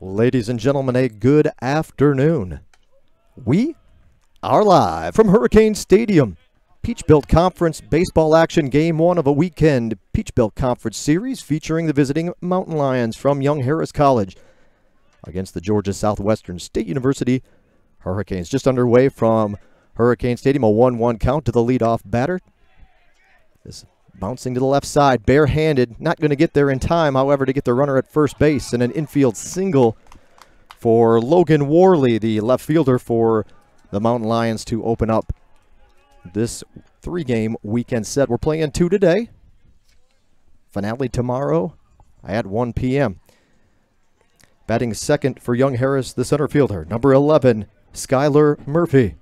Ladies and gentlemen, a good afternoon. We are live from Hurricane Stadium. Peachbelt Conference baseball action, game one of a weekend Peachbelt Conference series featuring the visiting Mountain Lions from Young Harris College against the Georgia Southwestern State University Hurricanes. Just underway from Hurricane Stadium, a 1-1 count to the leadoff batter. This bouncing to the left side, barehanded, not going to get there in time, however, to get the runner at first base, and an infield single for Logan Worley, the left fielder for the Mountain Lions, to open up this three-game weekend set. We're playing two today. Finale tomorrow at 1 p.m. Batting second for Young Harris, the center fielder, number 11, Skylar Murphy.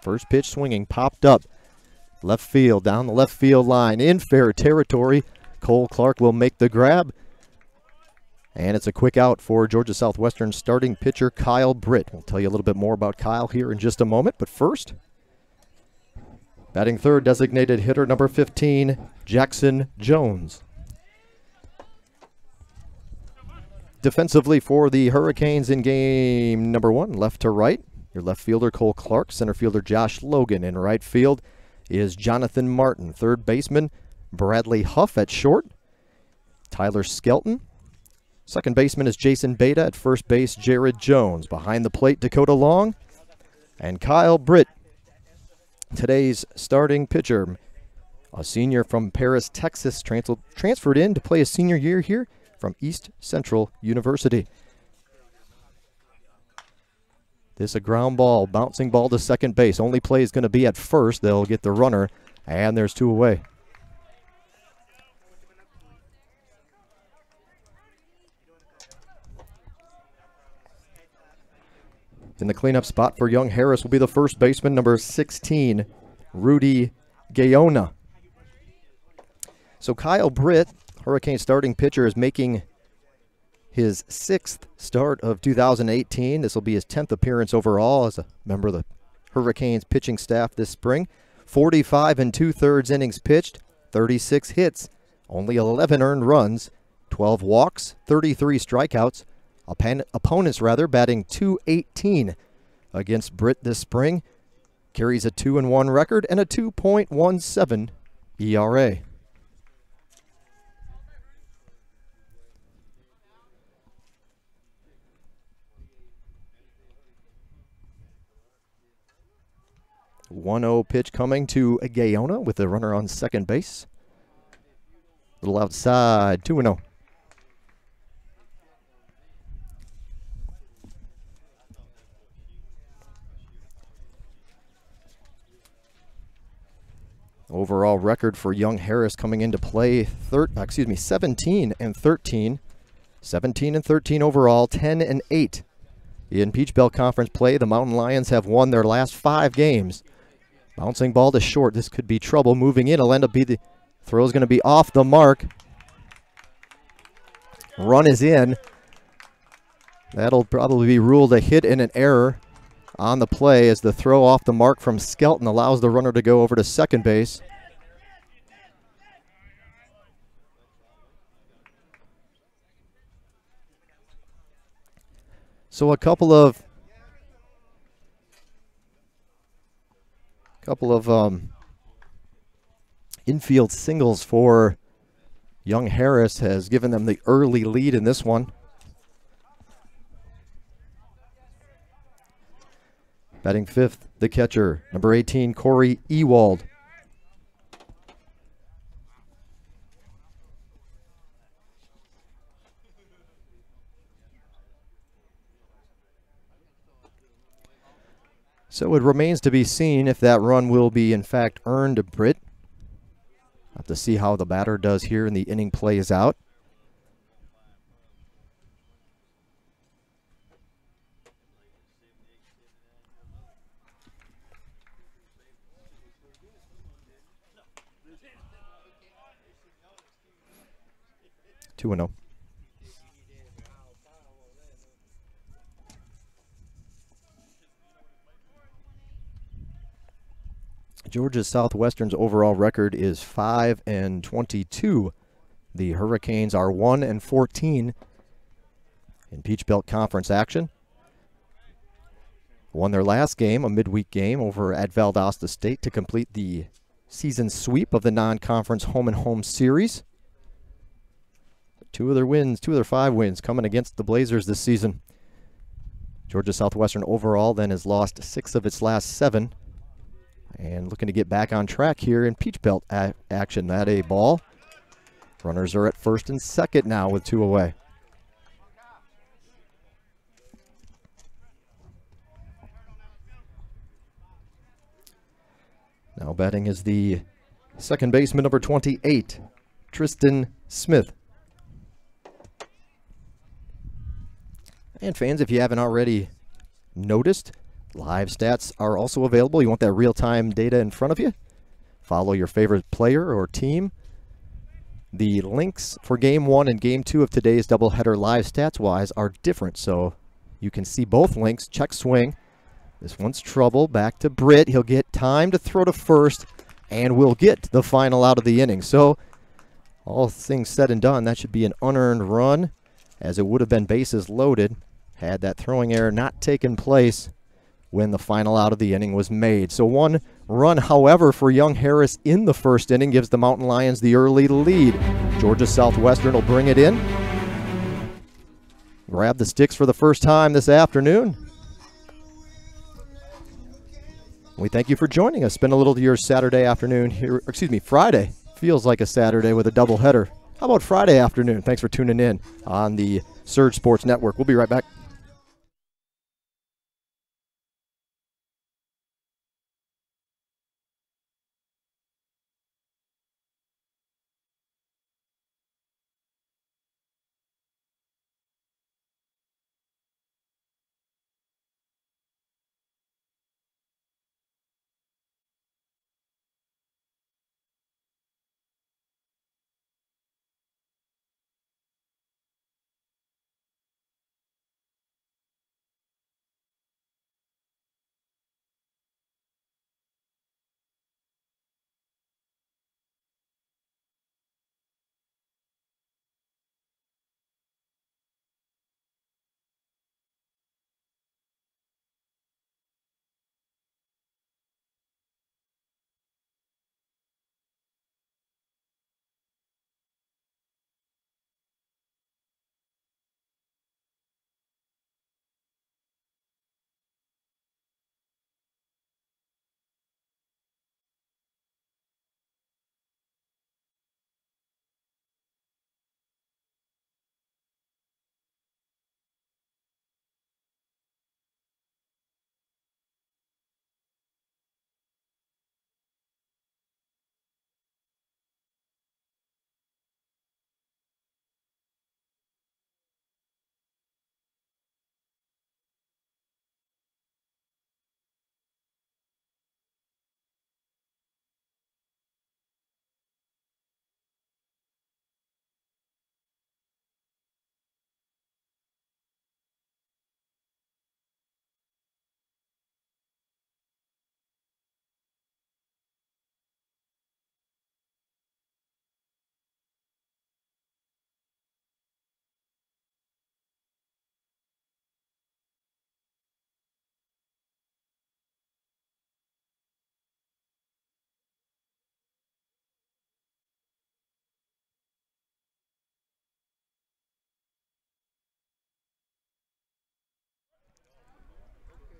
First pitch swinging, popped up. Left field, down the left field line, in fair territory. Cole Clark will make the grab. And it's a quick out for Georgia Southwestern starting pitcher Kyle Britt. We'll tell you a little bit more about Kyle here in just a moment. But first, batting third, designated hitter number 15, Jackson Jones. Defensively for the Hurricanes in game number one, left to right, your left fielder Cole Clark, center fielder Josh Logan. In right field is Jonathan Martin. Third baseman Bradley Huff at short. Tyler Skelton. Second baseman is Jason Beta. At first base, Jared Jones. Behind the plate, Dakota Long. And Kyle Britt, today's starting pitcher. A senior from Paris, Texas, transferred in to play his senior year here from East Central University. This a ground ball, bouncing ball to second base. Only play is going to be at first. They'll get the runner, and there's two away. In the cleanup spot for Young Harris will be the first baseman, number 16, Rudy Gaona. So Kyle Britt, Hurricane starting pitcher, is making his sixth start of 2018. This will be his 10th appearance overall as a member of the Hurricanes pitching staff this spring. 45 2/3 innings pitched, 36 hits, only 11 earned runs, 12 walks, 33 strikeouts. Opponents batting .218 against Britt this spring. Carries a 2-1 record and a 2.17 ERA. A 1-0 pitch coming to Gaona with the runner on second base. A little outside, 2-0. Overall record for Young Harris coming into play, 17 and 13. 17 and 13 overall, 10 and 8 in Peachbelt Conference play. The Mountain Lions have won their last 5 games. Bouncing ball to short. This could be trouble. Moving in, it'll end up the throw's going to be off the mark. Run is in. That'll probably be ruled a hit and an error on the play as the throw off the mark from Skelton allows the runner to go over to second base. So a couple of infield singles for Young Harris has given them the early lead in this one. Batting fifth, the catcher, number 18, Corey Ewald. So it remains to be seen if that run will be, in fact, earned to Britt. Have to see how the batter does here and the inning plays out. Two and 0. Georgia Southwestern's overall record is 5-22. The Hurricanes are 1-14 in Peach Belt Conference action. Won their last game, a midweek game, over at Valdosta State to complete the season sweep of the non-conference home-and-home series. Two of their 5 wins coming against the Blazers this season. Georgia Southwestern overall then has lost 6 of its last 7. And looking to get back on track here in Peach Belt action. That a ball. Runners are at first and second now with 2 away. Now batting is the second baseman, number 28, Tristan Smith. And fans, if you haven't already noticed, live stats are also available. You want that real-time data in front of you? Follow your favorite player or team. The links for Game 1 and Game 2 of today's doubleheader live stats-wise are different, so you can see both links. Check swing. This one's trouble. Back to Britt. He'll get time to throw to first, and we'll get the final out of the inning. So all things said and done, that should be an unearned run, as it would have been bases loaded had that throwing error not taken place when the final out of the inning was made. So 1 run, however, for Young Harris in the first inning gives the Mountain Lions the early lead. Georgia Southwestern will bring it in. Grab the sticks for the first time this afternoon. We thank you for joining us. Spend a little of your Saturday afternoon here, Friday. Feels like a Saturday with a doubleheader. How about Friday afternoon? Thanks for tuning in on the Surge Sports Network. We'll be right back.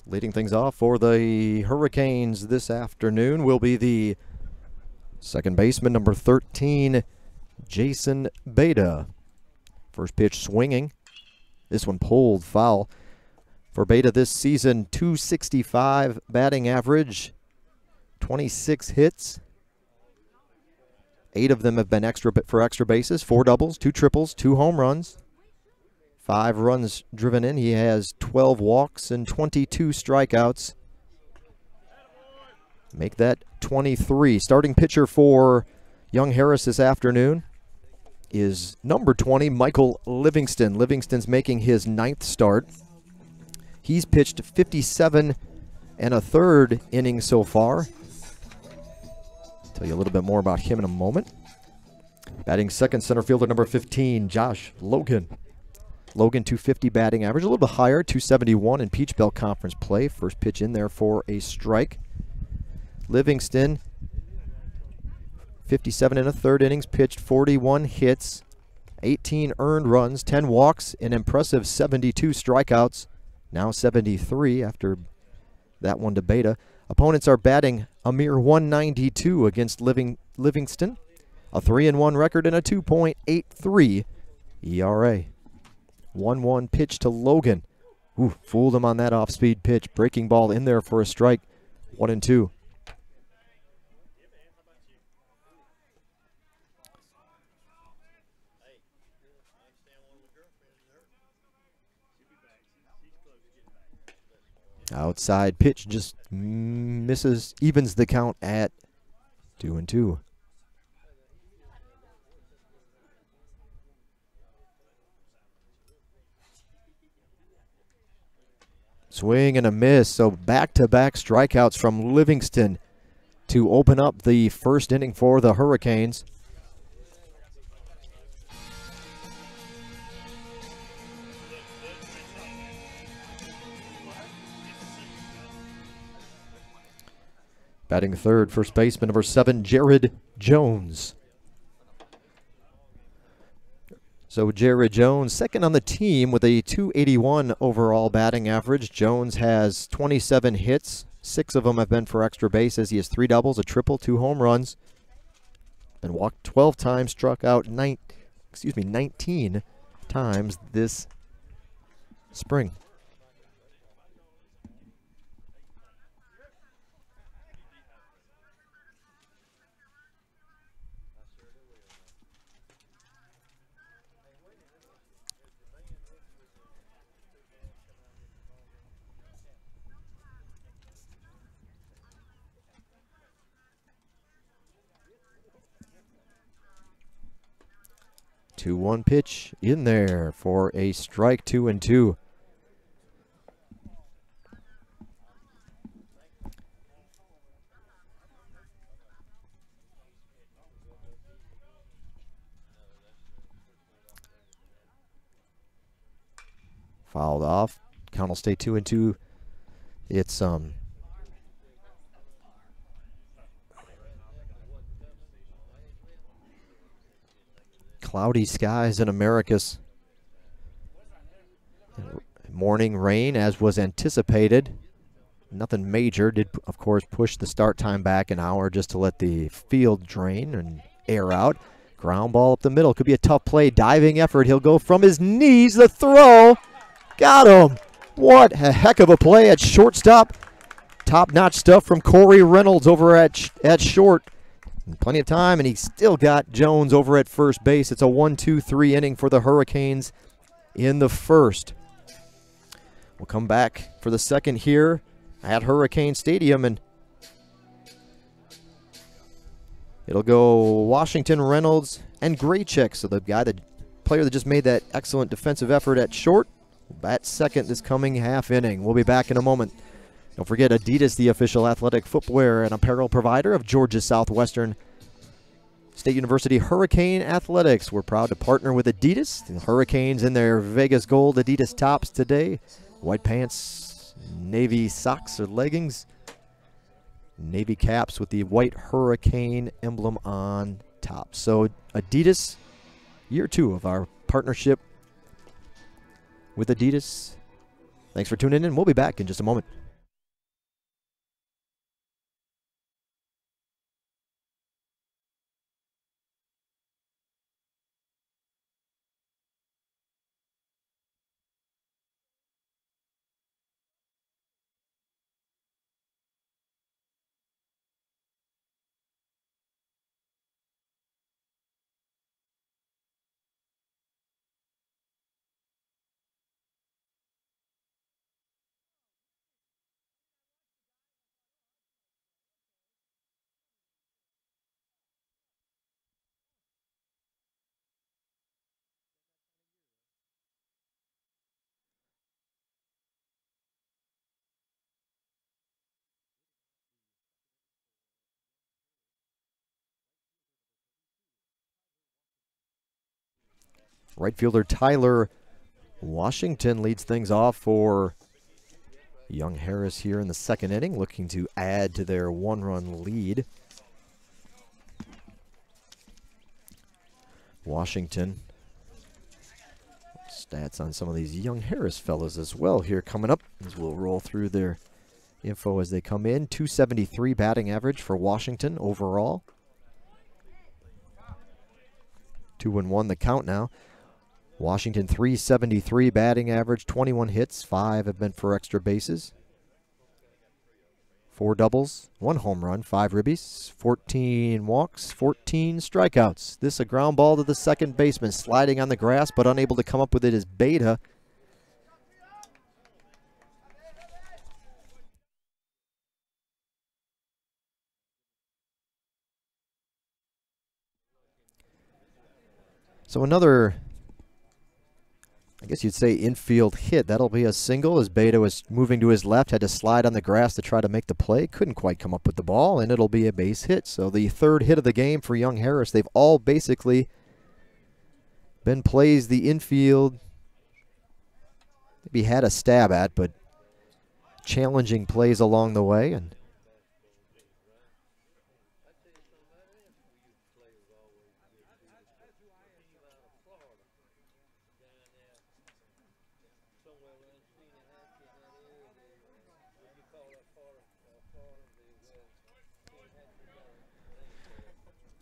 Leading things off for the Hurricanes this afternoon will be the second baseman, number 13, Jason Beta. First pitch swinging. This one pulled foul. For Beta this season, .265 batting average, 26 hits. 8 of them have been extra bases, 4 doubles, 2 triples, 2 home runs. 5 runs driven in. He has 12 walks and 22 strikeouts. Make that 23. Starting pitcher for Young Harris this afternoon is number 20, Michael Livingston. Livingston's making his 9th start. He's pitched 57 1/3 innings so far. Tell you a little bit more about him in a moment. Batting second, center fielder number 15, Josh Logan. Logan, 250 batting average, a little bit higher, 271 in Peach Belt Conference play. First pitch in there for a strike. Livingston, 57 in a third innings, pitched 41 hits, 18 earned runs, 10 walks, an impressive 72 strikeouts. Now 73 after that one to Beta. Opponents are batting a mere 192 against Livingston. A 3-1 record and a 2.83 ERA. 1-1 pitch to Logan. Ooh, fooled him on that off-speed pitch. Breaking ball in there for a strike. 1-2. Outside pitch just misses, evens the count at 2-2. Swing and a miss, so back-to-back strikeouts from Livingston to open up the first inning for the Hurricanes. Batting third, first baseman number 7, Jared Jones. So Jared Jones, second on the team with a 281 overall batting average. Jones has 27 hits. 6 of them have been for extra bases. He has 3 doubles, a triple, 2 home runs. Been walked 12 times, struck out 19 times this spring. Two-one pitch in there for a strike, 2-2. Fouled off. Count will stay 2-2. It's cloudy skies in Americus. Morning rain, as was anticipated. Nothing major. Did, of course, push the start time back an hour just to let the field drain and air out. Ground ball up the middle. Could be a tough play. Diving effort. He'll go from his knees. The throw. Got him. What a heck of a play at shortstop. Top-notch stuff from Corey Reynolds over at short. Plenty of time, and he still got Jones over at first base. It's a 1-2-3 inning for the Hurricanes in the first. We'll come back for the second here at Hurricane Stadium, and it'll go Washington, Reynolds, and Graycheck. So the player that just made that excellent defensive effort at short, bat second this coming half inning. We'll be back in a moment. Don't forget Adidas, the official athletic footwear and apparel provider of Georgia Southwestern State University Hurricane Athletics. We're proud to partner with Adidas. The Hurricanes in their Vegas Gold Adidas tops today. White pants, navy socks or leggings, navy caps with the white Hurricane emblem on top. So Adidas, year 2 of our partnership with Adidas. Thanks for tuning in. We'll be back in just a moment. Right fielder Tyler Washington leads things off for Young Harris here in the second inning, looking to add to their one-run lead. Washington. Stats on some of these Young Harris fellas as well here coming up as we'll roll through their info as they come in. 273 batting average for Washington overall. 2-1 the count now. Washington 373 batting average, 21 hits, 5 have been for extra bases. 4 doubles, 1 home run, 5 ribbies, 14 walks, 14 strikeouts. This a ground ball to the second baseman, sliding on the grass but unable to come up with it is Beta. So another, I guess you'd say, infield hit. That'll be a single as Beta was moving to his left, had to slide on the grass to try to make the play. Couldn't quite come up with the ball, and it'll be a base hit. So the third hit of the game for Young Harris. They've all basically been plays the infield maybe had a stab at, but challenging plays along the way. And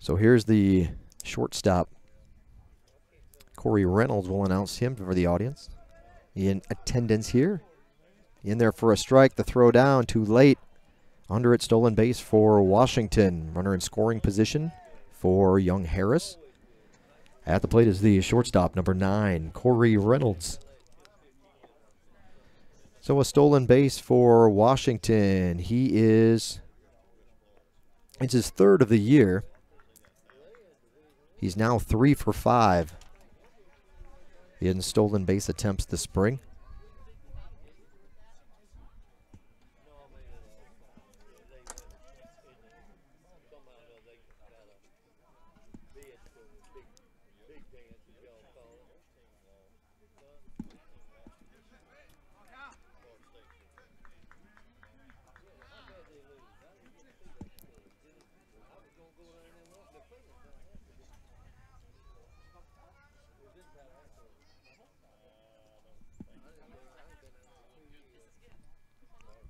so here's the shortstop. Corey Reynolds will announce him for the audience. In attendance here. In there for a strike. The throw down too late. Under it, stolen base for Washington. Runner in scoring position for Young Harris. At the plate is the shortstop, number 9, Corey Reynolds. So a stolen base for Washington. It's his third of the year. He's now 3 for 5 in stolen base attempts this spring.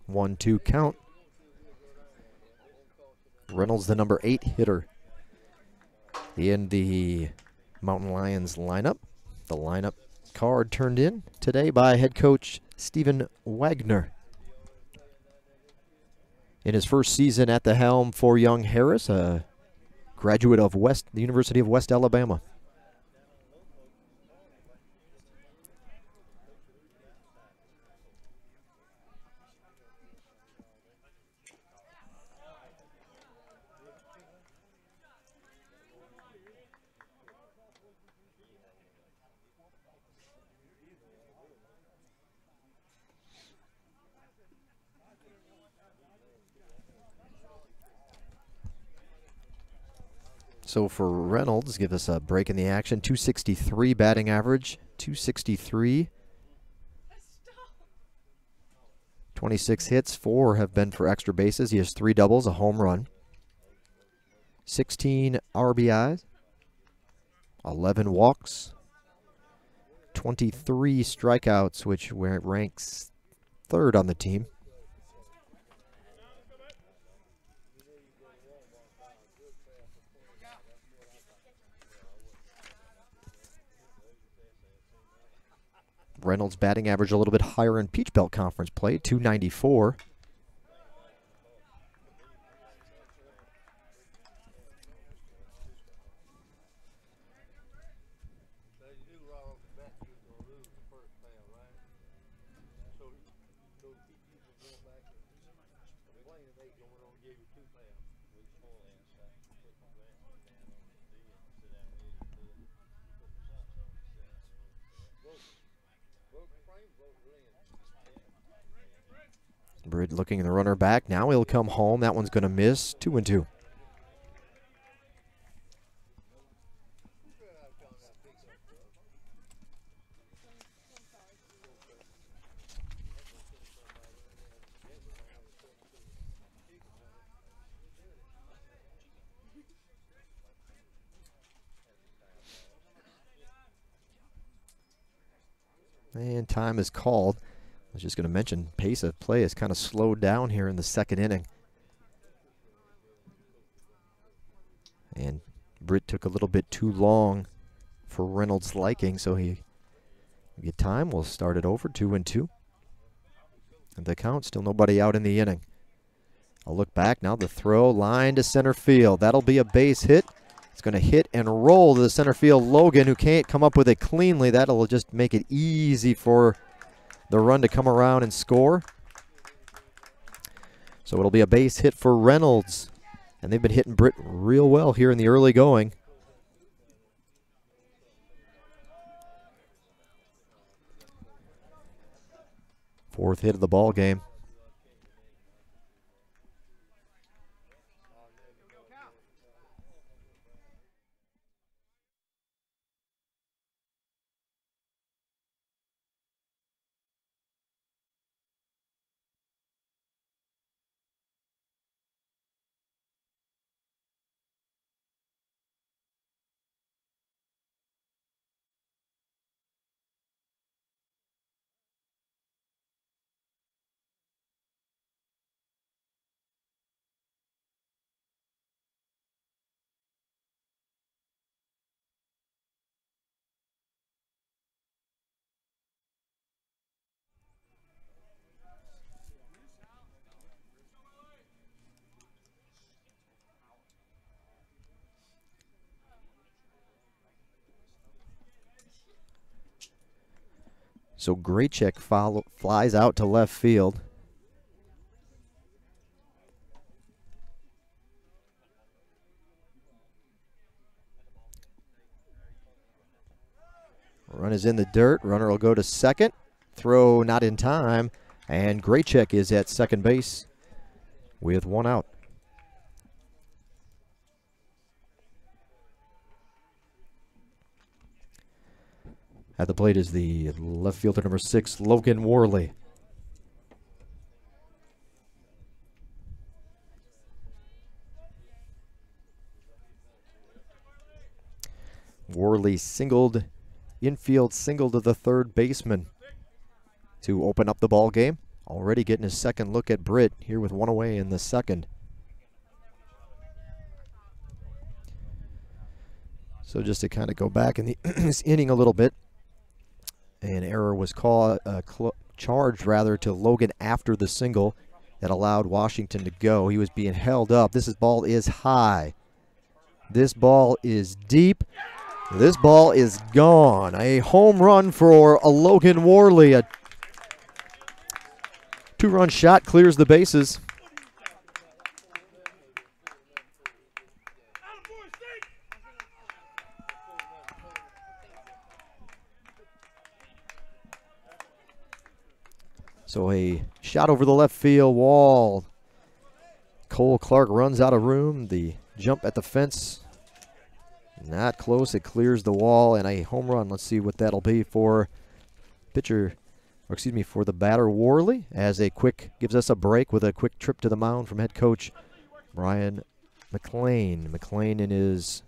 One, 2 count. Reynolds, the number 8 hitter in the Mountain Lions lineup. The lineup card turned in today by head coach Stephen Wagner. In his first season at the helm for Young Harris, a graduate of the University of West Alabama. So for Reynolds, give us a break in the action. 263 batting average, 263. 26 hits, 4 have been for extra bases. He has 3 doubles, a home run. 16 RBIs, 11 walks, 23 strikeouts, which ranks 3rd on the team. Reynolds' batting average a little bit higher in Peach Belt Conference play, 294. Bridge looking at the runner back. Now he'll come home. That one's going to miss. 2-2. And time is called. I was just going to mention pace of play has kind of slowed down here in the second inning. And Britt took a little bit too long for Reynolds' liking, so he get time. We'll start it over, 2-2. And the count, still nobody out in the inning. I'll look back now. The throw, line to center field. That'll be a base hit. It's going to hit and roll to the center field Logan, who can't come up with it cleanly. That'll just make it easy for the run to come around and score. So it'll be a base hit for Reynolds. And they've been hitting Britt real well here in the early going. Fourth hit of the ball game. So Graycheck flies out to left field. Run is in the dirt. Runner will go to second. Throw not in time. And Graycheck is at second base with one out. At the plate is the left fielder, number 6, Logan Worley. Worley singled, infield single to the third baseman to open up the ball game. Already getting his second look at Britt here with one away in the second. So just to kind of go back in the this inning a little bit. An error was charged to Logan after the single that allowed Washington to go. He was being held up. This ball is high. This ball is deep. This ball is gone. A home run for a Logan Worley. A two-run shot clears the bases. So a shot over the left field wall. Cole Clark runs out of room. The jump at the fence, not close. It clears the wall and a home run. Let's see what that'll be for for the batter Worley, as gives us a break with a quick trip to the mound from head coach Brian McLean. McLean in his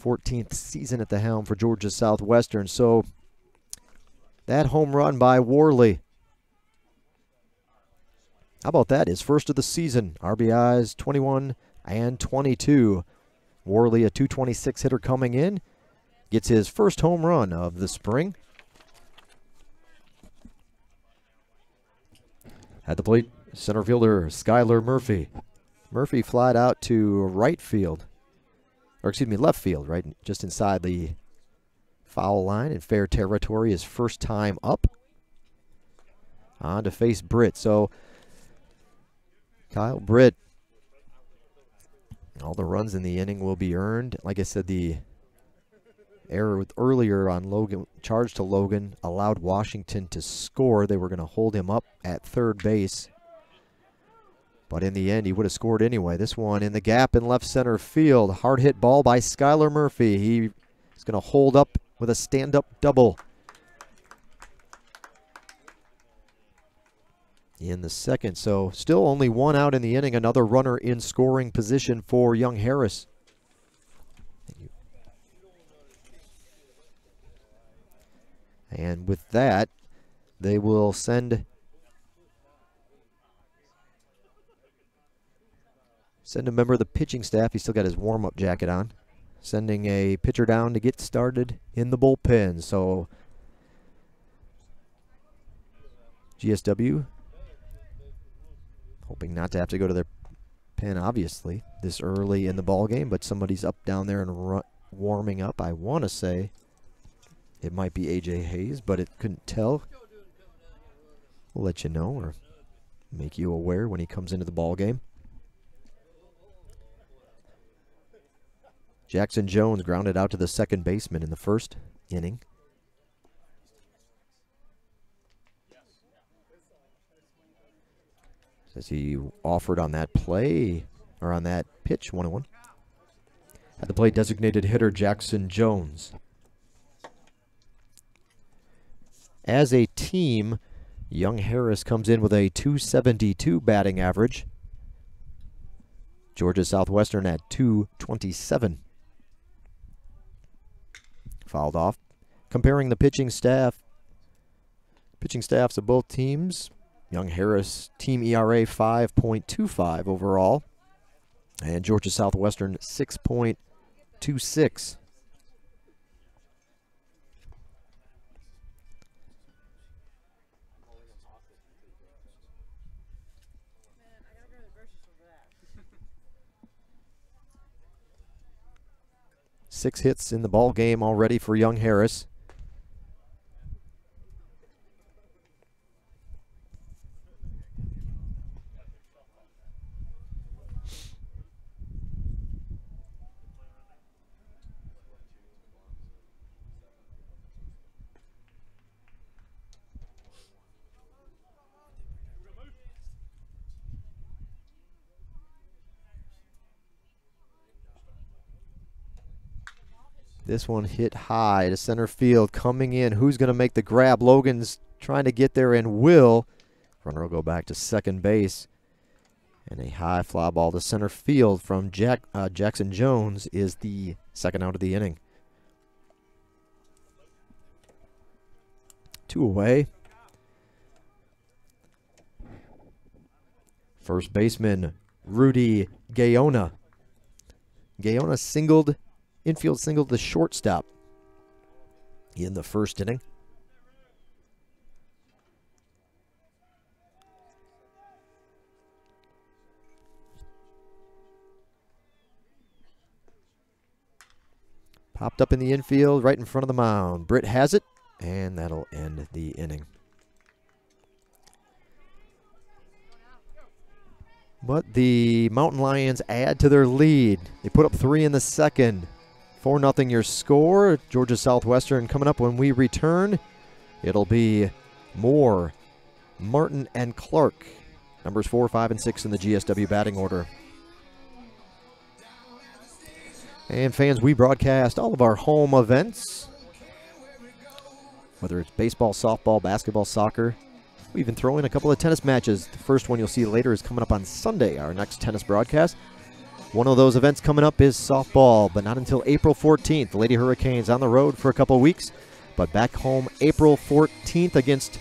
14th season at the helm for Georgia Southwestern. So that home run by Worley, how about that? His first of the season. RBIs 21 and 22. Worley, a .226 hitter coming in, gets his first home run of the spring. At the plate, center fielder Skylar Murphy. Murphy flied out to left field, right just inside the foul line in fair territory. His first time up. On to face Britt. So Kyle Britt, all the runs in the inning will be earned. Like I said, the error earlier on Logan, charge to Logan, allowed Washington to score. They were going to hold him up at third base, but in the end, he would have scored anyway. This one in the gap in left center field. Hard hit ball by Skylar Murphy. He is going to hold up with a stand-up double in the second. So still only one out in the inning. Another runner in scoring position for Young Harris. And with that, they will send a member of the pitching staff. He's still got his warm-up jacket on. Sending a pitcher down to get started in the bullpen. So GSW hoping not to have to go to their pen, obviously, this early in the ball game, but somebody's up down there and warming up. I want to say it might be AJ Hayes, but it couldn't tell. We'll let you know or make you aware when he comes into the ball game. Jackson Jones grounded out to the second baseman in the first inning. Says he offered on that play, or on that pitch, 1-1. At the plate, designated hitter Jackson Jones. As a team, Young Harris comes in with a .272 batting average. Georgia Southwestern at .227. Fouled off. Comparing the pitching staffs of both teams, Young Harris team ERA 5.25 overall, and Georgia Southwestern 6.26. Six hits in the ball game already for Young Harris. This one hit high to center field, coming in. Who's going to make the grab? Logan's trying to get there and will. Runner will go back to second base. And a high fly ball to center field from Jackson Jones is the second out of the inning. 2 away. First baseman Rudy Gaona. Gaona infield singled the shortstop in the first inning. Popped up in the infield right in front of the mound. Britt has it, and that'll end the inning. But the Mountain Lions add to their lead. They put up 3 in the second. 4-0 your score. Georgia Southwestern coming up when we return. It'll be Moore, Martin, and Clark. Numbers 4, 5, and 6 in the GSW batting order. And fans, we broadcast all of our home events, whether it's baseball, softball, basketball, soccer. We even throw in a couple of tennis matches. The first one you'll see later is coming up on Sunday, our next tennis broadcast. One of those events coming up is softball, but not until April 14th. The Lady Hurricanes on the road for a couple of weeks, but back home April 14th against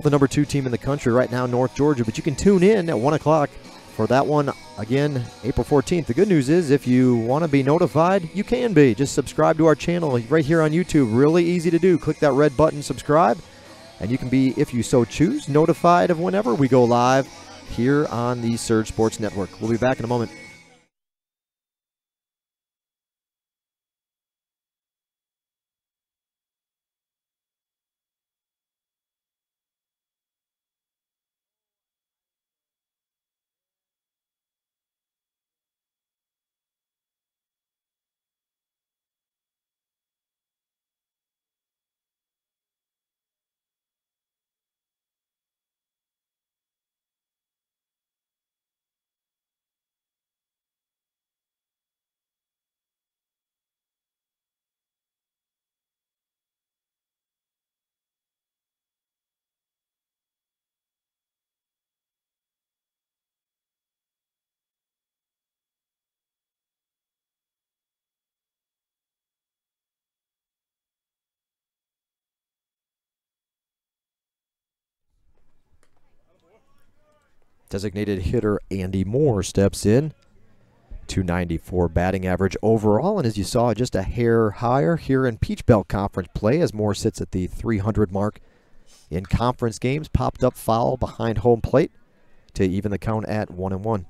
the number 2 team in the country right now, North Georgia. But you can tune in at 1 o'clock for that one, again, April 14th. The good news is if you want to be notified, you can be. Just subscribe to our channel right here on YouTube. Really easy to do. Click that red button, subscribe, and you can be, if you so choose, notified of whenever we go live here on the Surge Sports Network. We'll be back in a moment. Designated hitter Andy Moore steps in. 294 batting average overall, and as you saw, just a hair higher here in Peach Belt Conference play as Moore sits at the 300 mark in conference games. Popped up foul behind home plate to even the count at 1-1.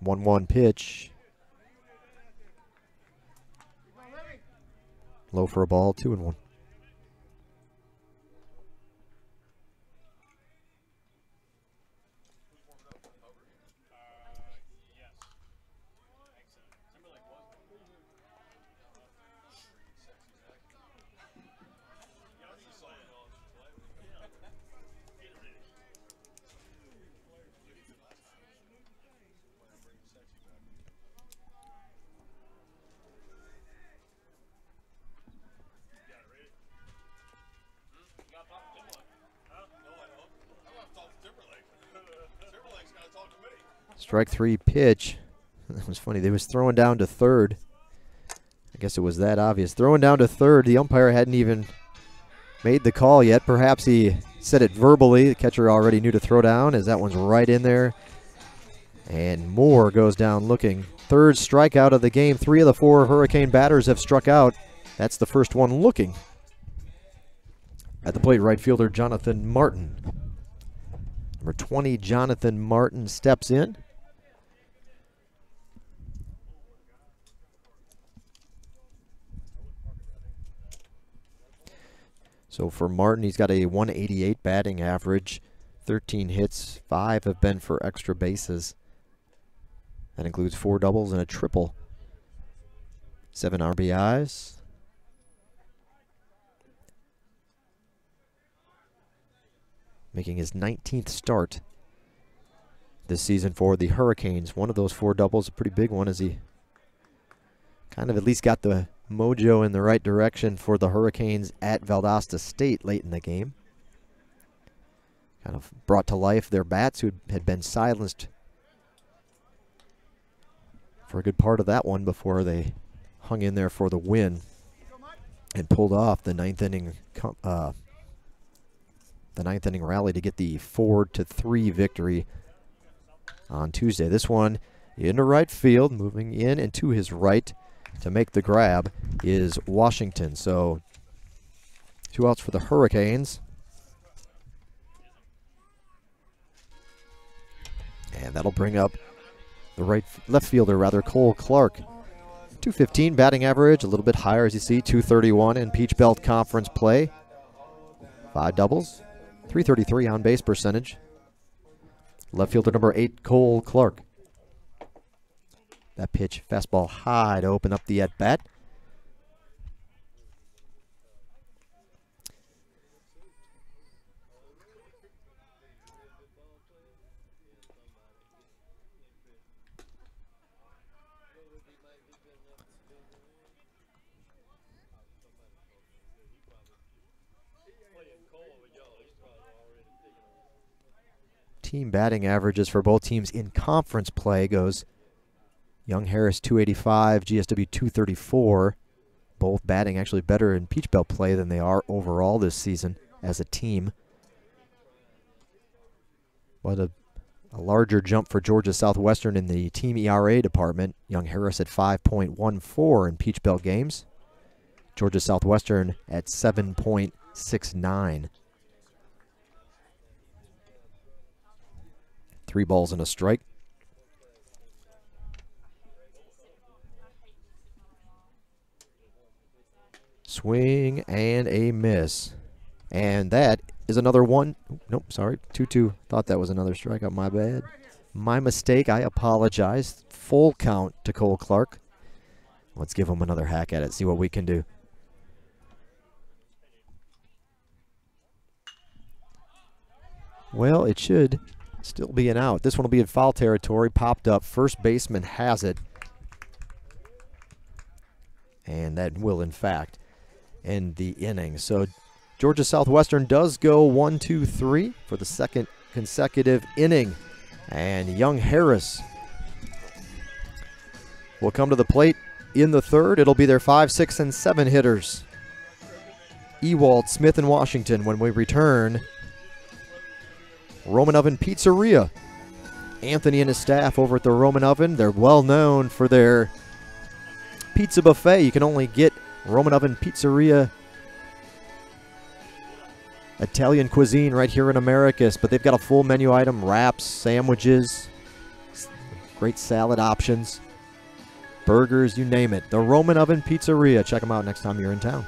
One pitch. Low for a ball, 2-1. Strike three pitch. That was funny. They was throwing down to third. I guess it was that obvious. Throwing down to third. The umpire hadn't even made the call yet. Perhaps he said it verbally. The catcher already knew to throw down as that one's right in there. And Moore goes down looking. Third strikeout of the game. 3 of the 4 Hurricane batters have struck out. That's the first one looking. At the plate, right fielder Jonathan Martin. Number 20, Jonathan Martin steps in. So for Martin, he's got a 188 batting average, 13 hits, 5 have been for extra bases. That includes 4 doubles and a triple. 7 RBIs. Making his 19th start this season for the Hurricanes. One of those 4 doubles, a pretty big one, as he kind of at least got the mojo in the right direction for the Hurricanes at Valdosta State late in the game. Kind of brought to life their bats who had been silenced for a good part of that one before they hung in there for the win and pulled off the ninth inning rally to get the 4-3 victory on Tuesday. This one into right field, moving in and to his right to make the grab is Washington. So 2 outs for the Hurricanes. And that'll bring up the left fielder, Cole Clark. 215 batting average, a little bit higher as you see, 231 in Peach Belt Conference play. 5 doubles, 333 on base percentage. Left fielder number 8, Cole Clark. That pitch, fastball high to open up the at-bat. Team batting averages for both teams in conference play goes Young Harris 285, GSW 234. Both batting actually better in Peach Belt play than they are overall this season as a team. But a larger jump for Georgia Southwestern in the team ERA department. Young Harris at 5.14 in Peach Belt games. Georgia Southwestern at 7.69. 3 balls and a strike. Swing and a miss. And that is another one. Nope, sorry. 2-2. Thought that was another strikeout. My bad. My mistake. I apologize. Full count to Cole Clark. Let's give him another hack at it. See what we can do. Well, it should still be an out. This one will be in foul territory. Popped up. First baseman has it. And that will, in fact, end the inning. So Georgia Southwestern does go 1-2-3 for the second consecutive inning And young Harris will come to the plate in the third. It'll be their 5, 6, and 7 hitters. Ewald, Smith, and Washington. When we return, Roman Oven Pizzeria. Anthony and his staff over at the Roman Oven, they're well known for their pizza buffet. You can only get Roman Oven Pizzeria Italian cuisine right here in Americus, but they've got a full menu item, wraps, sandwiches, great salad options, burgers, you name it. The Roman Oven Pizzeria. Check them out next time you're in town.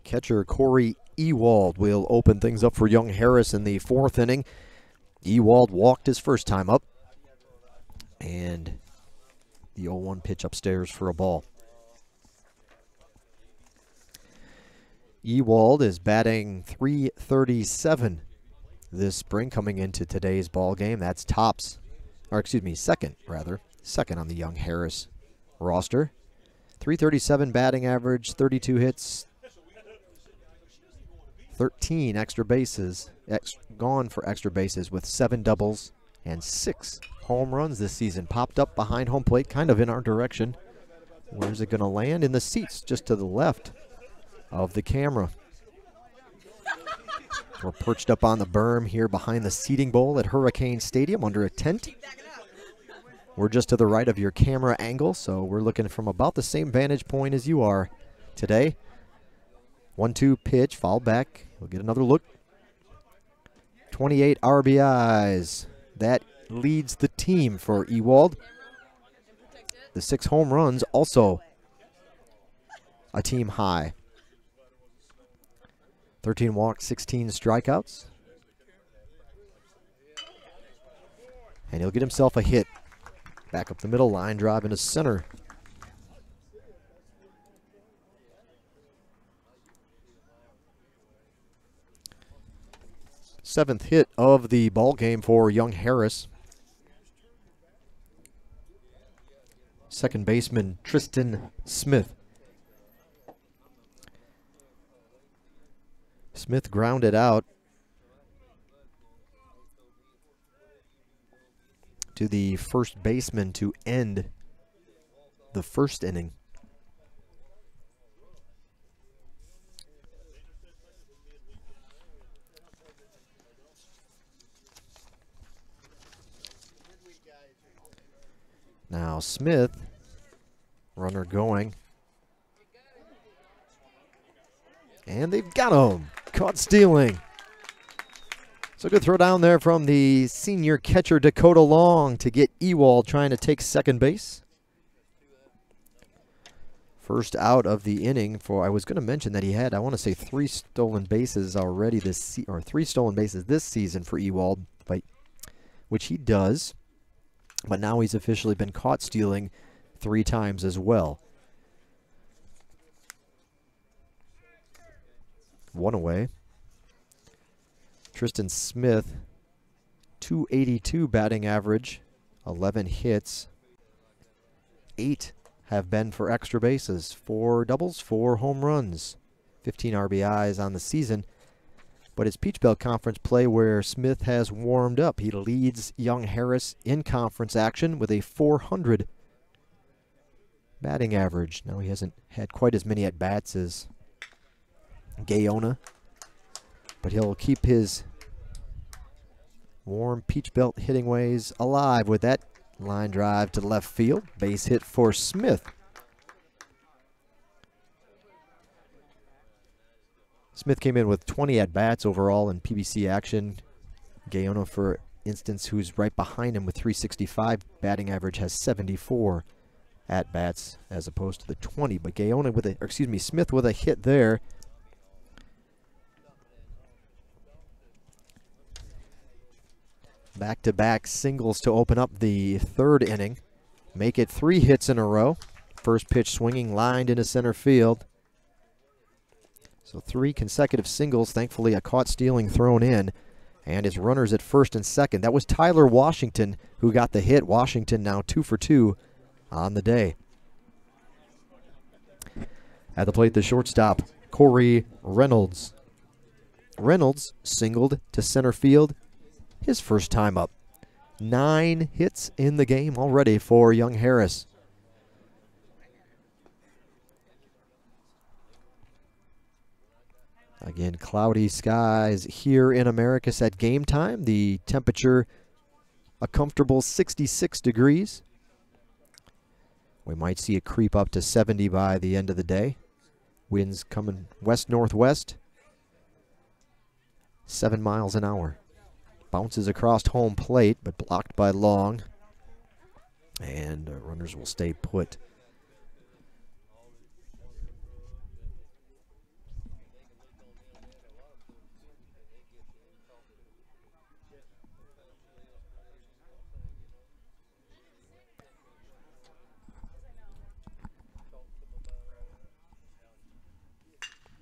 Catcher Corey Ewald will open things up for young Harris in the 4th inning. Ewald walked his first time up. And the 0-1 pitch upstairs for a ball. Ewald is batting .337 this spring coming into today's ball game. That's second on the young Harris roster. .337 batting average, 32 hits, 13 extra bases, gone for extra bases with 7 doubles and 6 home runs this season. Popped up behind home plate, kind of in our direction. Where's it going to land? In the seats, just to the left of the camera. We're perched up on the berm here behind the seating bowl at Hurricane Stadium under a tent. We're just to the right of your camera angle, so we're looking from about the same vantage point as you are today. 1-2 pitch, foul back. We'll get another look. 28 RBIs. That leads the team for Ewald. The 6 home runs, also a team high. 13 walks, 16 strikeouts. And he'll get himself a hit. Back up the middle, line drive into center. Seventh hit of the ball game for young Harris. Second baseman Tristan Smith. Smith grounded out to the first baseman to end the first inning. Now Smith, runner going. And they've got him. Caught stealing. So good throw down there from the senior catcher Dakota Long to get Ewald trying to take second base. First out of the inning for, I was going to mention that he had, I want to say 3 stolen bases already this or 3 stolen bases this season for Ewald, which he does. But now he's officially been caught stealing 3 times as well. 1 away. Tristan Smith, .282 batting average, 11 hits. 8 have been for extra bases, 4 doubles, 4 home runs, 15 RBIs on the season. But it's Peach Belt Conference play where Smith has warmed up. He leads young Harris in conference action with a .400 batting average. Now he hasn't had quite as many at-bats as Gaona. But he'll keep his warm Peach Belt hitting ways alive with that line drive to left field. Base hit for Smith. Smith came in with 20 at-bats overall in PBC action. Gaona, for instance, who's right behind him with 365 batting average, has 74 at-bats as opposed to the 20. But Gaona with Smith with a hit there. Back-to-back singles to open up the third inning. Make it 3 hits in a row. First pitch swinging, lined into center field. So 3 consecutive singles, thankfully a caught stealing thrown in. And his runners at first and second. That was Tyler Washington who got the hit. Washington now 2 for 2 on the day. At the plate, the shortstop, Corey Reynolds. Reynolds singled to center field his first time up. 9 hits in the game already for young Harris. Again, cloudy skies here in Americus at game time. The temperature a comfortable 66 degrees. We might see it creep up to 70 by the end of the day. Winds coming west-northwest, 7 miles an hour. Bounces across home plate, but blocked by Long. And runners will stay put.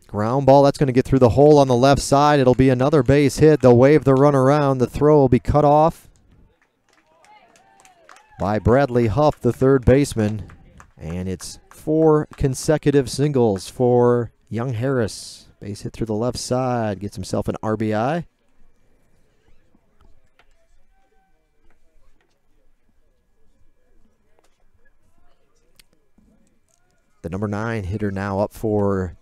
Ground ball, that's going to get through the hole on the left side. It'll be another base hit. They'll wave the run around. The throw will be cut off by Bradley Huff, the third baseman. And it's 4 consecutive singles for young Harris. Base hit through the left side. Gets himself an RBI. The number 9 hitter now up for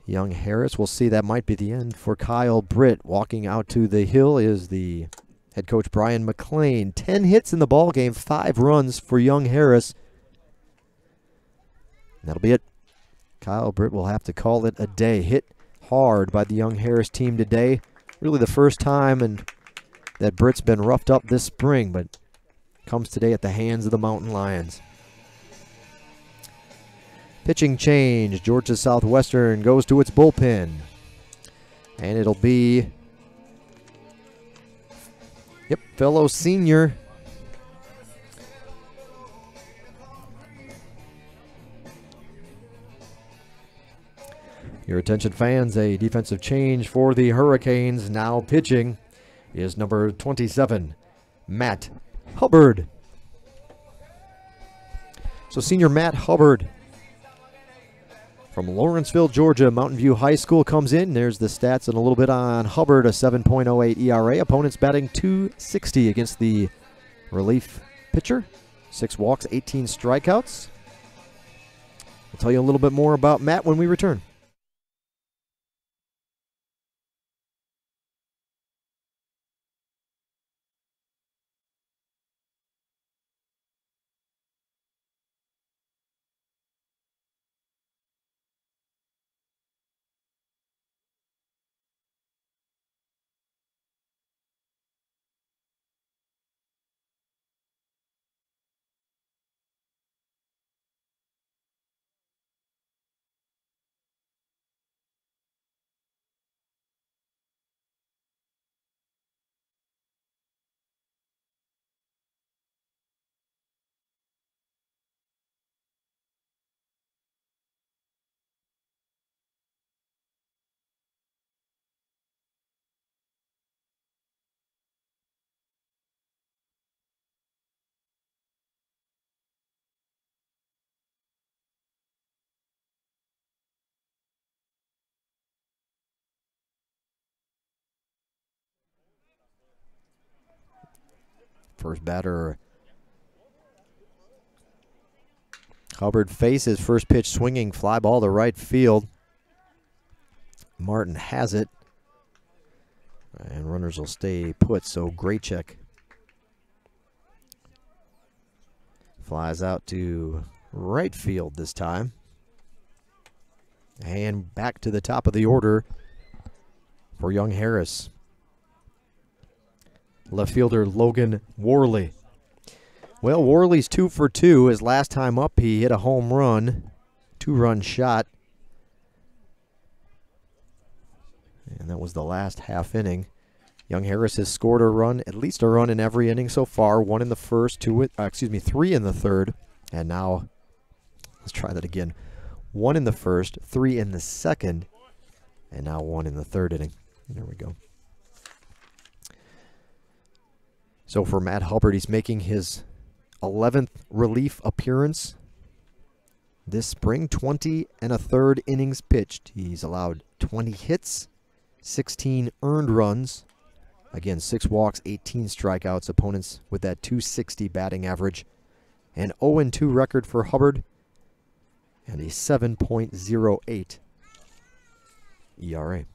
young Harris. We'll see, that might be the end for Kyle Britt. Walking out to the hill is the head coach Brian McLean. 10 hits in the ball game, 5 runs for young Harris. That'll be it. Kyle Britt will have to call it a day. Hit hard by the young Harris team today. Really the first time that Britt's been roughed up this spring, but comes today at the hands of the Mountain Lions. Pitching change. Georgia Southwestern goes to its bullpen. And it'll be, fellow senior your attention, fans, a defensive change for the Hurricanes. Now pitching is number 27, Matt Hubbard. So senior Matt Hubbard from Lawrenceville, Georgia, Mountain View High School comes in. There's the stats and a little bit on Hubbard, a 7.08 ERA. Opponents batting .260 against the relief pitcher. 6 walks, 18 strikeouts. We'll tell you a little bit more about Matt when we return. First batter, Hubbard faces first pitch swinging, fly ball to right field. Martin has it. And runners will stay put, so Graycheck flies out to right field this time. And back to the top of the order for Young Harris. Left fielder Logan Worley. Well, Worley's 2 for 2. His last time up, he hit a home run, 2-run shot. And that was the last half inning. Young Harris has scored a run, at least a run in every inning so far. 1 in the first, 3 in the third. And now, let's try that again. 1 in the first, 3 in the second, and now 1 in the third inning. There we go. So for Matt Hubbard, he's making his 11th relief appearance this spring. 20 1/3 innings pitched. He's allowed 20 hits, 16 earned runs. Again, 6 walks, 18 strikeouts. Opponents with that .260 batting average. An 0-2 record for Hubbard. And a 7.08 ERA.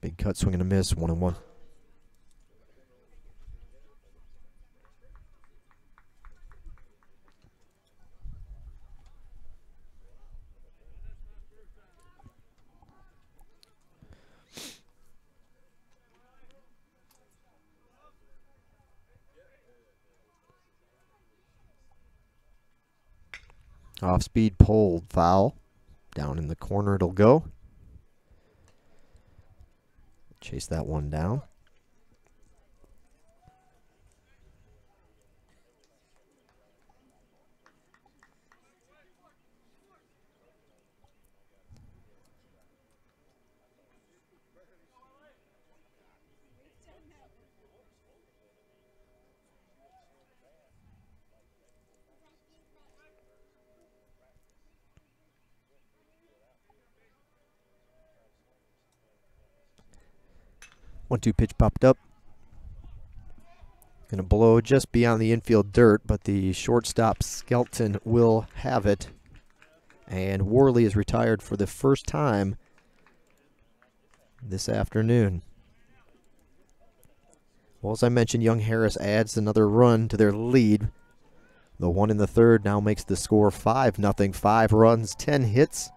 Big cut, swing and a miss, 1-1. Off-speed pulled, foul. Down in the corner it'll go. Chase that one down. One-two pitch popped up. Gonna blow just beyond the infield dirt, but the shortstop Skelton will have it. And Worley is retired for the first time this afternoon. Well, as I mentioned, Young Harris adds another run to their lead. The 1 in the third now makes the score 5-0. 5 runs, 10 hits.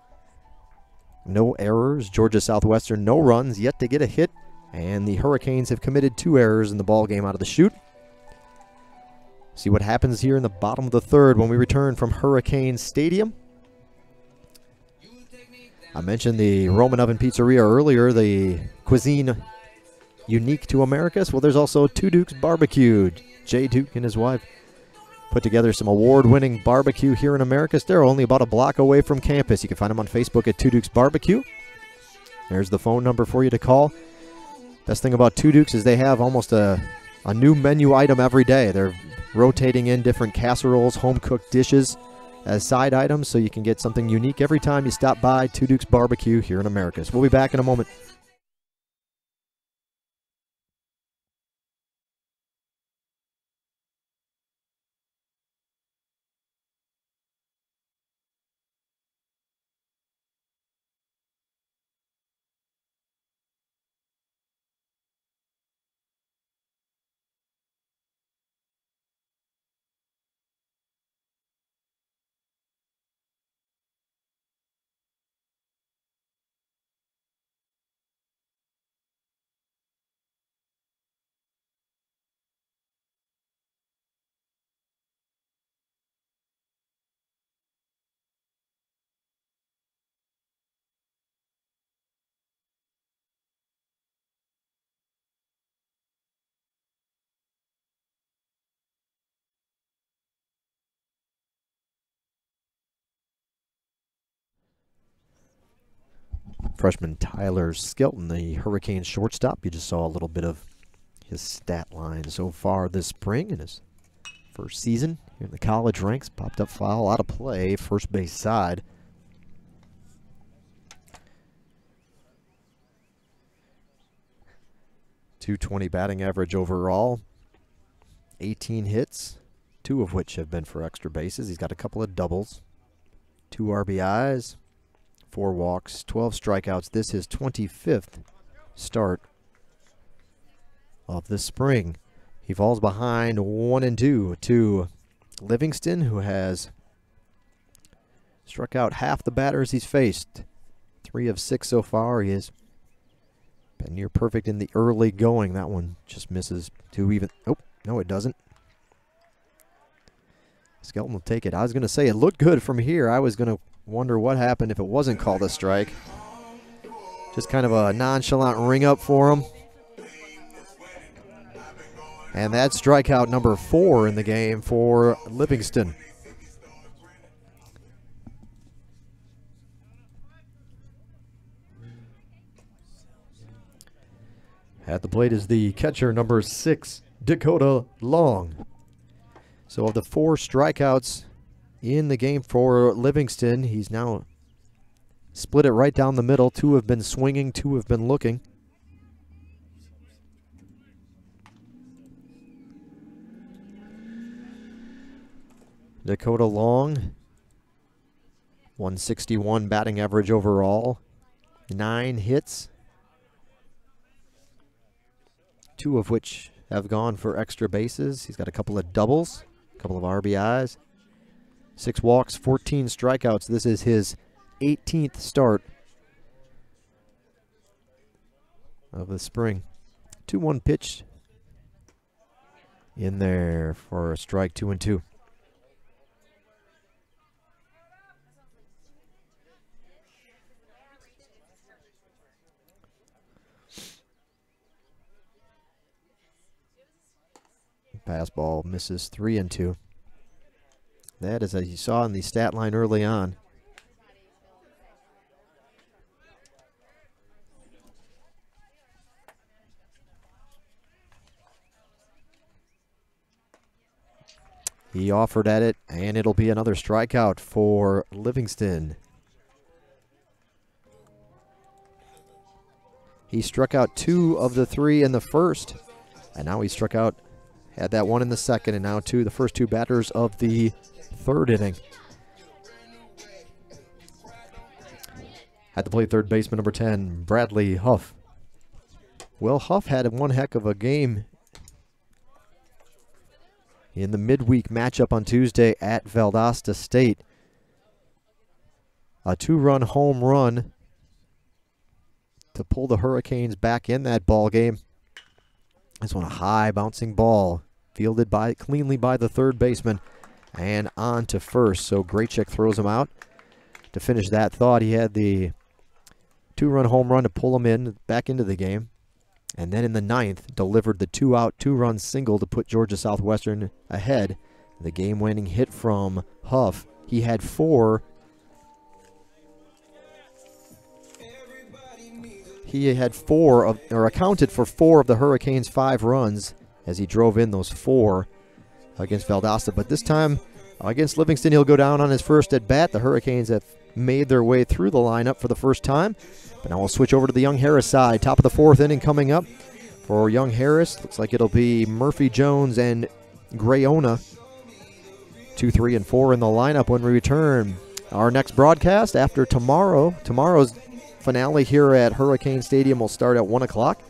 No errors. Georgia Southwestern, no runs, yet to get a hit. And the Hurricanes have committed 2 errors in the ball game out of the chute. See what happens here in the bottom of the third when we return from Hurricane Stadium. I mentioned the Roman Oven Pizzeria earlier, the cuisine unique to Americus. Well, there's also Two Dukes Barbecue. Jay Duke and his wife put together some award-winning barbecue here in Americus. They're only about a block away from campus. You can find them on Facebook at Two Dukes Barbecue. There's the phone number for you to call. Best thing about Two Dukes is they have almost a new menu item every day. They're rotating in different casseroles, home-cooked dishes as side items, so you can get something unique every time you stop by Two Dukes Barbecue here in Americus. We'll be back in a moment. Freshman Tyler Skelton, the Hurricanes shortstop. You just saw a little bit of his stat line so far this spring in his first season here in the college ranks. Popped up foul, out of play, first base side. .220 batting average overall. 18 hits, 2 of which have been for extra bases. He's got a couple of doubles, 2 RBIs, 4 walks, 12 strikeouts. This is 25th start of the spring. He falls behind 1-2 to Livingston, who has struck out half the batters he's faced. 3 of 6 so far. He has been near perfect in the early going. That one just misses 2 even. Oh, no, it doesn't. Skelton will take it. I was going to say it looked good from here. I was going to wonder what happened if it wasn't called a strike. Just kind of a nonchalant ring up for him. And that's strikeout number 4 in the game for Livingston. At the plate is the catcher, number 6, Dakota Long. So of the 4 strikeouts in the game for Livingston, he's now split it right down the middle. 2 have been swinging, 2 have been looking. Dakota Long, 161 batting average overall, 9 hits, 2 of which have gone for extra bases. He's got a couple of doubles, a couple of RBIs, 6 walks, 14 strikeouts. This is his 18th start of the spring. 2-1 pitch in there for a strike, 2-2. Fastball misses, 3-2. That is, as you saw in the stat line early on, he offered at it, and it'll be another strikeout for Livingston. He struck out 2 of the 3 in the first, and now he struck out, had that 1 in the second, and now 2, the first 2 batters of the third inning. At the plate, third baseman, number 10, Bradley Huff. Well, Huff had one heck of a game in the midweek matchup on Tuesday at Valdosta State. A 2-run home run to pull the Hurricanes back in that ball game. This one, a high bouncing ball, fielded cleanly by the third baseman and on to first. So Graychick throws him out. To finish that thought, he had the 2-run home run to pull him back into the game. And then in the 9th, delivered the 2-out, 2-run single to put Georgia Southwestern ahead. The game-winning hit from Huff. He had 4. He had 4 or accounted for 4 of the Hurricanes' 5 runs as he drove in those 4 against Valdosta. But this time against Livingston, he'll go down on his first at bat. The Hurricanes have made their way through the lineup for the first time. But now we'll switch over to the Young Harris side. Top of the 4th inning coming up for Young Harris. Looks like it'll be Murphy Jones and Grayona. 2, 3, and 4 in the lineup when we return. Our next broadcast after tomorrow's finale here at Hurricane Stadium will start at 1 o'clock.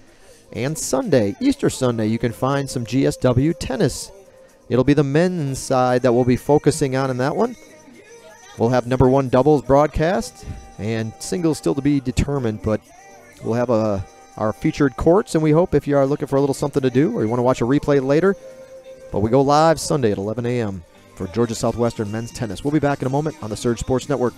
And Sunday, Easter Sunday, you can find some GSW tennis. It'll be the men's side that we'll be focusing on in that one. We'll have number 1 doubles broadcast and singles still to be determined, but we'll have our featured courts, and we hope if you are looking for a little something to do or you want to watch a replay later, but we go live Sunday at 11 a.m. for Georgia Southwestern men's tennis. We'll be back in a moment on the Surge Sports Network.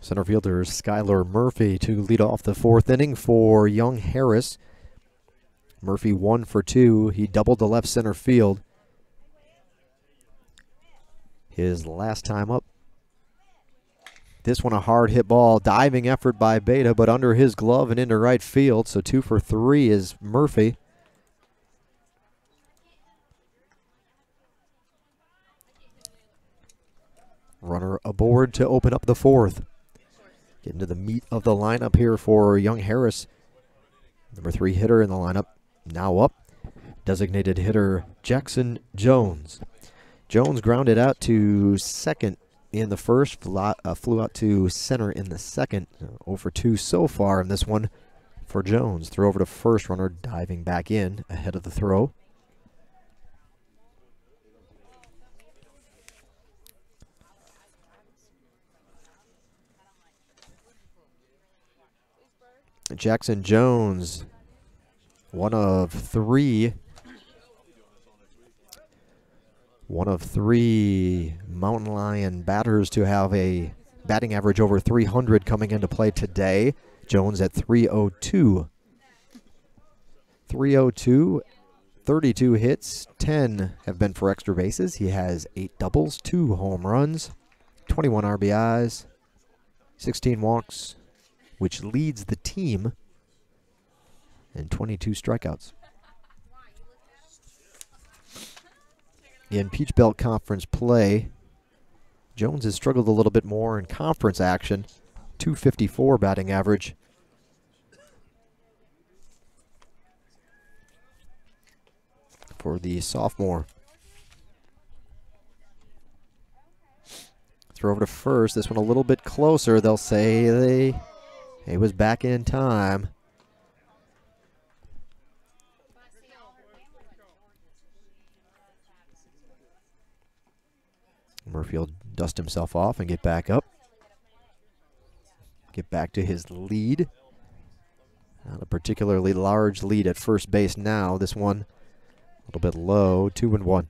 Center fielder Skylar Murphy to lead off the fourth inning for Young Harris. Murphy 1 for 2. He doubled the left center field his last time up. This one a hard hit ball, diving effort by Beta, but under his glove and into right field. So 2 for 3 is Murphy. Runner aboard to open up the fourth. Getting to the meat of the lineup here for Young Harris. Number 3 hitter in the lineup, now up. Designated hitter Jackson Jones. Jones grounded out to second in the first, flew out to center in the second. 0 for 2 so far in this one for Jones. Throw over to first, runner diving back in ahead of the throw. Jackson Jones, one of three Mountain Lion batters to have a batting average over 300 coming into play today. Jones at 302. 302, 32 hits, 10 have been for extra bases. He has 8 doubles, 2 home runs, 21 RBIs, 16 walks, which leads the team, and 22 strikeouts. In Peach Belt Conference play, Jones has struggled a little bit more in conference action. 254 batting average. For the sophomore. Throw over to first. This one a little bit closer. They'll say he was back in time. Murphy will dust himself off and get back up. Get back to his lead. Not a particularly large lead at first base now. This one a little bit low, 2-1.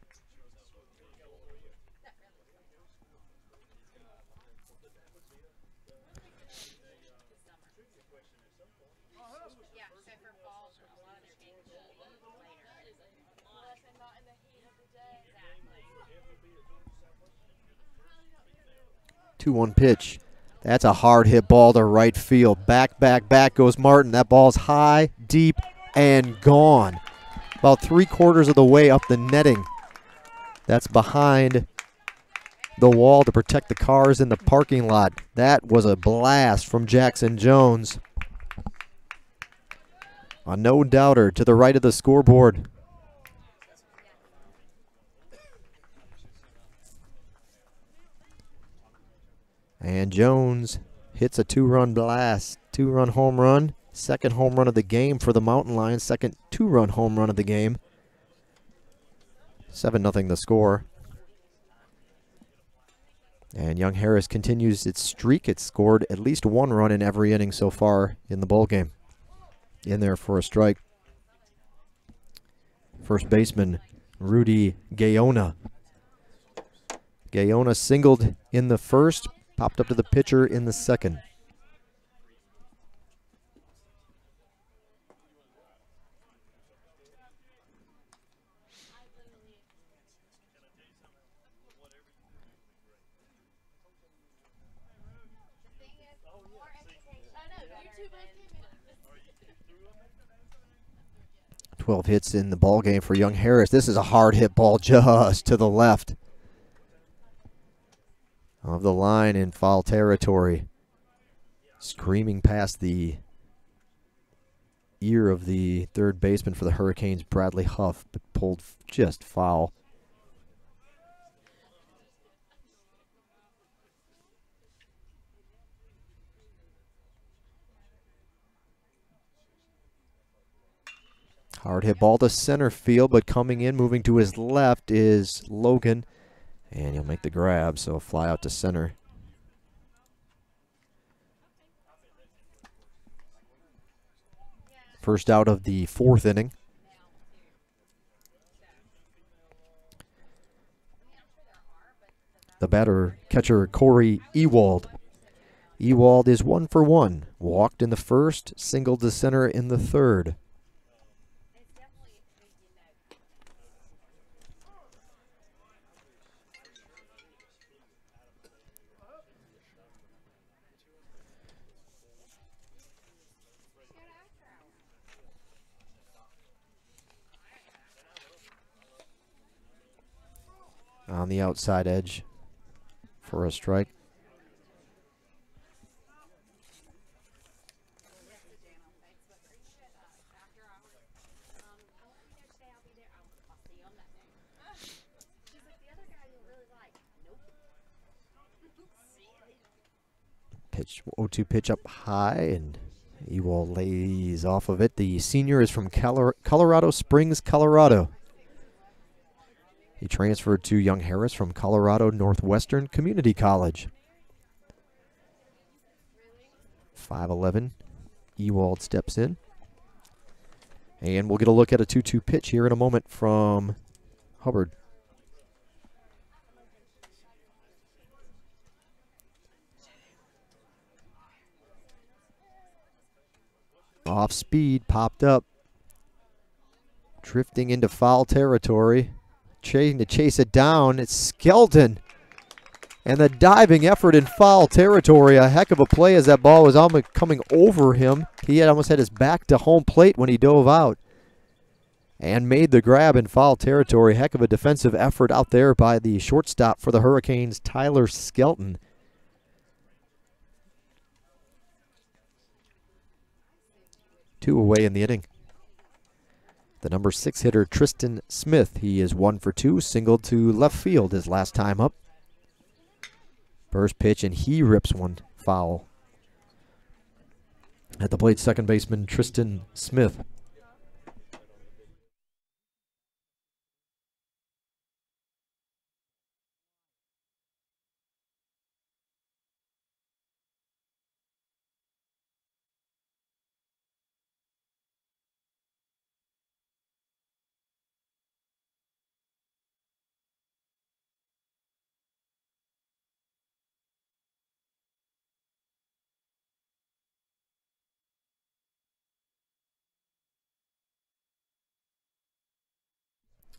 Two-one pitch. That's a hard hit ball to right field. Back goes Martin. That ball's high, deep, and gone. About 3/4 of the way up the netting. That's behind the wall to protect the cars in the parking lot. That was a blast from Jackson Jones. A no-doubter to the right of the scoreboard. And Jones hits a 2-run blast, 2-run home run, second home run of the game for the Mountain Lions, second 2-run home run of the game. 7-0 the score. And Young Harris continues its streak. It's scored at least 1 run in every inning so far in the ball game. In there for a strike. First baseman Rudy Gaona. Gaona singled in the first. Popped up to the pitcher in the second. Twelve hits in the ball game for Young Harris. This is a hard hit ball just to the left of the line in foul territory. Screaming past the ear of the third baseman for the Hurricanes, Bradley Huff, but pulled just foul. Hard hit ball to center field, but coming in, moving to his left is Logan. And he'll make the grab, so fly out to center. First out of the fourth inning. The batter, catcher Corey Ewald. Ewald is 1 for 1. Walked in the first, singled to center in the third. On the outside edge for a strike. Pitch, 0-2 pitch up high, and Ewald lays off of it. The senior is from Colorado Springs, Colorado. He transferred to Young Harris from Colorado Northwestern Community College. 5'11", Ewald steps in. And we'll get a look at a 2-2 pitch here in a moment from Hubbard. Off speed, popped up. Drifting into foul territory. Trying to chase it down. It's Skelton. And the diving effort in foul territory. A heck of a play as that ball was almost coming over him. He had almost had his back to home plate when he dove out. And made the grab in foul territory. Heck of a defensive effort out there by the shortstop for the Hurricanes, Tyler Skelton. Two away in the inning. The number 6 hitter, Tristan Smith. He is 1 for 2, singled to left field his last time up. First pitch, and he rips one foul. At the plate, second baseman, Tristan Smith.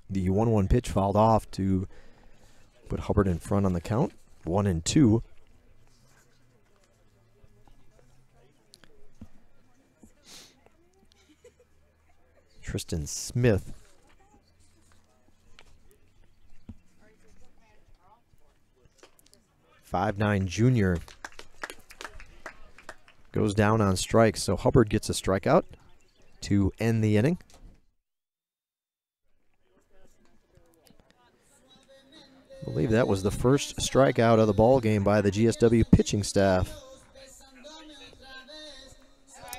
The 1-1 pitch fouled off to put Hubbard in front on the count. 1-2. Tristan Smith. .59 junior goes down on strikes, so Hubbard gets a strikeout to end the inning. I believe that was the first strikeout of the ball game by the GSW pitching staff.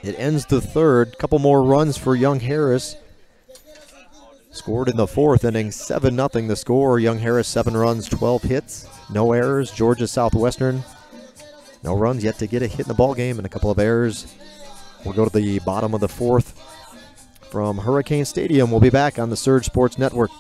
It ends the third. Couple more runs for Young Harris. Scored in the fourth inning, 7-0 the score. Young Harris, 7 runs, 12 hits, no errors. Georgia Southwestern, no runs yet to get a hit in the ball game and a couple of errors. We'll go to the bottom of the fourth from Hurricane Stadium. We'll be back on the Surge Sports Network.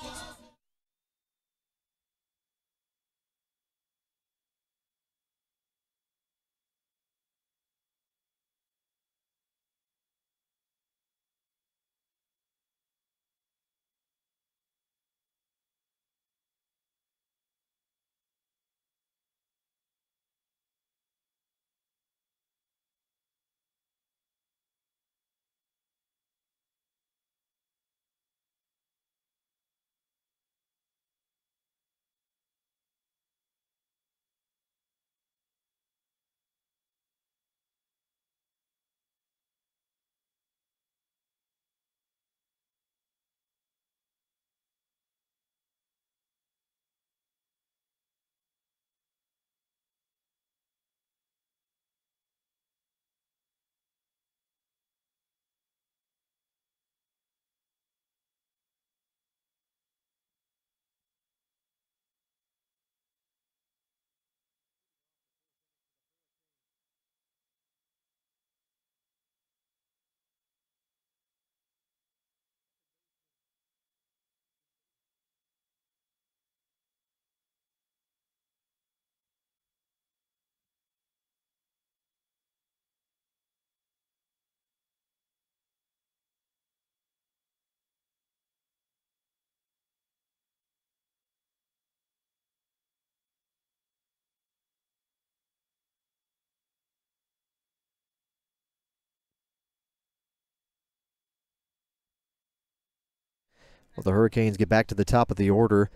Well, the Hurricanes get back to the top of the order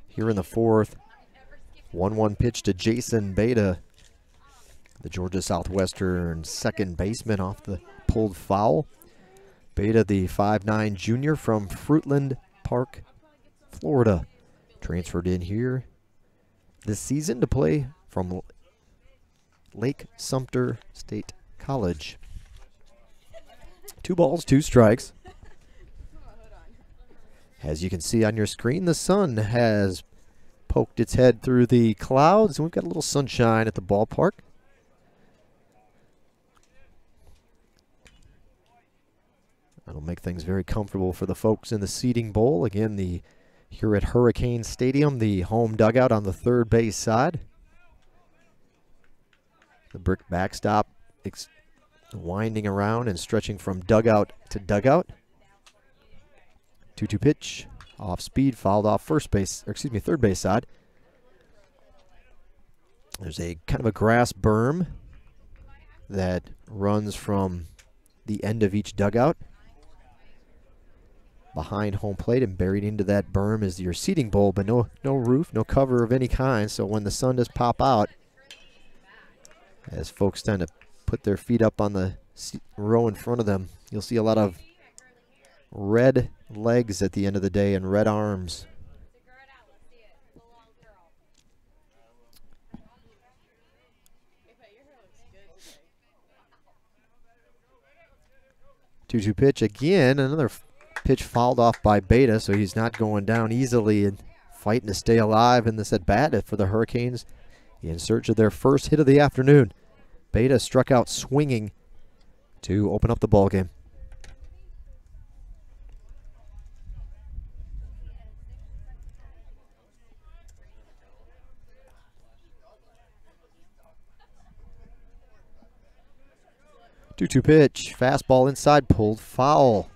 here in the fourth. 1-1 pitch to Jason Beta, the Georgia Southwestern second baseman, off the pulled foul. Beta, the 5'9" junior from Fruitland Park, Florida, transferred in here this season to play from Lake Sumter State College. 2 balls, 2 strikes. As you can see on your screen, the sun has poked its head through the clouds, and we've got a little sunshine at the ballpark. That'll make things very comfortable for the folks in the seating bowl. Again, here at Hurricane Stadium, the home dugout on the third base side. The brick backstop winding around and stretching from dugout to dugout. 2-2 pitch, off speed, fouled off third base side. There's a kind of a grass berm that runs from the end of each dugout behind home plate, and buried into that berm is your seating bowl, but no roof, no cover of any kind. So when the sun does pop out, as folks tend to put their feet up on the row in front of them, you'll see a lot of red legs at the end of the day and red arms. Two-two pitch again, another pitch fouled off by Beta, so he's not going down easily and fighting to stay alive in this at-bat for the Hurricanes in search of their first hit of the afternoon. Beta struck out swinging to open up the ball game. Two-two pitch, fastball inside, pulled foul.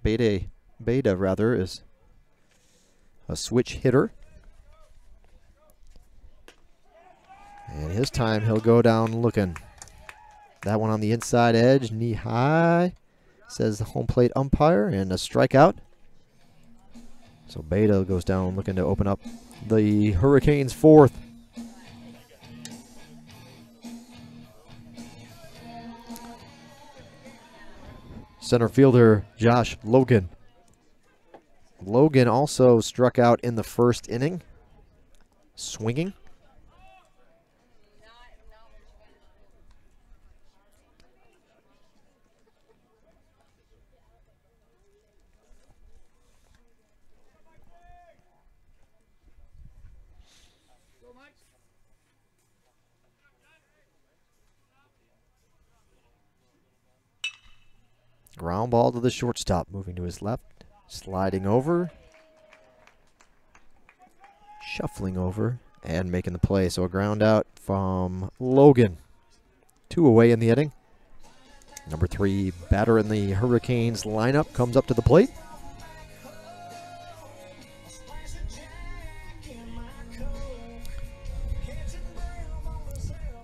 Beta rather is a switch hitter. And his time he'll go down looking. That one on the inside edge, knee high, says the home plate umpire, and a strikeout. So Beta goes down looking to open up the Hurricanes' fourth. Center fielder Josh Logan. Logan also struck out in the first inning, swinging. Ground ball to the shortstop, moving to his left, sliding over, shuffling over, and making the play. So a ground out from Logan. 2 away in the inning. Number 3 batter in the Hurricanes lineup comes up to the plate.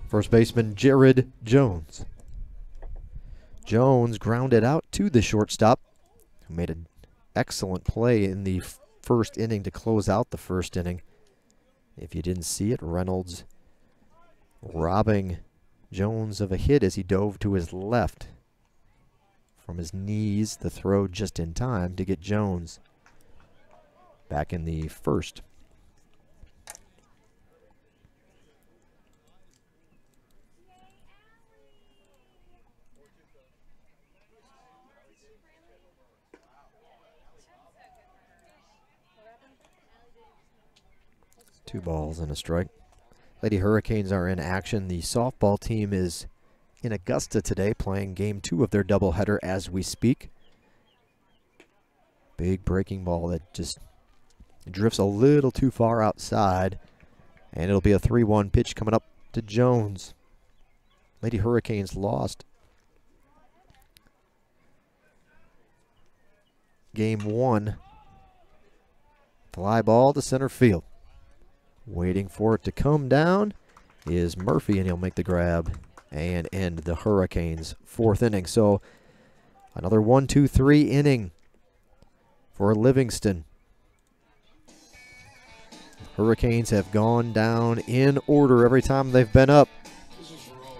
First baseman Jared Jones. Jones grounded out to the shortstop, who made an excellent play in the first inning to close out the first inning. If you didn't see it, Reynolds robbing Jones of a hit as he dove to his left. From his knees, the throw just in time to get Jones back in the first. Two balls and a strike. Lady Hurricanes are in action. The softball team is in Augusta today, playing game 2 of their doubleheader as we speak. Big breaking ball that just drifts a little too far outside, and it'll be a 3-1 pitch coming up to Jones. Lady Hurricanes lost game 1. Fly ball to center field. Waiting for it to come down is Murphy, and he'll make the grab and end the Hurricanes' fourth inning. So another 1-2-3 inning for Livingston. Hurricanes have gone down in order every time they've been up.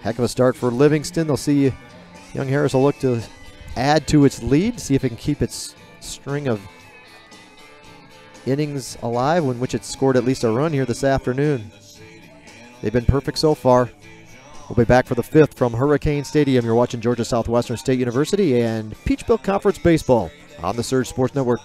Heck of a start for Livingston. They'll see Young Harris will look to add to its lead, see if it can keep its string of innings alive in which it's scored at least a run here this afternoon. They've been perfect so far. We'll be back for the fifth from Hurricane Stadium. You're watching Georgia Southwestern State University and Peach Belt Conference Baseball on the Surge Sports Network.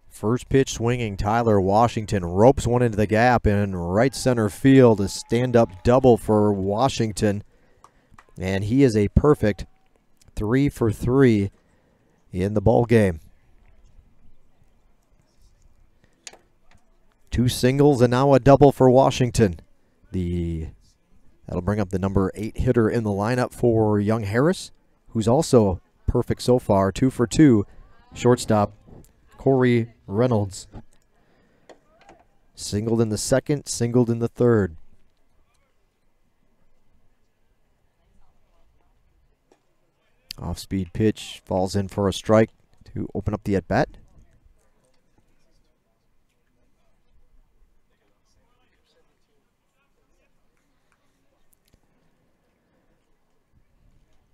First pitch swinging, Tyler Washington ropes one into the gap in right center field. A stand-up double for Washington. And he is a perfect 3 for 3 in the ball game. 2 singles and now a double for Washington. That'll bring up the number 8 hitter in the lineup for Young Harris, who's also perfect so far, 2 for 2. Shortstop Corey Reynolds. Singled in the second, singled in the third. Off-speed pitch falls in for a strike to open up the at-bat.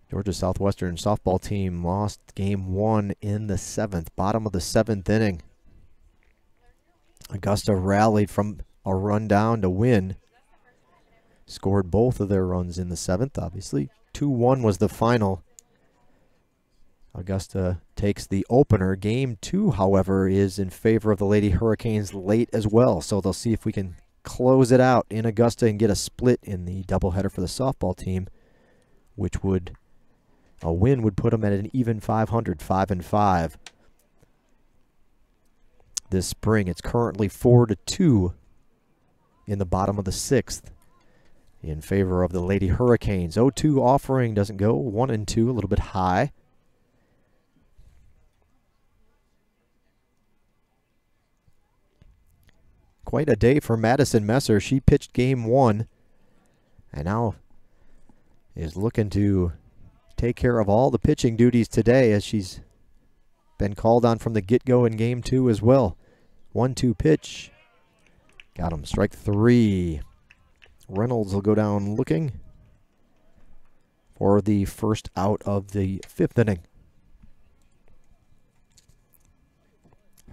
Georgia Southwestern softball team lost game 1 in the 7th, bottom of the 7th inning. Augusta rallied from a run down to win. Scored both of their runs in the 7th, obviously. 2-1 was the final. Augusta takes the opener. Game 2, however, is in favor of the Lady Hurricanes late as well. So they'll see if we can close it out in Augusta and get a split in the doubleheader for the softball team, which would, a win would put them at an even 500, 5-5. This spring, it's currently 4-2 in the bottom of the 6th in favor of the Lady Hurricanes. 0-2 offering doesn't go. 1-2, a little bit high. Quite a day for Madison Messer. She pitched game 1 and now is looking to take care of all the pitching duties today, as she's been called on from the get-go in game 2 as well. 1-2 pitch. Got him. Strike 3. Reynolds will go down looking for the first out of the 5th inning.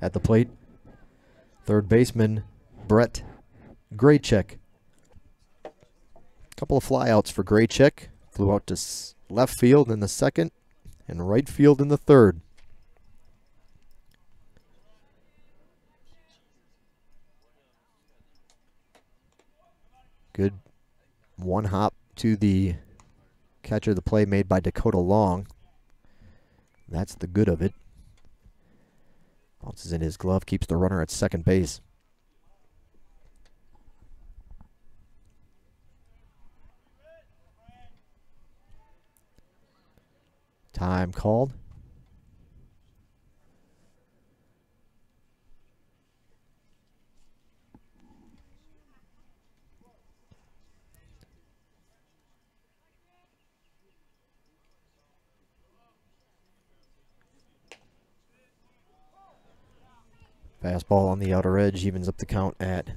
At the plate, third baseman Brett Graycheck. Couple of flyouts for Graycheck. Flew out to left field in the 2nd and right field in the 3rd. Good one hop to the catcher. The play made by Dakota Long. That's the good of it. Bounces in his glove, keeps the runner at second base. Time called. Fastball on the outer edge evens up the count at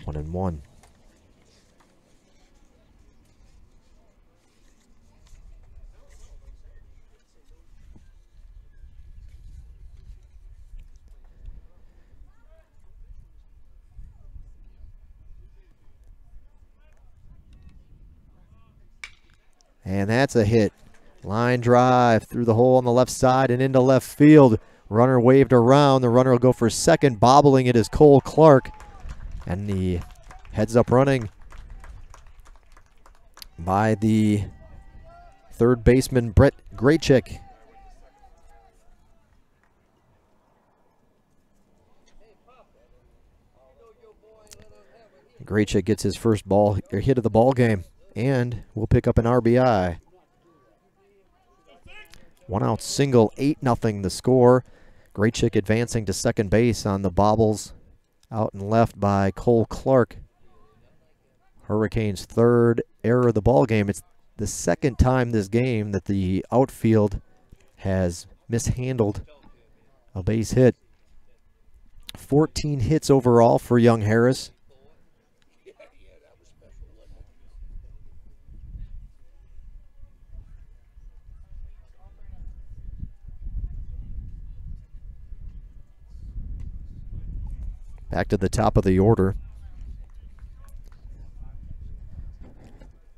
1-1. And that's a hit. Line drive through the hole on the left side and into left field. Runner waved around. The runner will go for second. Bobbling it is Cole Clark. And the heads up running by the third baseman, Brett Graychick. Graychick gets his first hit of the ball game and will pick up an RBI. 1-out single, 8-0 the score. Graychick advancing to second base on the bobbles out and left by Cole Clark. Hurricanes' third error of the ball game. It's the second time this game that the outfield has mishandled a base hit. 14 hits overall for young Harris. Back to the top of the order.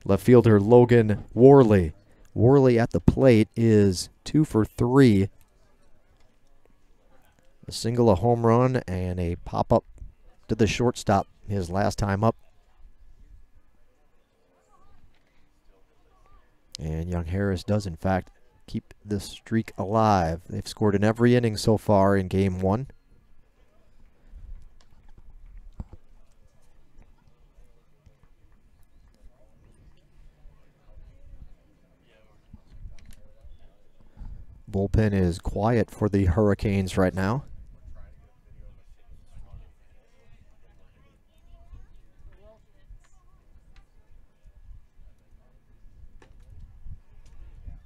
Left fielder Logan Worley. Worley at the plate is 2 for 3. A single, a home run, and a pop-up to the shortstop his last time up. And young Harris does, in fact, keep the streak alive. They've scored in every inning so far in Game 1. Bullpen is quiet for the Hurricanes right now.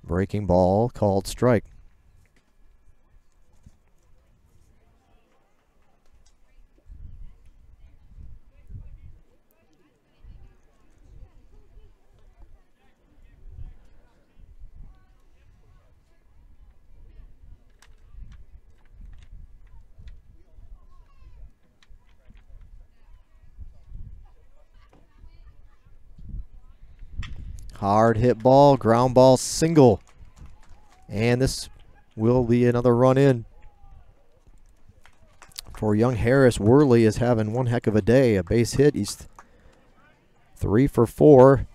Breaking ball called strike. Hard hit ball, ground ball, single. And this will be another run in. For young Harris, Worley is having one heck of a day. A base hit. He's 3 for 4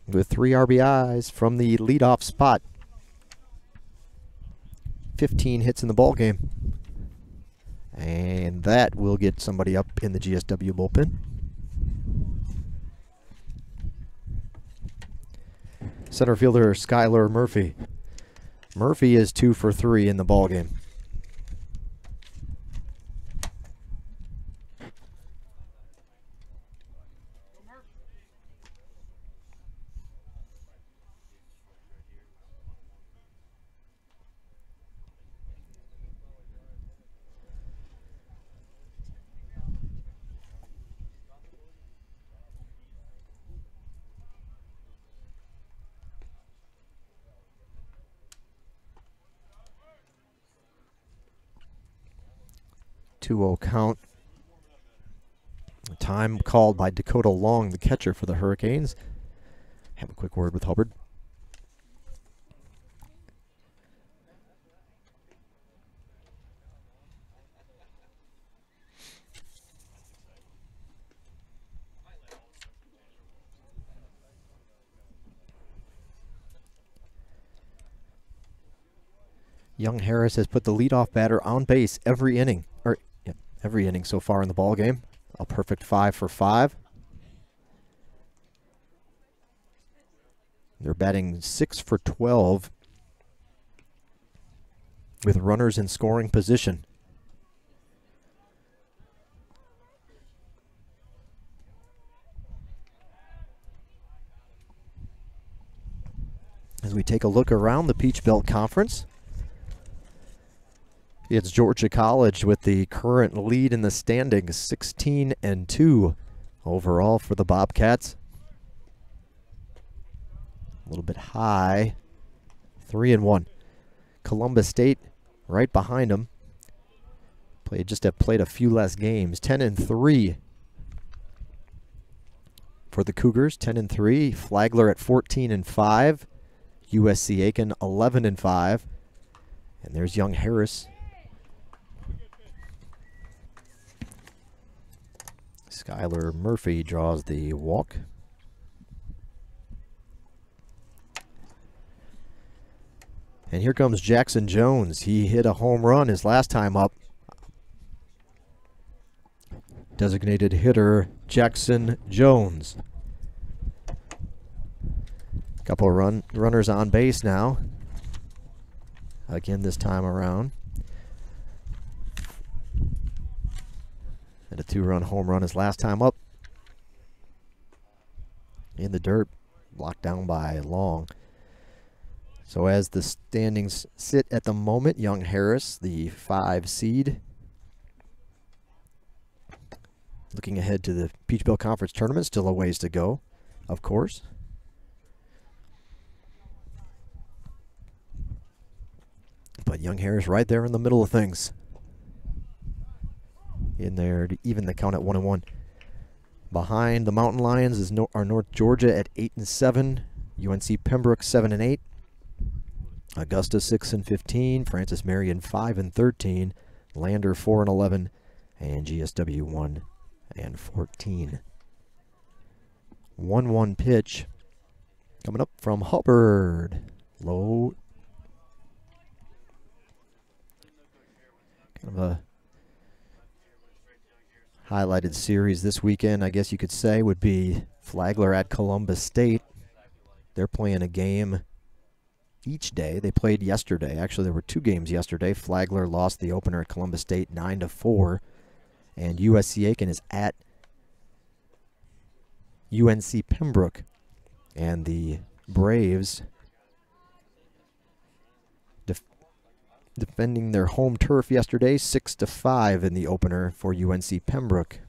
with 3 RBIs from the leadoff spot. 15 hits in the ball game. And that will get somebody up in the GSW bullpen. Center fielder Skylar Murphy. Murphy is 2 for 3 in the ballgame. Two-0 count. Time called by Dakota Long, the catcher for the Hurricanes. Have a quick word with Hubbard. Young Harris has put the leadoff batter on base every inning, every inning so far in the ball game. A perfect 5 for 5. They're batting 6 for 12 with runners in scoring position. As we take a look around the Peach Belt Conference, It's Georgia College with the current lead in the standings, 16-2 overall for the Bobcats. A little bit high, 3-1. Columbus State right behind them. Have played a few less games, 10-3 for the Cougars, 10-3. Flagler at 14-5. USC Aiken 11-5. And there's young Harris. Skylar Murphy draws the walk. And here comes Jackson Jones. He hit a home run his last time up. Designated hitter Jackson Jones. Couple of runners on base now. Again this time around. And a 2-run home run his last time up. In the dirt, blocked down by Long. So as the standings sit at the moment, young Harris, the 5 seed, looking ahead to the Peach Belt Conference Tournament. Still a ways to go, of course. But young Harris right there in the middle of things. In there to even the count at 1-1. Behind the Mountain Lions are North Georgia at 8-7. UNC Pembroke 7-8. Augusta 6-15. Francis Marion 5-13. Lander 4-11. And GSW 1-14. 1-1 pitch coming up from Hubbard. Low. Kind of a highlighted series this weekend, I guess you could say, would be Flagler at Columbus State. They're playing a game each day. They played yesterday. Actually, there were 2 games yesterday. Flagler lost the opener at Columbus State 9-4. And USC Aiken is at UNC Pembroke. And the Braves defending their home turf yesterday, 6-5 in the opener for UNC Pembroke.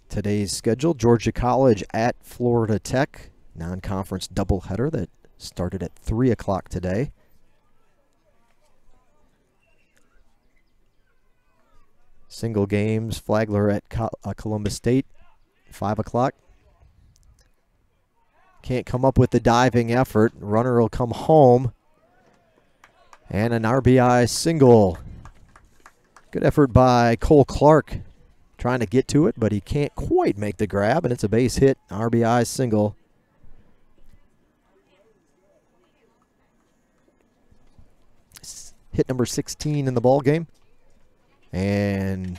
Today's schedule, Georgia College at Florida Tech, non-conference doubleheader that started at 3 o'clock today. Single games, Flagler at Columbus State, 5 o'clock. Can't come up with the diving effort. Runner will come home. And an RBI single. Good effort by Cole Clark trying to get to it, but he can't quite make the grab, and it's a base hit, RBI single. Hit number 16 in the ball game. And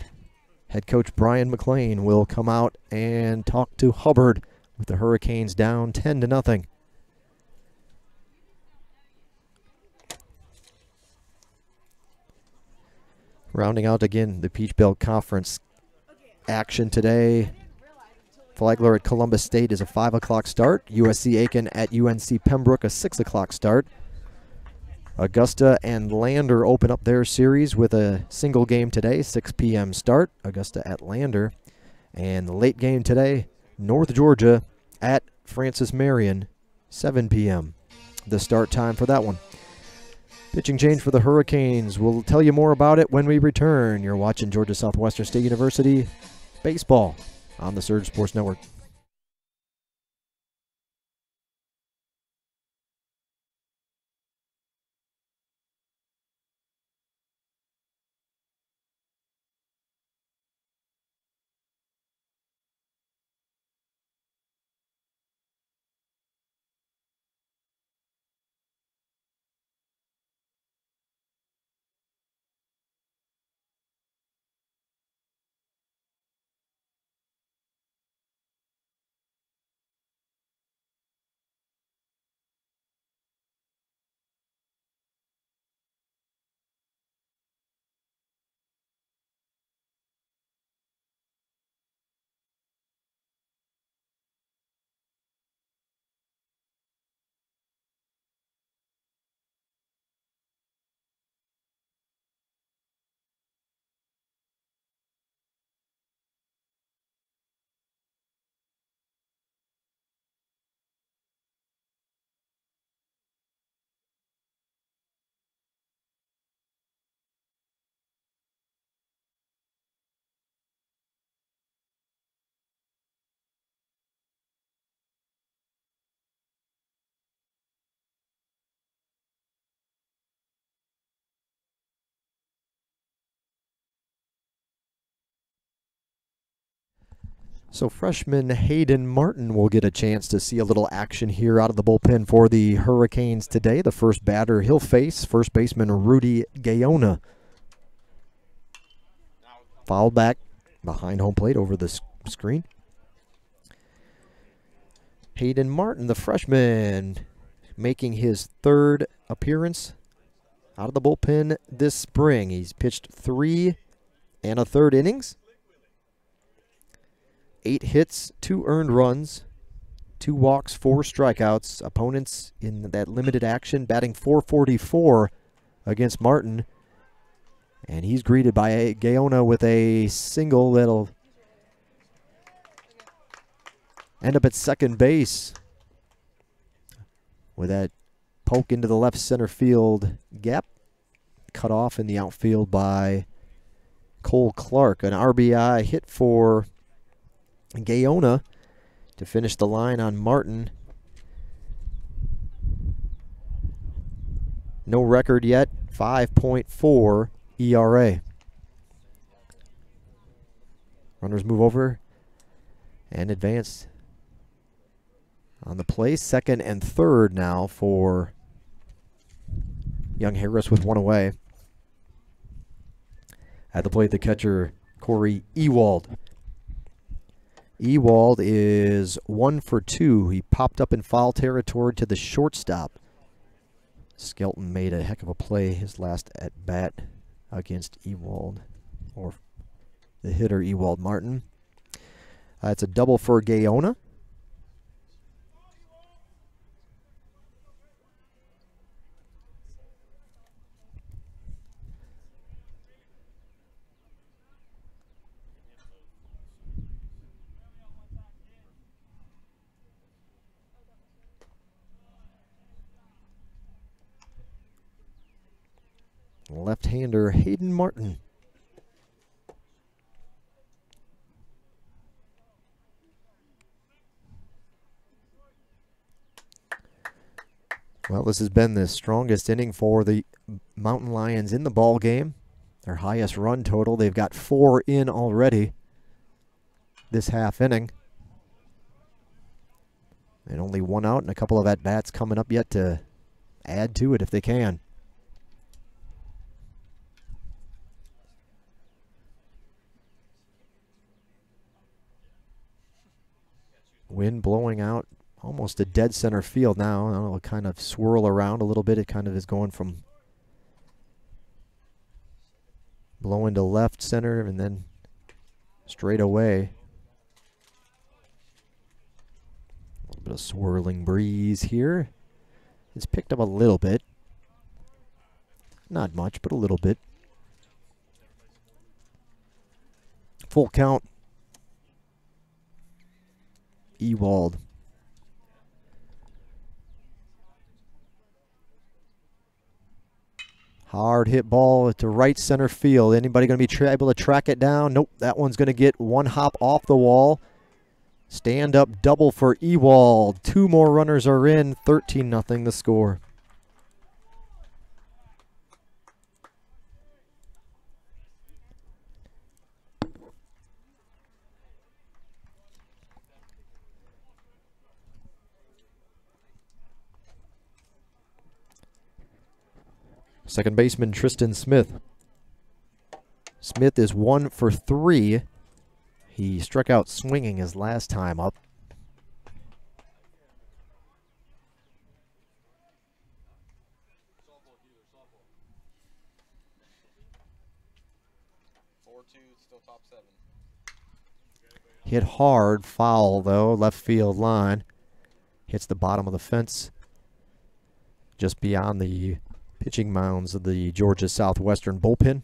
head coach Brian McLean will come out and talk to Hubbard with the Hurricanes down 10-0. Rounding out again the Peach Belt Conference action today. Flagler at Columbus State is a 5 o'clock start. USC Aiken at UNC Pembroke, a 6 o'clock start. Augusta and Lander open up their series with a single game today, 6 p.m. start. Augusta at Lander. And the late game today, North Georgia at Francis Marion, 7 p.m. The start time for that one. Pitching change for the Hurricanes. We'll tell you more about it when we return. You're watching Georgia Southwestern State University baseball on the Surge Sports Network. So freshman Hayden Martin will get a chance to see a little action here out of the bullpen for the Hurricanes today. The first batter he'll face, first baseman Rudy Gaona. Fouled back behind home plate over the screen. Hayden Martin, the freshman, making his third appearance out of the bullpen this spring. He's pitched 3 1/3 innings. 8 hits, 2 earned runs, 2 walks, 4 strikeouts. Opponents in that limited action batting .444 against Martin. And he's greeted by Gaona with a single that'll end up at second base with that poke into the left center field gap. Cut off in the outfield by Cole Clark. An RBI hit for Gaona to finish the line on Martin. No record yet, 5.4 ERA. Runners move over and advance on the play. Second and third now for Young Harris with 1 away. At the plate, the catcher, Corey Ewald. Ewald is 1 for 2. He popped up in foul territory to the shortstop. Skelton made a heck of a play his last at-bat against Ewald, or the hitter Ewald Martin. It's a double for Gaona. Left-hander Hayden Martin. Well, this has been the strongest inning for the Mountain Lions in the ball game. Their highest run total. They've got 4 in already this half inning. And only 1 out and a couple of at-bats coming up yet to add to it if they can. Wind blowing out almost a dead center field now. It'll kind of swirl around a little bit. It kind of is going from blowing to left center and then straight away. A little bit of swirling breeze here. It's picked up a little bit. Not much, but a little bit. Full count. Ewald. Hard hit ball to right center field. Anybody going to be able to track it down? Nope, that one's going to get 1 hop off the wall. Stand up double for Ewald. 2 more runners are in. 13-0 the score. Second baseman Tristan Smith. Smith is 1 for 3. He struck out swinging his last time up. Hit hard, foul though, left field line. Hits the bottom of the fence just beyond the pitching mounds of the Georgia Southwestern bullpen.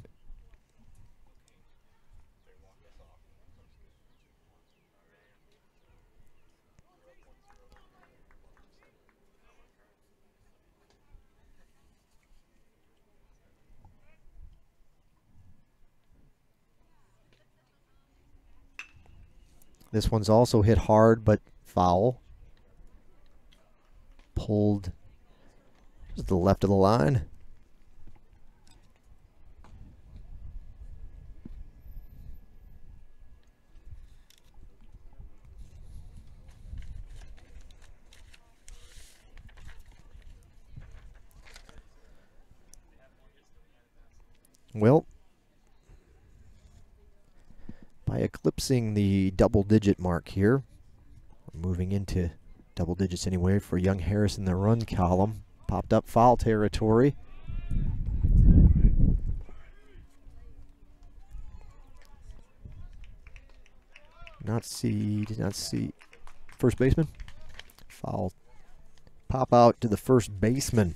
This one's also hit hard but foul. Pulled to the left of the line. Well, by eclipsing the double-digit mark here, we're moving into double digits anyway for Young Harris in the run column. Popped up foul territory. Did not see first baseman. Foul. Pop out to the first baseman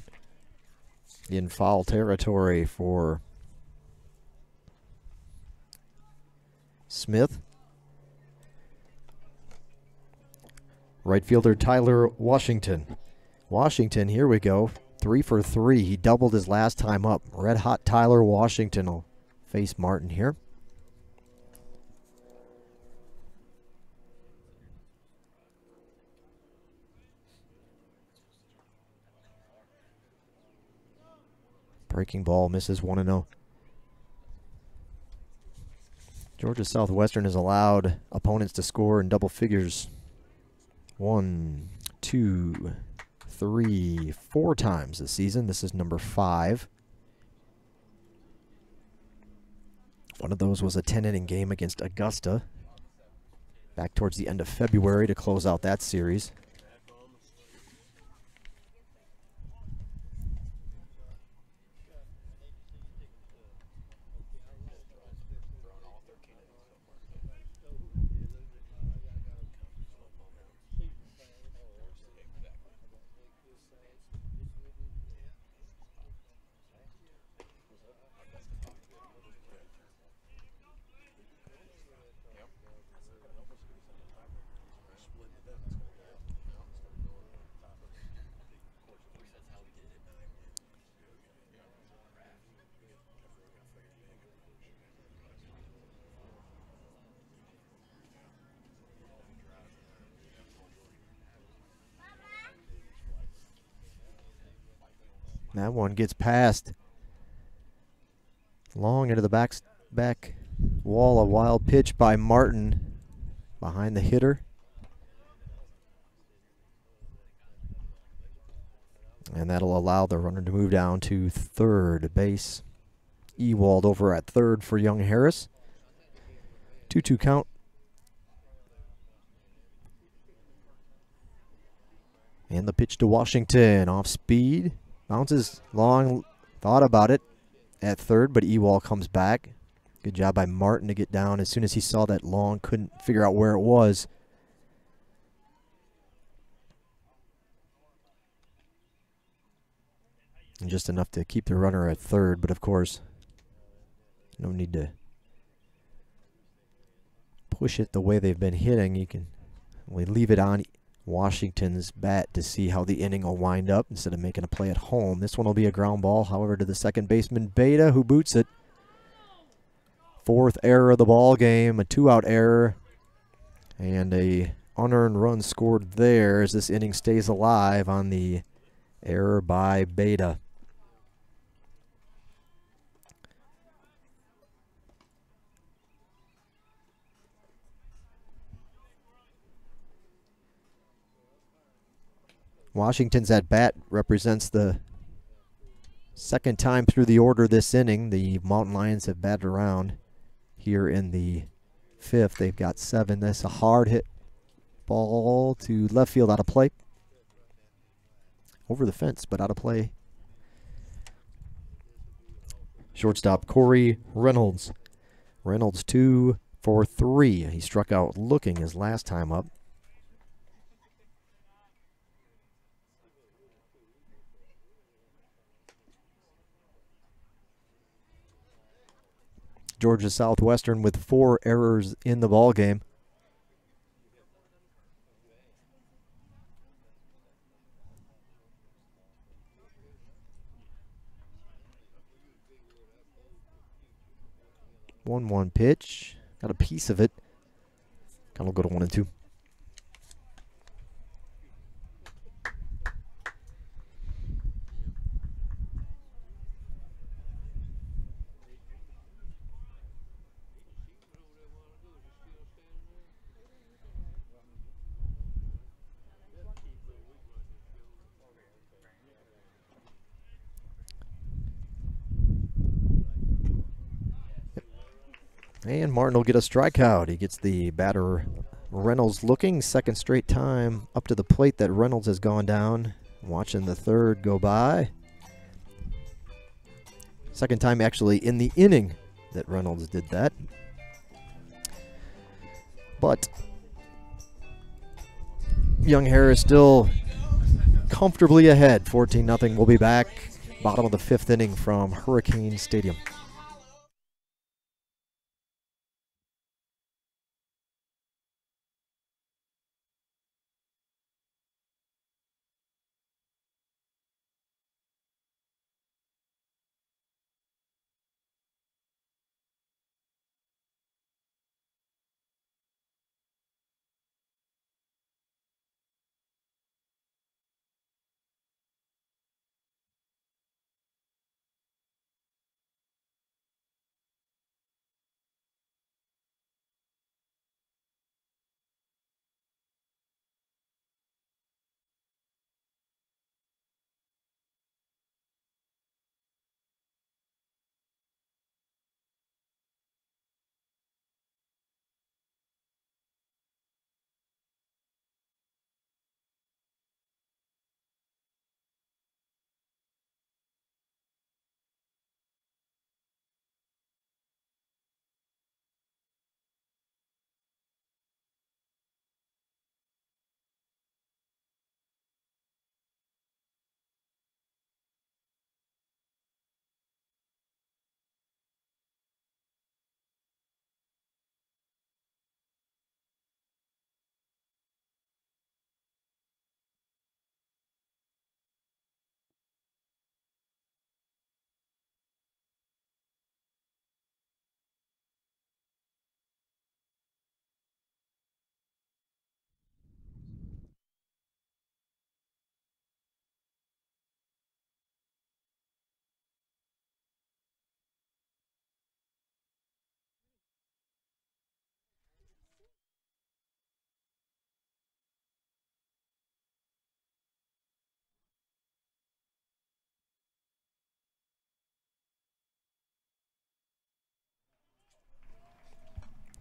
in foul territory for Smith. Right fielder Tyler Washington. Washington, here we go. 3 for 3. He doubled his last time up. Red hot Tyler Washington will face Martin here. Breaking ball misses 1-0. Georgia Southwestern has allowed opponents to score in double figures 1, 2, 3, 4 times this season. This is number 5. One of those was a 10-inning game against Augusta back towards the end of February to close out that series. That one gets past. Long into the back wall. A wild pitch by Martin behind the hitter. And that'll allow the runner to move down to third base. Ewald over at third for Young Harris. 2-2 count. And the pitch to Washington. Off speed. Bounces long. Thought about it at third, but Ewald comes back. Good job by Martin to get down. As soon as he saw that long, couldn't figure out where it was. And just enough to keep the runner at third, but of course, no need to push it the way they've been hitting. You can only leave it on Washington's bat to see how the inning will wind up instead of making a play at home. This one will be a ground ball, however, to the second baseman, Beta, who boots it. 4th error of the ball game, a 2-out error, and a unearned run scored there as this inning stays alive on the error by Beta. Washington's at bat represents the second time through the order this inning. The Mountain Lions have batted around here in the 5th. They've got 7. That's a hard hit ball to left field, out of play. Over the fence, but out of play. Shortstop Corey Reynolds. Reynolds 2 for 3. He struck out looking his last time up. Georgia Southwestern with 4 errors in the ball game. One pitch. Got a piece of it. Kind of go to 1-2. And Martin will get a strikeout. He gets the batter Reynolds looking. Second straight time up to the plate that Reynolds has gone down. Watching the third go by. Second time actually in the inning that Reynolds did that. But Young Harris still comfortably ahead, 14-0. We'll be back bottom of the fifth inning from Hurricane Stadium.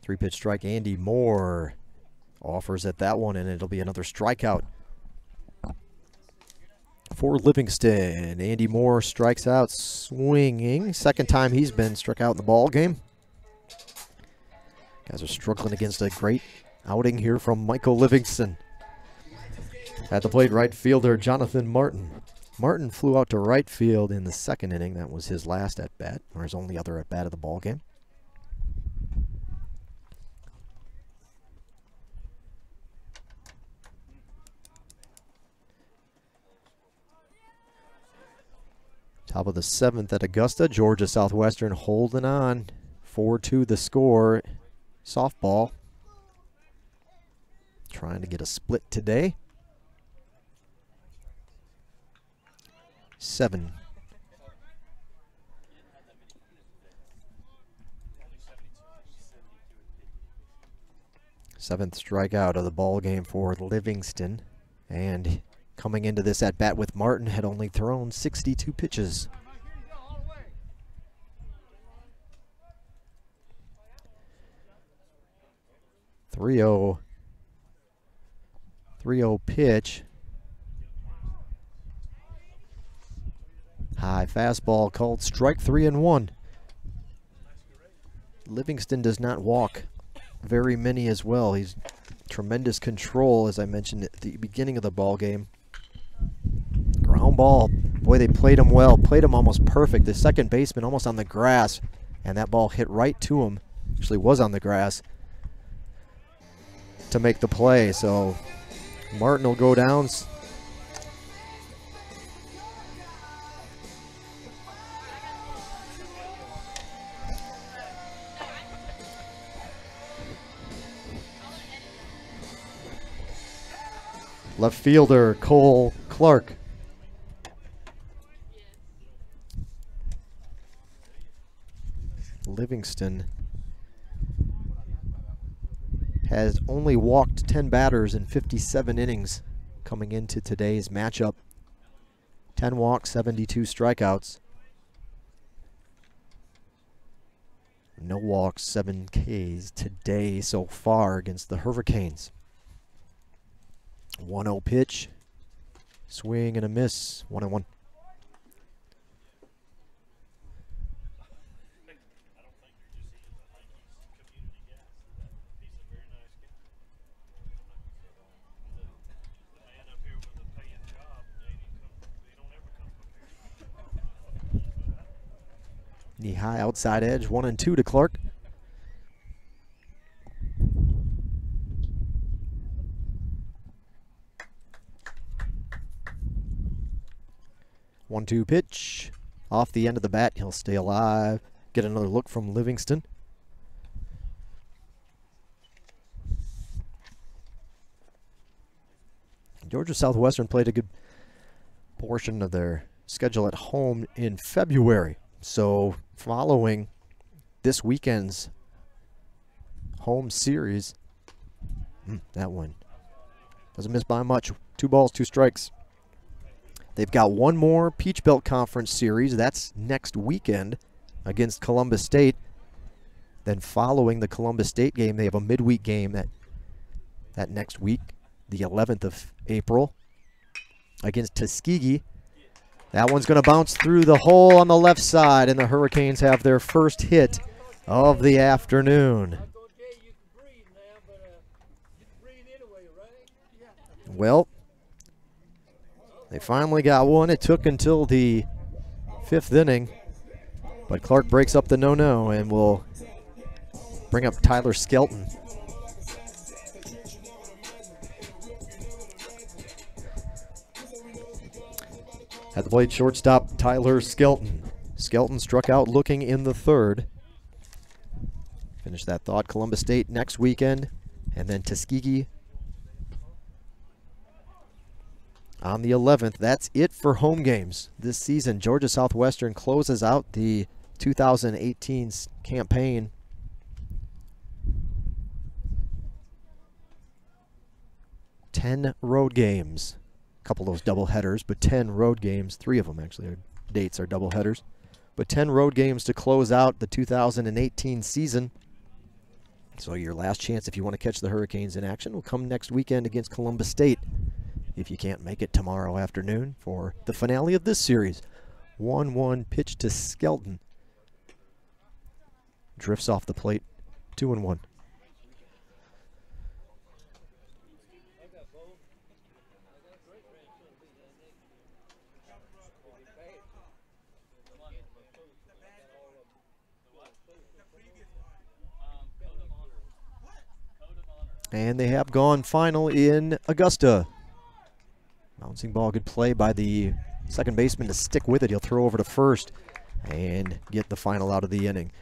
Three-pitch strike. Andy Moore offers at that one, and it'll be another strikeout for Livingston. Andy Moore strikes out swinging. Second time he's been struck out in the ball game. Guys are struggling against a great outing here from Michael Livingston. At the plate, right fielder Jonathan Martin. Martin flew out to right field in the second inning. That was his last at-bat, or his only other at-bat of the ball game. Top of the seventh at Augusta. Georgia Southwestern holding on. 4-2 the score. Softball. Trying to get a split today. 7. Seventh strikeout of the ball game for Livingston. And coming into this at bat with Martin, had only thrown 62 pitches. .30 pitch. High fastball called strike 3-1. Livingston does not walk very many as well. He's tremendous control, as I mentioned at the beginning of the ball game. Ground ball. Boy, they played him well. Played him almost perfect. The second baseman almost on the grass, and that ball hit right to him. Actually was on the grass to make the play. So Martin will go down. Left fielder Cole Clark. Livingston has only walked 10 batters in 57 innings coming into today's matchup. 10 walks, 72 strikeouts. No walks, 7 Ks today so far against the Hurricanes. 1-0 pitch. Swing and a miss. 1-1. Knee high outside edge. 1-2 to Clark. One-two pitch. Off the end of the bat. He'll stay alive. Get another look from Livingston. Georgia Southwestern played a good portion of their schedule at home in February. So following this weekend's home series, that one doesn't miss by much. 2 balls, 2 strikes. They've got one more Peach Belt Conference series. That's next weekend against Columbus State. Then following the Columbus State game, they have a midweek game that next week, the 11th of April, against Tuskegee. That one's going to bounce through the hole on the left side, and the Hurricanes have their first hit of the afternoon. Well, they finally got one. It took until the 5th inning, but Clark breaks up the no-no and will bring up Tyler Skelton. At the plate, shortstop Tyler Skelton. Skelton struck out looking in the 3rd. Finish that thought. Columbus State next weekend, and then Tuskegee on the 11th. That's it for home games this season. Georgia Southwestern closes out the 2018 campaign. Ten road games. A couple of those double headers, but 10 road games. 3 of them actually dates are double headers. But 10 road games to close out the 2018 season. So your last chance, if you want to catch the Hurricanes in action, will come next weekend against Columbus State. If you can't make it tomorrow afternoon for the finale of this series. 1-1 pitch to Skelton. Drifts off the plate. 2-1. And they have gone final in Augusta. Bouncing ball, good play by the second baseman to stick with it. He'll throw over to first and get the final out of the inning.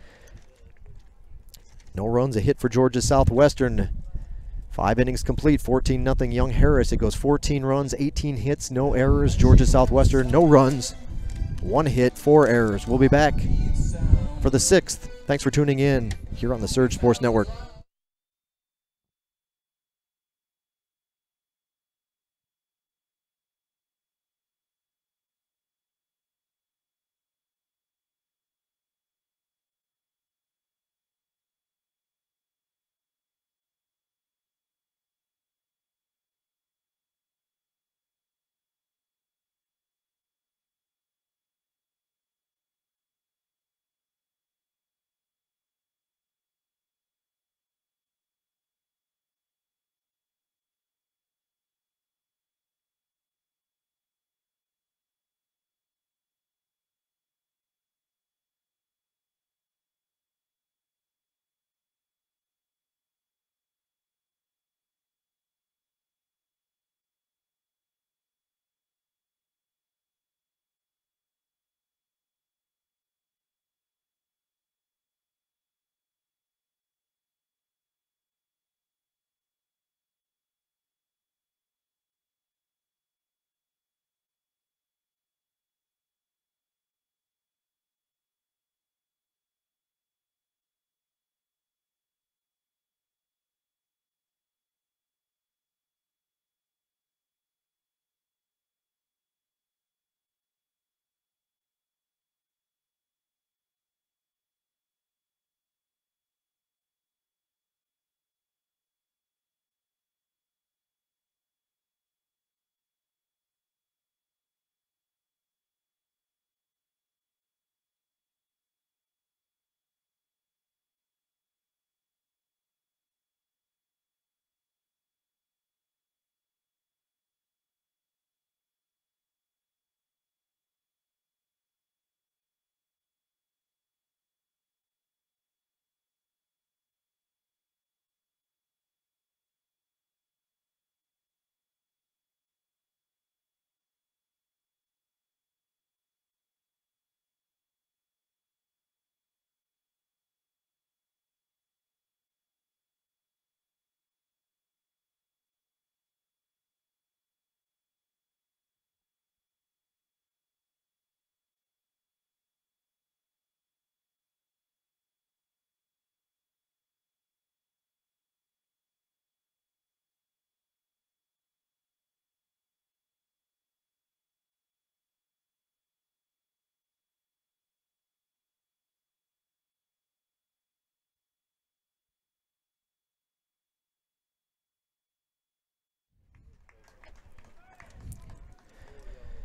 No runs, a hit for Georgia Southwestern. 5 innings complete, 14-0 Young Harris. It goes 14 runs, 18 hits, no errors. Georgia Southwestern, no runs, 1 hit, 4 errors. We'll be back for the 6th. Thanks for tuning in here on the Surge Sports Network.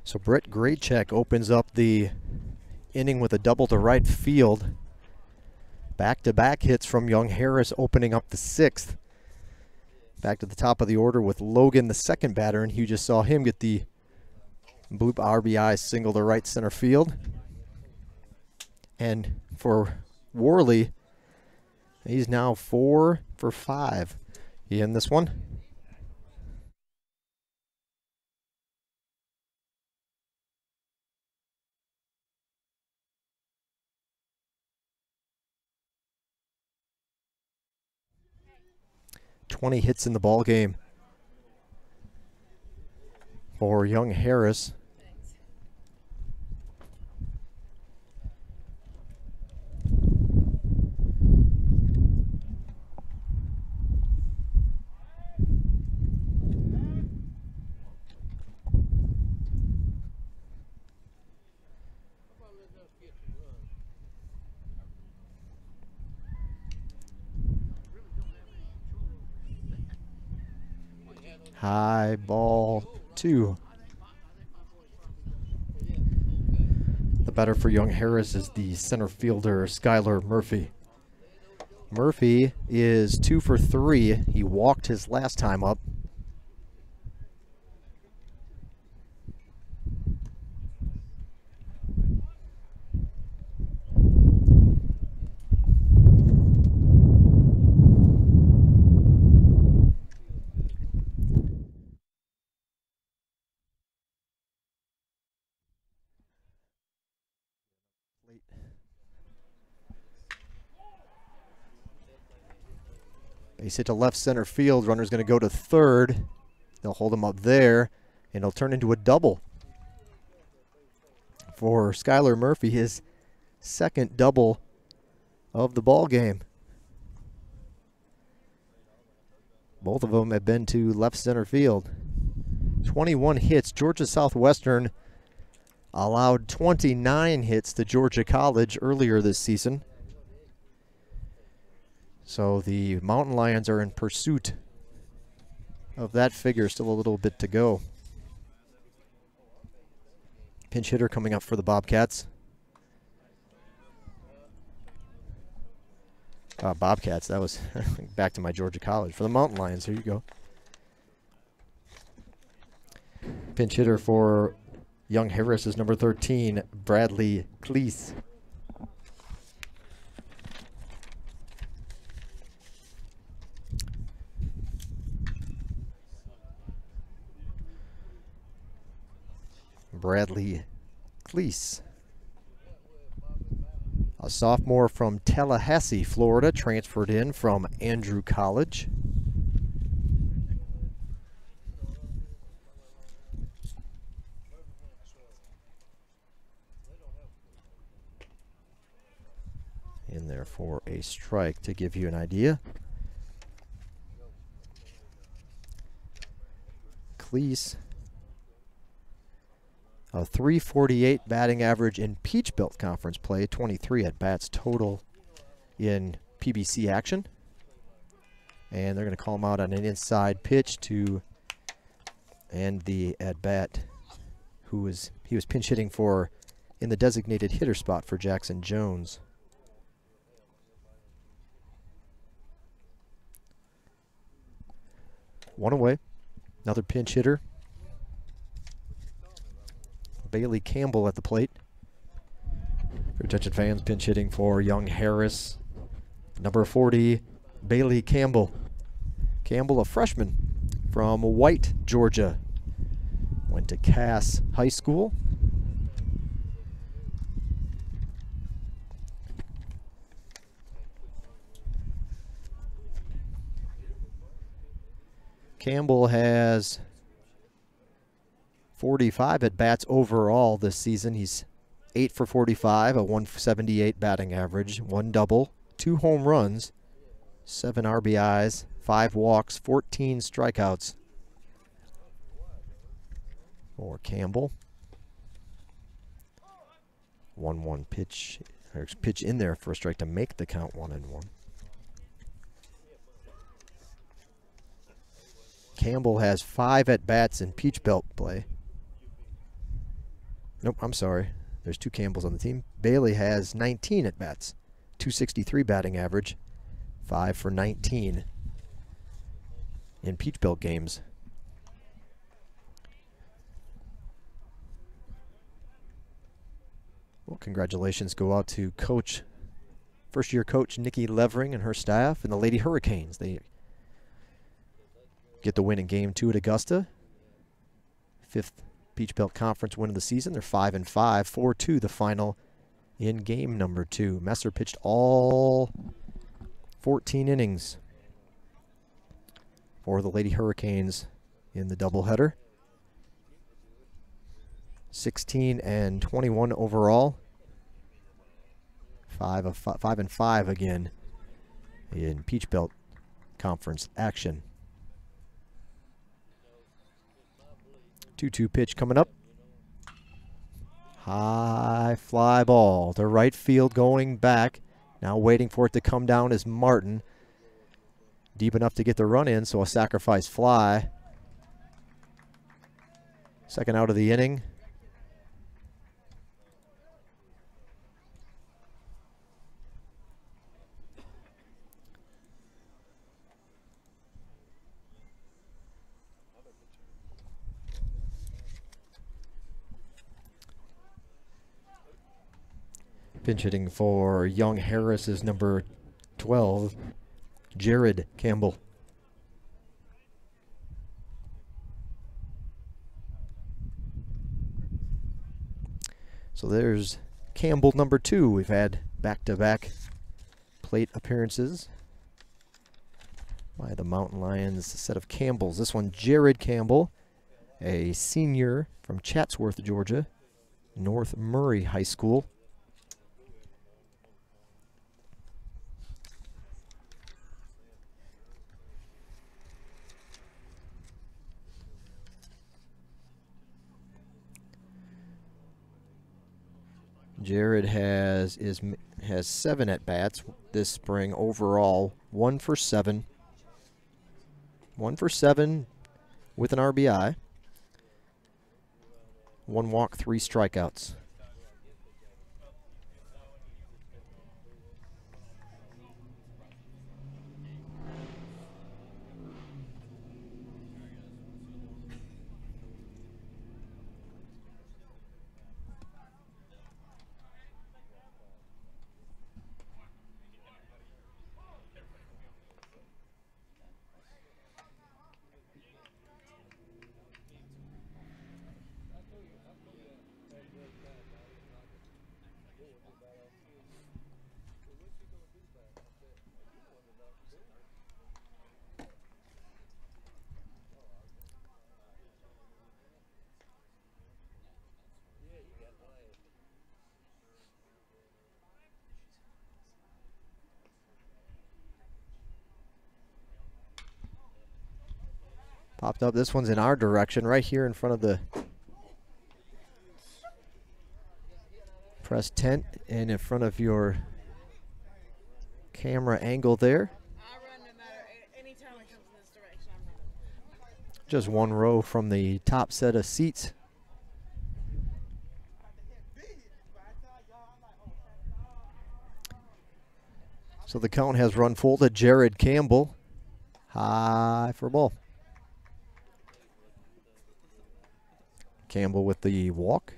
So Brett Graycheck opens up the inning with a double to right field. Back-to-back hits from Young Harris opening up the 6th. Back to the top of the order with Logan, the second batter, and you just saw him get the bloop RBI single to right center field. And for Worley, he's now 4 for 5 in this one. .20 hits in the ball game for Young Harris. High ball 2. The batter for Young Harris is the center fielder, Skylar Murphy. Murphy is 2 for 3. He walked his last time up. Base hit to left center field. Runner's going to go to third. They'll hold him up there, and it'll turn into a double for Skylar Murphy, his second double of the ball game. Both of them have been to left center field. 21 hits. Georgia Southwestern allowed 29 hits to Georgia College earlier this season. So the Mountain Lions are in pursuit of that figure. Still a little bit to go. Pinch hitter coming up for the Bobcats. Bobcats, that was back to my Georgia College. For the Mountain Lions, here you go. Pinch hitter for Young Harris is number 13, Bradley Cleese. Bradley Cleese, a sophomore from Tallahassee, Florida, transferred in from Andrew College. In there for a strike to give you an idea. Cleese, a .348 batting average in Peach-Belt Conference play, 23 at-bats total in PBC action. And they're going to call him out on an inside pitch to end the at-bat. He was pinch hitting for in the designated hitter spot for Jackson Jones. One away, another pinch hitter. Bailey Campbell at the plate. For attention fans, pinch hitting for Young Harris. Number 40, Bailey Campbell. Campbell, a freshman from White, Georgia. Went to Cass High School. Campbell has 45 at-bats overall this season. He's 8 for 45, a .178 batting average, 1 double, 2 home runs, 7 RBIs, 5 walks, 14 strikeouts for Campbell. 1-1 pitch, or pitch in there for a strike to make the count 1-1. Campbell has 5 at-bats in Peach Belt play. Nope, I'm sorry. There's 2 Campbells on the team. Bailey has 19 at-bats. 263 batting average. 5 for 19 in Peachbelt games. Well, congratulations go out to first-year coach Nikki Levering and her staff and the Lady Hurricanes. They get the win in Game 2 at Augusta. 5th Peachbelt Conference win of the season. They're 5-5, 4-2 the final in game number 2. Messer pitched all 14 innings for the Lady Hurricanes in the doubleheader. 16 and 21 overall. 5-5 again in Peachbelt Conference action. 2-2 pitch coming up. High fly ball to right field going back. Now waiting for it to come down is Martin. Deep enough to get the run in, so a sacrifice fly. Second out of the inning. Pinch hitting for Young Harris is number 12, Jared Campbell. So there's Campbell number 2. We've had back-to-back plate appearances by the Mountain Lions, a set of Campbells. This one, Jared Campbell, a senior from Chatsworth, Georgia, North Murray High School. Jared has 7 at-bats this spring overall, 1 for 7. 1 for 7 with an RBI. 1 walk, 3 strikeouts. Popped up. This one's in our direction, right here in front of the press tent and in front of your camera angle there. Just 1 row from the top set of seats. So the count has run full to Jared Campbell. High for a ball. Campbell with the walk.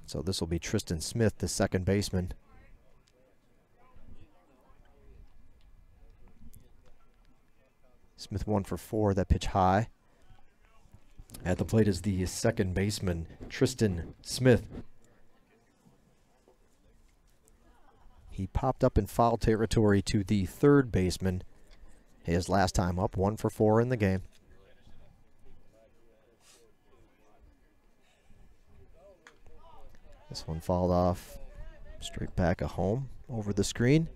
So this will be Tristan Smith, the second baseman. Smith 1 for 4, that pitch high. At the plate is the second baseman, Tristan Smith. He popped up in foul territory to the third baseman. His last time up, 1 for 4 in the game. This one fouled off straight back at home over the screen.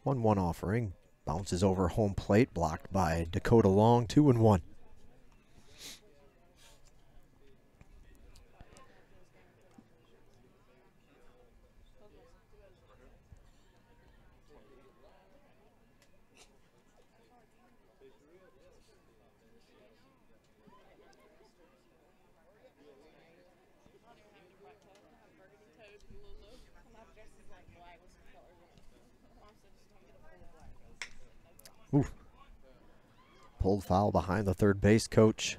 1-1 offering. Bounces over home plate, blocked by Dakota Long, 2-1. Ooh. Pulled foul behind the third base coach.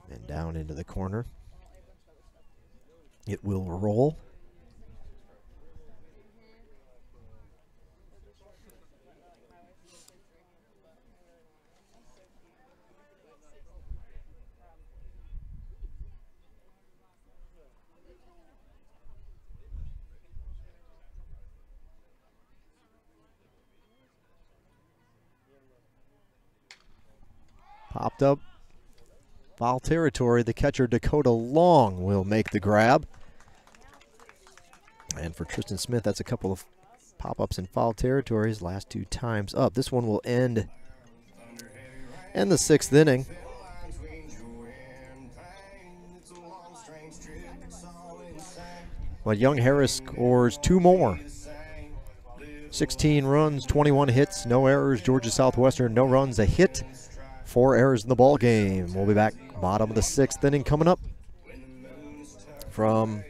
And down into the corner. It will roll. Popped up. Foul territory. The catcher Dakota Long will make the grab. And for Tristan Smith, that's a couple of pop-ups in foul territories. Last 2 times up. This one will end in the 6th inning. Well, Young Harris scores 2 more. 16 runs, 21 hits, no errors. Georgia Southwestern, no runs, a hit, 4 errors in the ball game. We'll be back bottom of the 6th inning coming up from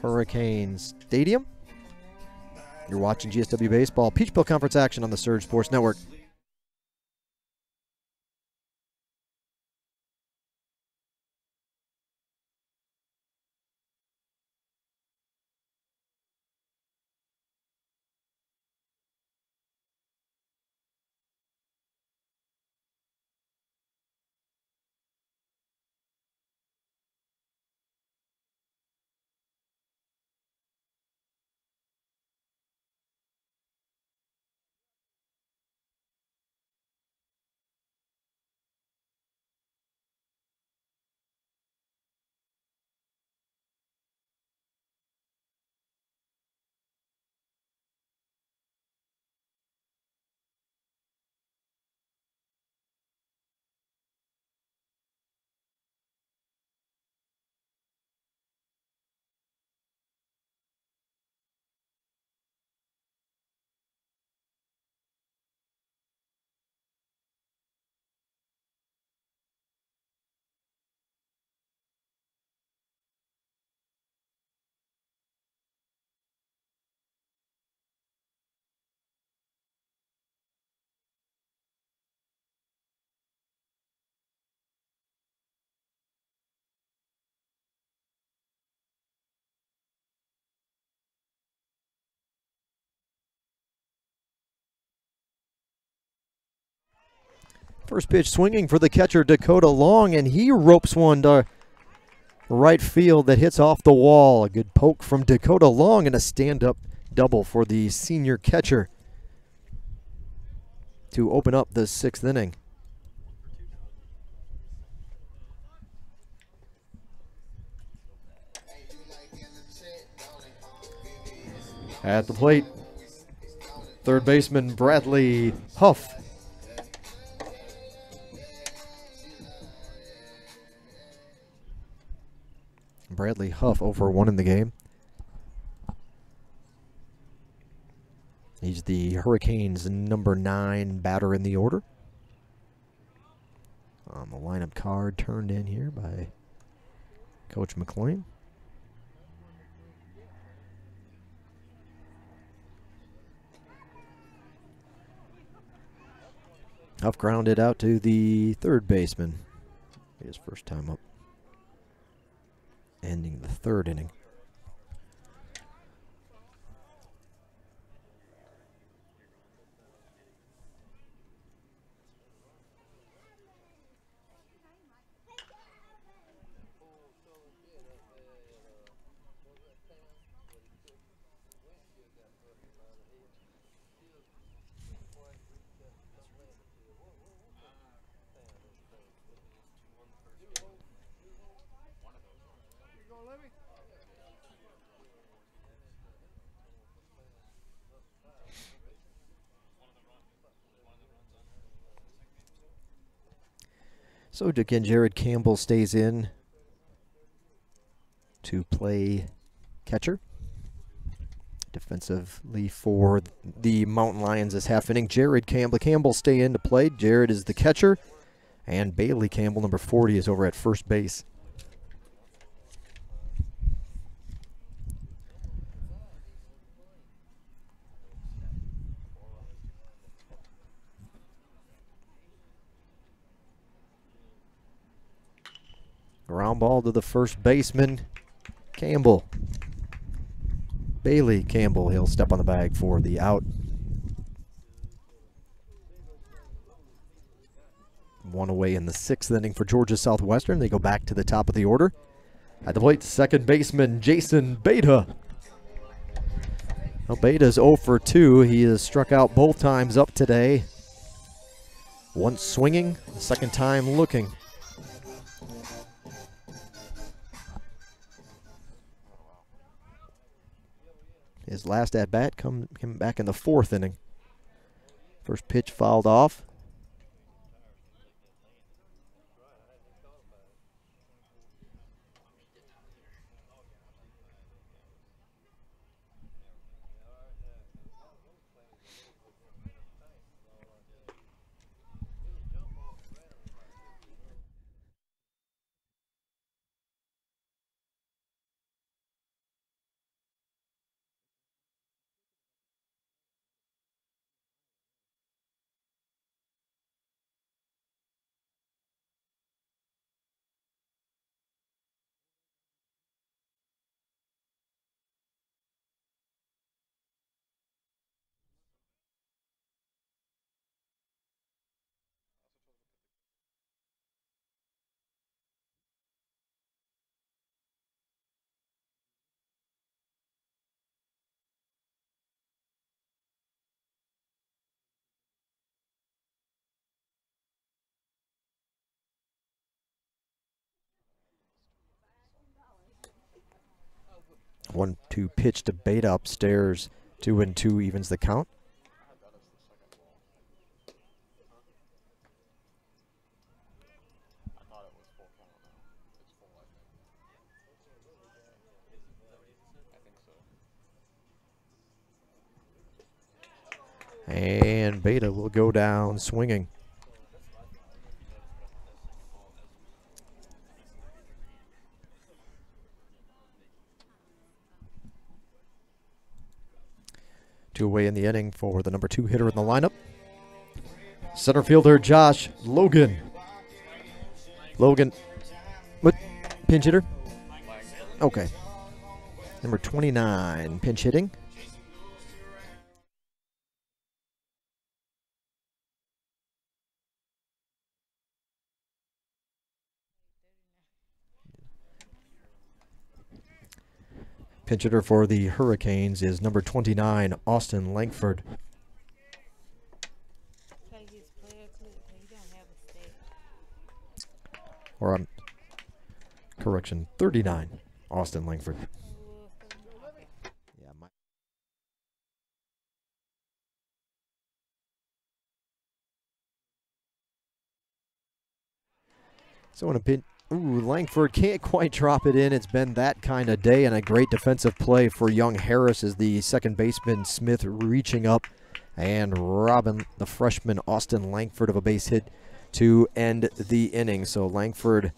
Hurricane Stadium. You're watching GSW Baseball, Peach Belt Conference action on the Surge Sports Network. First pitch swinging for the catcher Dakota Long, and he ropes one to right field that hits off the wall. A good poke from Dakota Long and a stand-up double for the senior catcher to open up the 6th inning. At the plate, third baseman Bradley Huff. Bradley Huff over 1 in the game. He's the Hurricanes' number 9 batter in the order. On the lineup card turned in here by Coach McLean. Huff grounded out to the third baseman. His first time up. Ending the 3rd inning. So again, Jared Campbell stays in to play catcher. Defensively for the Mountain Lions this half inning, Jared Campbell stay in to play. Jared is the catcher, and Bailey Campbell, number 40, is over at first base. Ground ball to the first baseman, Campbell. Bailey Campbell, he'll step on the bag for the out. One away in the 6th inning for Georgia Southwestern. They go back to the top of the order. At the plate, second baseman Jason Beta. Well, Beta's 0 for 2. He has struck out both times up today. Once swinging, the second time looking. His last at-bat came back in the 4th inning. First pitch fouled off. One-two pitch to Beta upstairs. 2-2 evens the count. And Beta will go down swinging. Two away in the inning for the number 2 hitter in the lineup. Center fielder Josh Logan. Logan, what? Pinch hitter? Okay. Number 29, pinch hitting. Pinch hitter for the Hurricanes is number 29, Austin Langford. Or correction, 39, Austin Langford. Yeah, so in a pinch. Ooh, Langford can't quite drop it in. It's been that kind of day, and a great defensive play for young Harris as the second baseman Smith reaching up and robbing the freshman Austin Langford of a base hit to end the inning. So Langford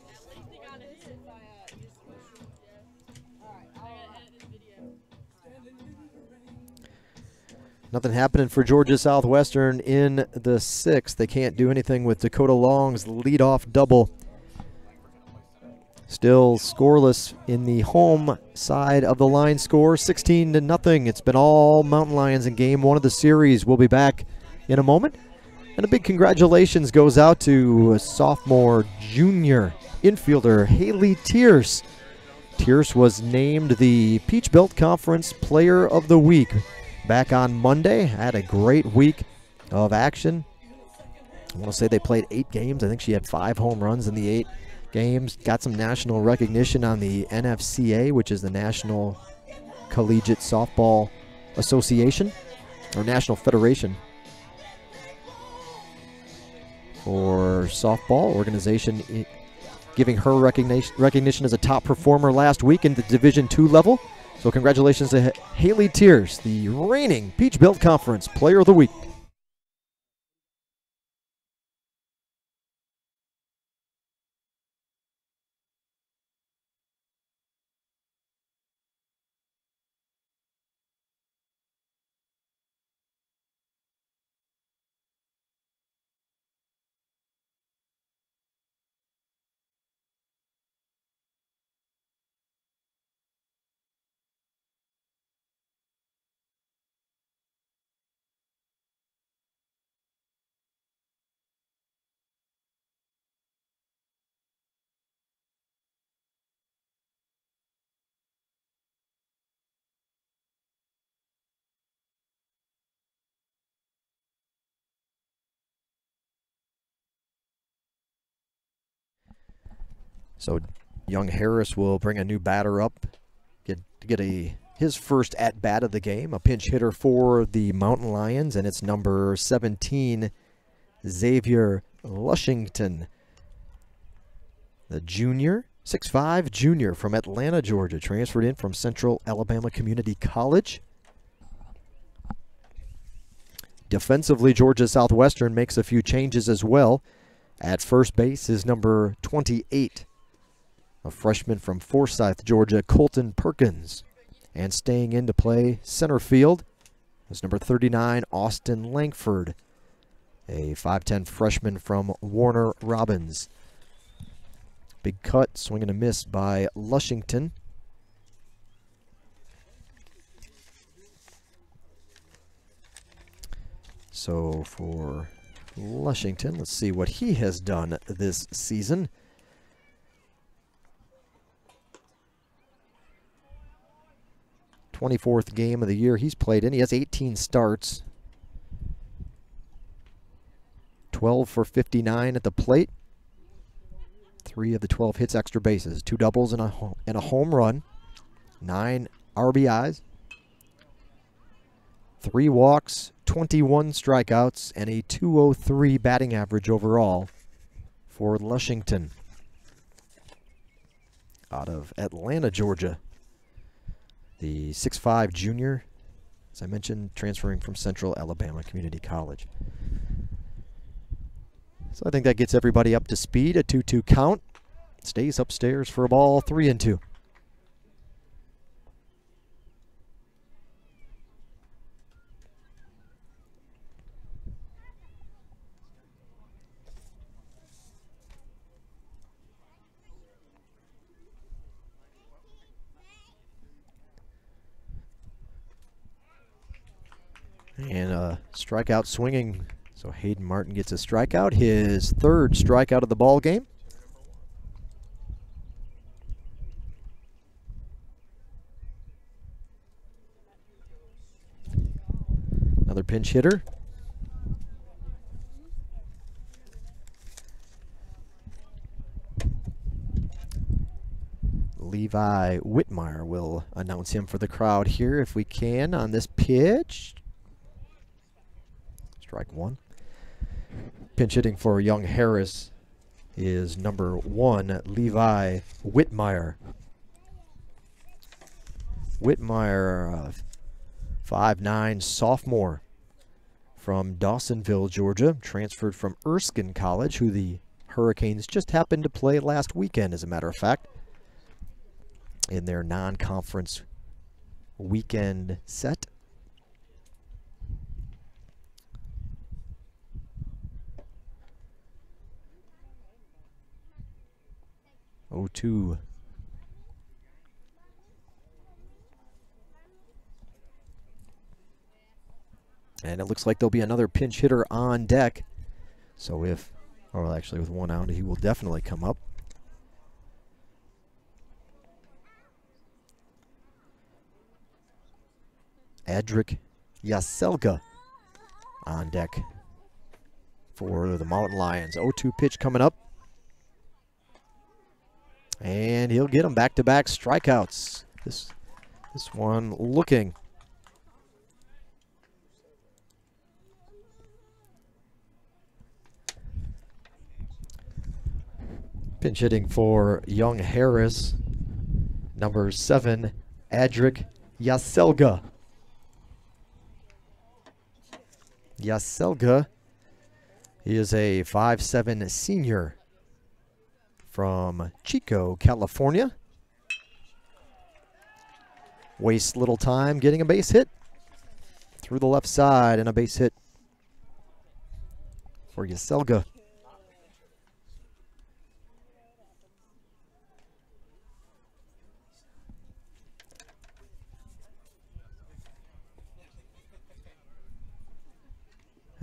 nothing happening for Georgia Southwestern in the 6th. They can't do anything with Dakota Long's leadoff double. Still scoreless in the home side of the line score, 16-0. It's been all Mountain Lions in game 1 of the series. We'll be back in a moment. And a big congratulations goes out to sophomore junior infielder Haley Tierce. Tierce was named the Peach Belt Conference Player of the Week back on Monday. Had a great week of action. I want to say they played 8 games. I think she had 5 home runs in the 8 games. Got some national recognition on the NFCA, which is the National Collegiate Softball Association. or National Federation for Softball organization, giving her recognition as a top performer last week in the Division II level. So congratulations to Haley Tears, the reigning Peach-Belt Conference Player of the Week. So young Harris will bring a new batter up, get his first at-bat of the game, a pinch hitter for the Mountain Lions, and it's number 17, Xavier Lushington, the junior, 6'5", junior from Atlanta, Georgia, transferred in from Central Alabama Community College. Defensively, Georgia Southwestern makes a few changes as well. At first base is number 28, a freshman from Forsyth, Georgia, Colton Perkins. And staying in to play center field is number 39, Austin Langford, a 5'10" freshman from Warner Robins. Big cut, swing and a miss by Lushington. So for Lushington, let's see what he has done this season. '24th game of the year he's played in. He has 18 starts. 12 for 59 at the plate. 3 of the 12 hits, extra bases, 2 doubles and a home run, 9 RBIs, 3 walks, 21 strikeouts, and a .203 batting average overall for Lushington out of Atlanta, Georgia. The 6'5" junior, as I mentioned, transferring from Central Alabama Community College. So I think that gets everybody up to speed. A 2-2 count. Stays upstairs for a ball, 3-2. And a strikeout swinging. So Hayden Martin gets a strikeout, his 3rd strikeout of the ball game. Another pinch hitter. Levi Whitmire will announce him for the crowd here if we can on this pitch. Strike 1. Pinch hitting for young Harris is number 1, Levi Whitmire. Whitmire, 5'9", sophomore from Dawsonville, Georgia, transferred from Erskine College, who the Hurricanes just happened to play last weekend, as a matter of fact, in their non-conference weekend set. .02. And it looks like there'll be another pinch hitter on deck. So actually with 1 out, he will definitely come up. Adric Yaselga on deck for the Mountain Lions. 0-2 pitch coming up. And he'll get them back-to-back strikeouts. This one looking Pinch hitting for Young Harris, number 7, Adric Yaselga. Yaselga, he is a 5'7" senior from Chico, California. Wastes little time getting a base hit through the left side, and a base hit for Yaselga.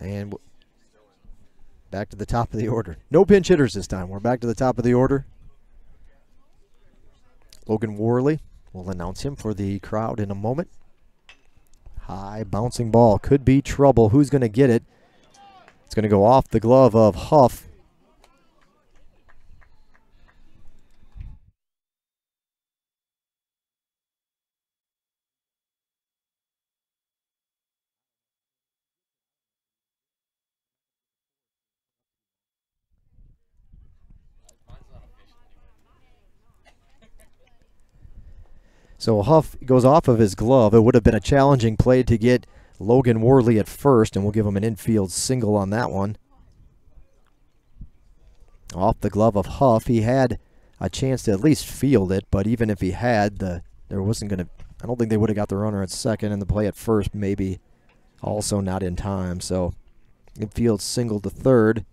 And back to the top of the order. No pinch hitters this time. We're back to the top of the order. Logan Worley, we'll announce him for the crowd in a moment. High bouncing ball. Could be trouble. Who's going to get it? It's going to go off the glove of Huff. So Huff goes off of his glove. It would have been a challenging play to get Logan Worley at first, and we'll give him an infield single on that one. Off the glove of Huff. He had a chance to at least field it, but even if he had, there wasn't going to, I don't think they would have got the runner at second, and the play at first maybe also not in time. So infield single to third.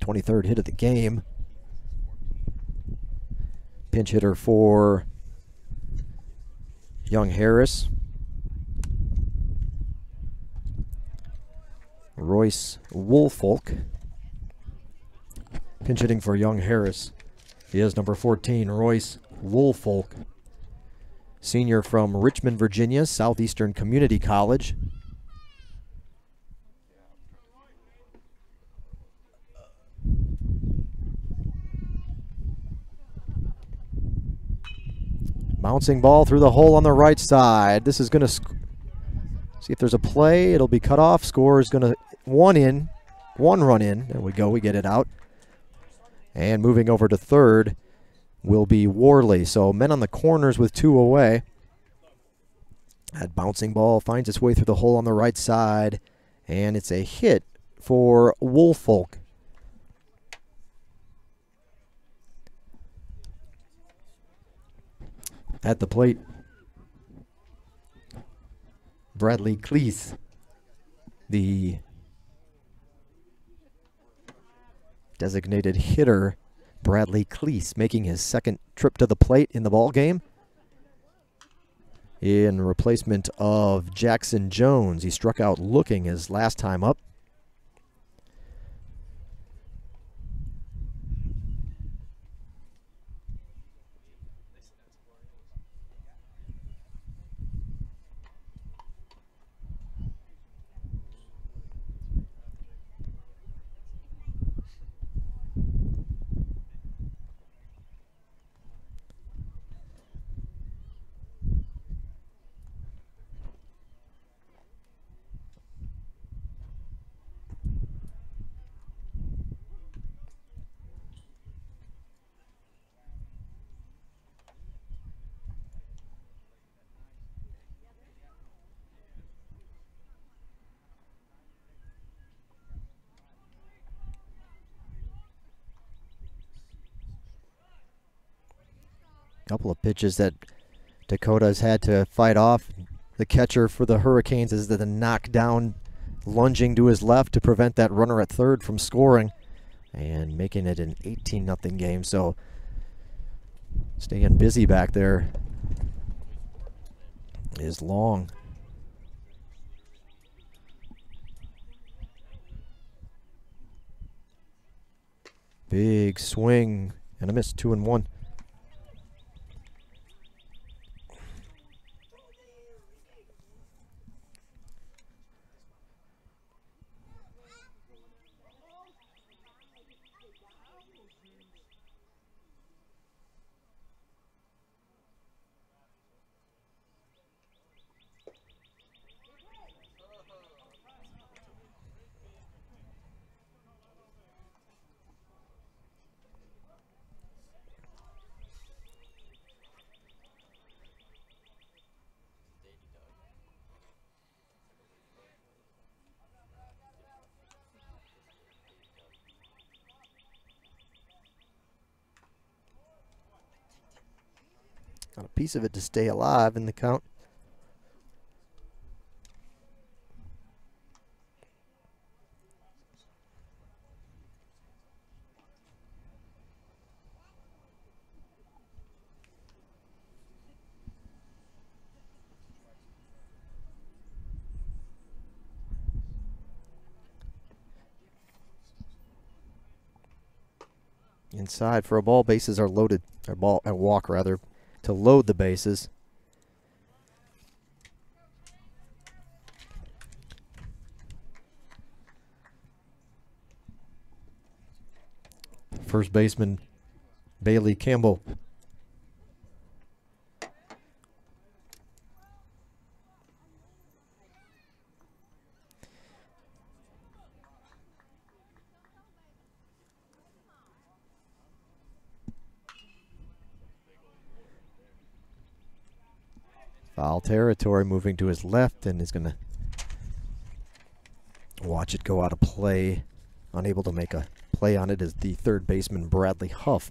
23rd hit of the game. Pinch hitter for Young Harris. Royce Woolfolk. Pinch hitting for Young Harris. He is number 14, Royce Woolfolk. Senior from Richmond, Virginia, Southeastern Community College. Bouncing ball through the hole on the right side. This is going to see if there's a play. It'll be cut off. Score is going to one run in. There we go. We get it out. And moving over to third will be Worley. So men on the corners with 2 away. That bouncing ball finds its way through the hole on the right side. And it's a hit for Woolfolk. At the plate, Bradley Cleese, the designated hitter. Bradley Cleese making his second trip to the plate in the ball game in replacement of Jackson Jones. He struck out looking his last time up. Couple of pitches that Dakota's had to fight off. The catcher for the Hurricanes is the knockdown, lunging to his left to prevent that runner at third from scoring and making it an 18-0 game. So staying busy back there is Long. Big swing and a miss, 2-1. Got a piece of it to stay alive in the count. Inside for a ball, bases are loaded. Or ball, a walk rather, to load the bases. First baseman Bailey Campbell. Foul territory, moving to his left, and is going to watch it go out of play. Unable to make a play on it is the third baseman Bradley Huff.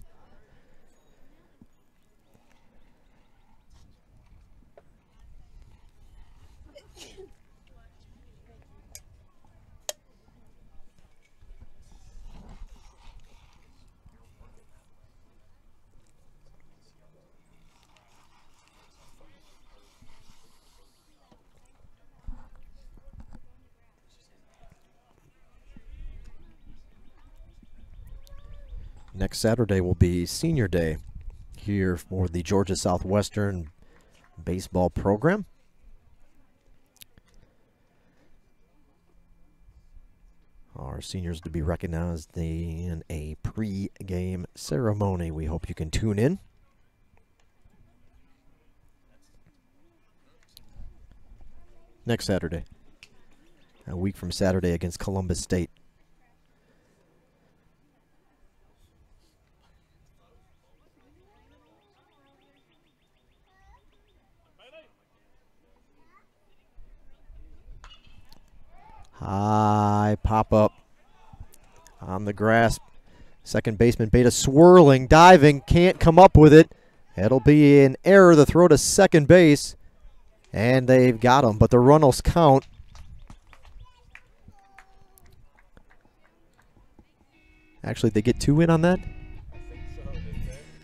Next Saturday will be Senior Day here for the Georgia Southwestern baseball program. Our seniors to be recognized in a pre-game ceremony. We hope you can tune in. Next Saturday, a week from Saturday against Columbus State. High pop-up on the grass. Second baseman Beta swirling, diving, can't come up with it. It'll be an error, the throw to second base. And they've got him, but the runnels count. Actually, they get two in on that?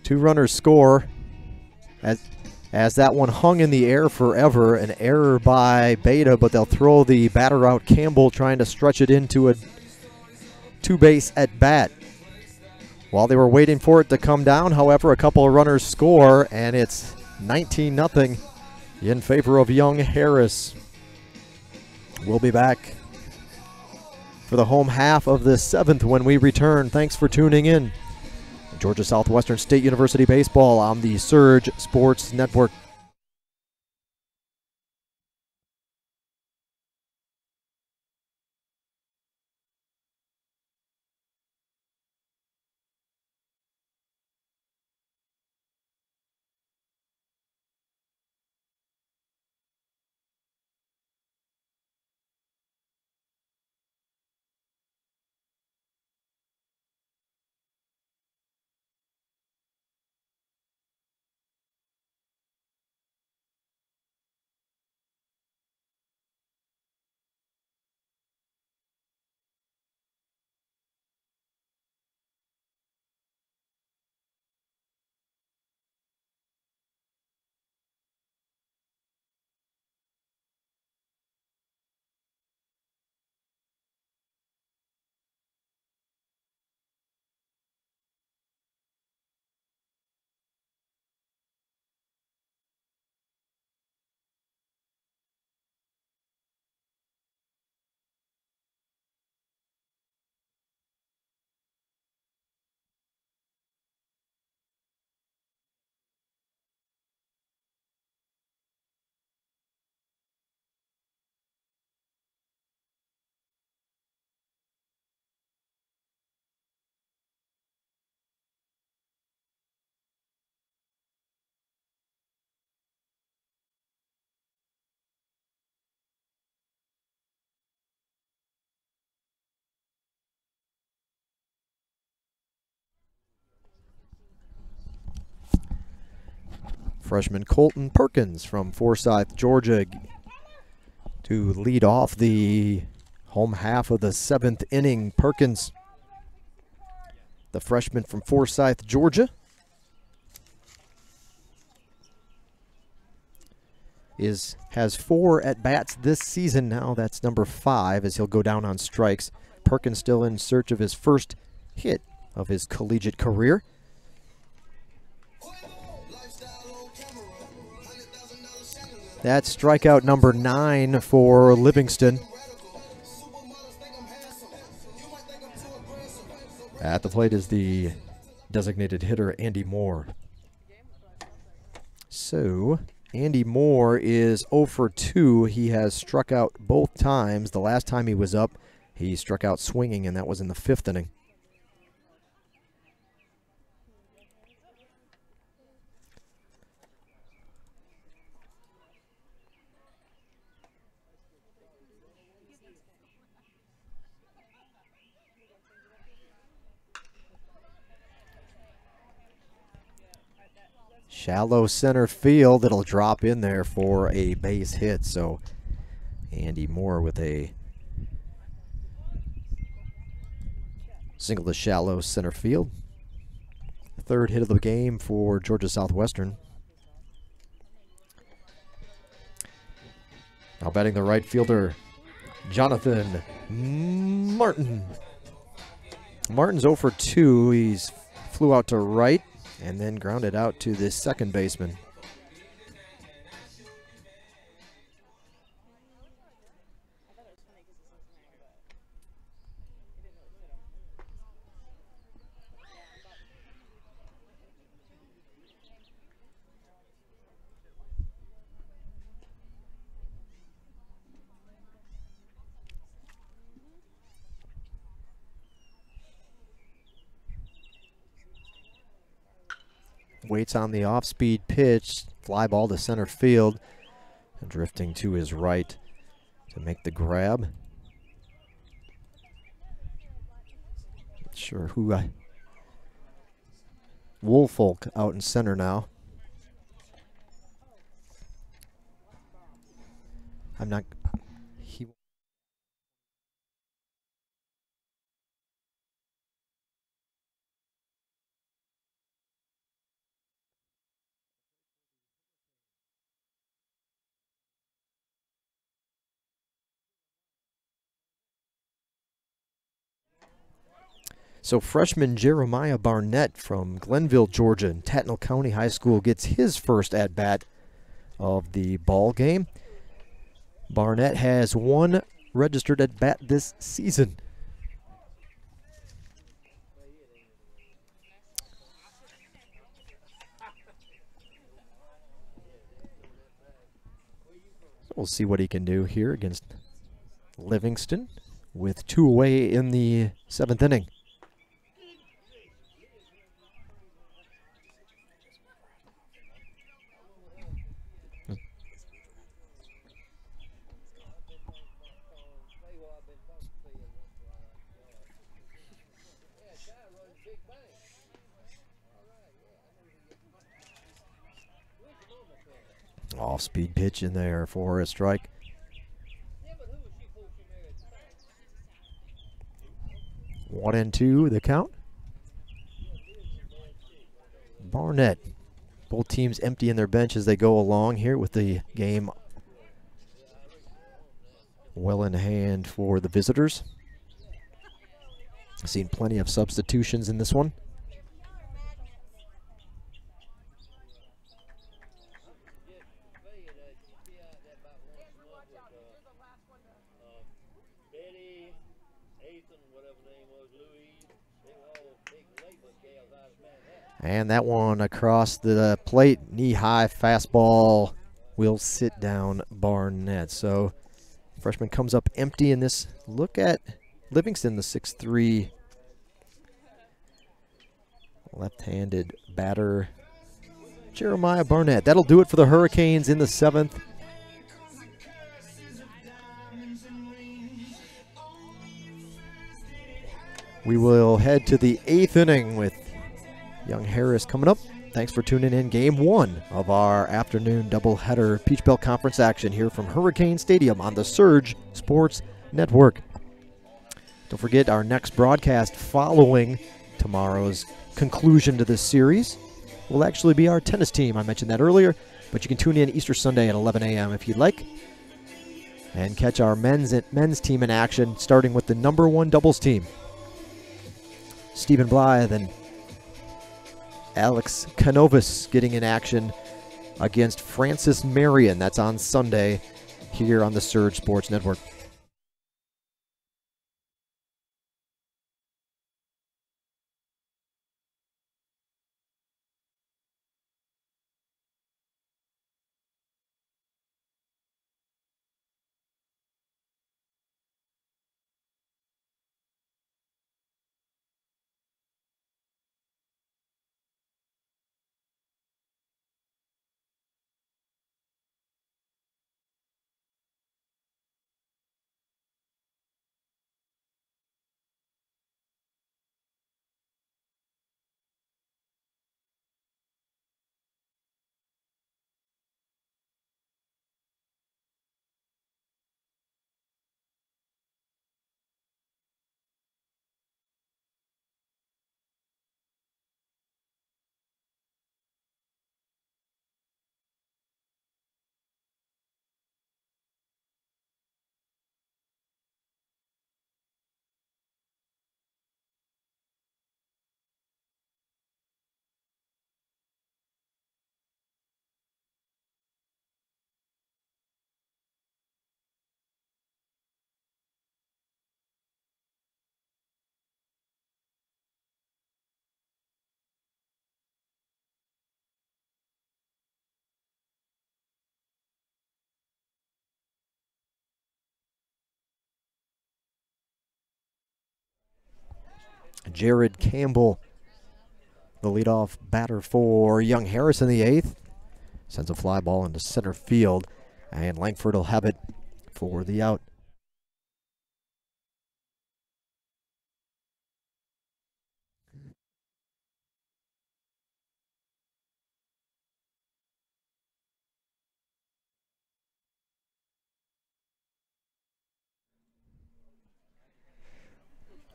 Two runners score as that one hung in the air forever. An error by Beta, but they'll throw the batter out. Campbell trying to stretch it into a two-base at bat. While they were waiting for it to come down, however, a couple of runners score, and it's 19-0 in favor of Young Harris. We'll be back for the home half of the seventh when we return. Thanks for tuning in. Georgia Southwestern State University Baseball on the Surge Sports Network. freshman Colton Perkins from Forsyth, Georgia, to lead off the home half of the 7th inning. Perkins, the freshman from Forsyth, Georgia, has 4 at-bats this season now. That's number 5 as he'll go down on strikes. Perkins still in search of his first hit of his collegiate career. That's strikeout number 9 for Livingston. At the plate is the designated hitter, Andy Moore. So, Andy Moore is 0 for 2. He has struck out both times. The last time he was up, he struck out swinging, and that was in the 5th inning. Shallow center field. It'll drop in there for a base hit. So Andy Moore with a single to shallow center field. Third hit of the game for Georgia Southwestern. Now batting the right fielder, Jonathan Martin. Martin's 0 for 2. He's flew out to right and then grounded out to the second baseman. Waits on the off-speed pitch, fly ball to center field, and drifting to his right to make the grab. Not sure who Woolfolk out in center now. I'm not. So freshman Jeremiah Barnett from Glenville, Georgia, in Tattnall County High School gets his first at-bat of the ball game. Barnett has 1 registered at-bat this season. So we'll see what he can do here against Livingston with 2 away in the 7th inning. Off-speed pitch in there for a strike. One and 2, the count. Barnett. Both teams emptying their bench as they go along here with the game well in hand for the visitors. I've seen plenty of substitutions in this one. And that one across the plate, knee-high fastball will sit down Barnett. So freshman comes up empty in this. Look at Livingston, the 6'3" left-handed batter, Jeremiah Barnett. That'll do it for the Hurricanes in the 7th. We will head to the 8th inning with Young Harris coming up. thanks for tuning in. Game 1 of our afternoon doubleheader Peach Belt Conference action here from Hurricane Stadium on the Surge Sports Network. Don't forget our next broadcast following tomorrow's conclusion to this series will actually be our tennis team. I mentioned that earlier, but you can tune in Easter Sunday at 11 a.m. if you'd like and catch our men's team in action, starting with the #1 doubles team. Stephen Blythe and Alex Canovas getting in action against Francis Marion. That's on Sunday here on the Surge Sports Network. Jared Campbell, the leadoff batter for Young Harris in the 8th. Sends a fly ball into center field, and Langford will have it for the out.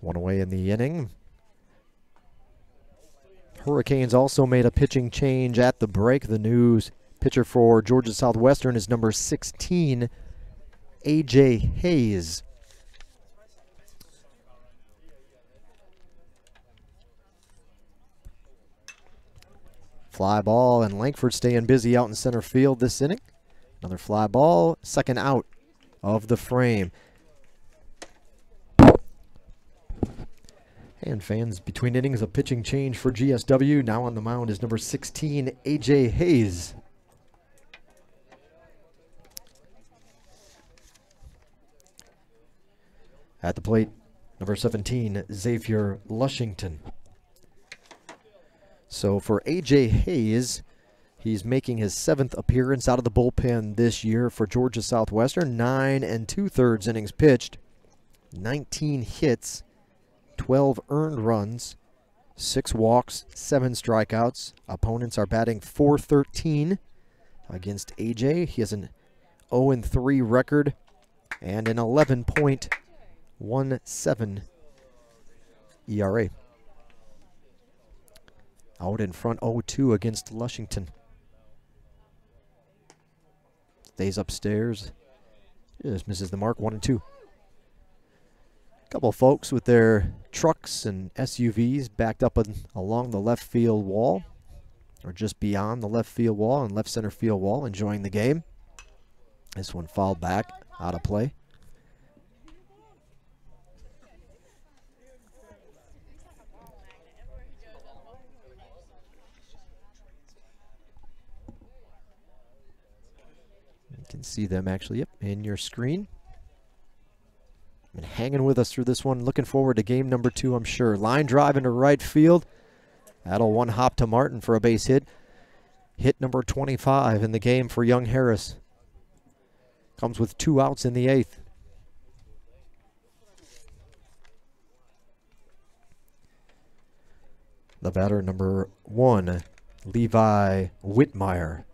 One away in the inning. Hurricanes also made a pitching change at the break. The news pitcher for Georgia Southwestern is number 16, A.J. Hayes. Fly ball, and Langford staying busy out in center field this inning. Another fly ball, second out of the frame. And fans, between innings, a pitching change for GSW. Now on the mound is number 16, A.J. Hayes. At the plate, number 17, Xavier Lushington. So for A.J. Hayes, he's making his 7th appearance out of the bullpen this year for Georgia Southwestern. 9 2/3 innings pitched, 19 hits, 12 earned runs, 6 walks, 7 strikeouts. Opponents are batting .413 against AJ. He has an 0-3 record and an 11.17 ERA. Out in front 0-2 against Lushington. Stays upstairs. Just misses the mark, 1-2. Couple of folks with their trucks and SUVs backed up along the left field wall, or just beyond the left field wall and left center field wall, enjoying the game. This one fouled back, out of play. You can see them actually, yep, in your screen. And hanging with us through this one. Looking forward to game number 2, I'm sure. Line drive into right field. That'll one hop to Martin for a base hit. Hit number 25 in the game for Young Harris. Comes with 2 outs in the 8th. The batter, number 1, Levi Whitmire.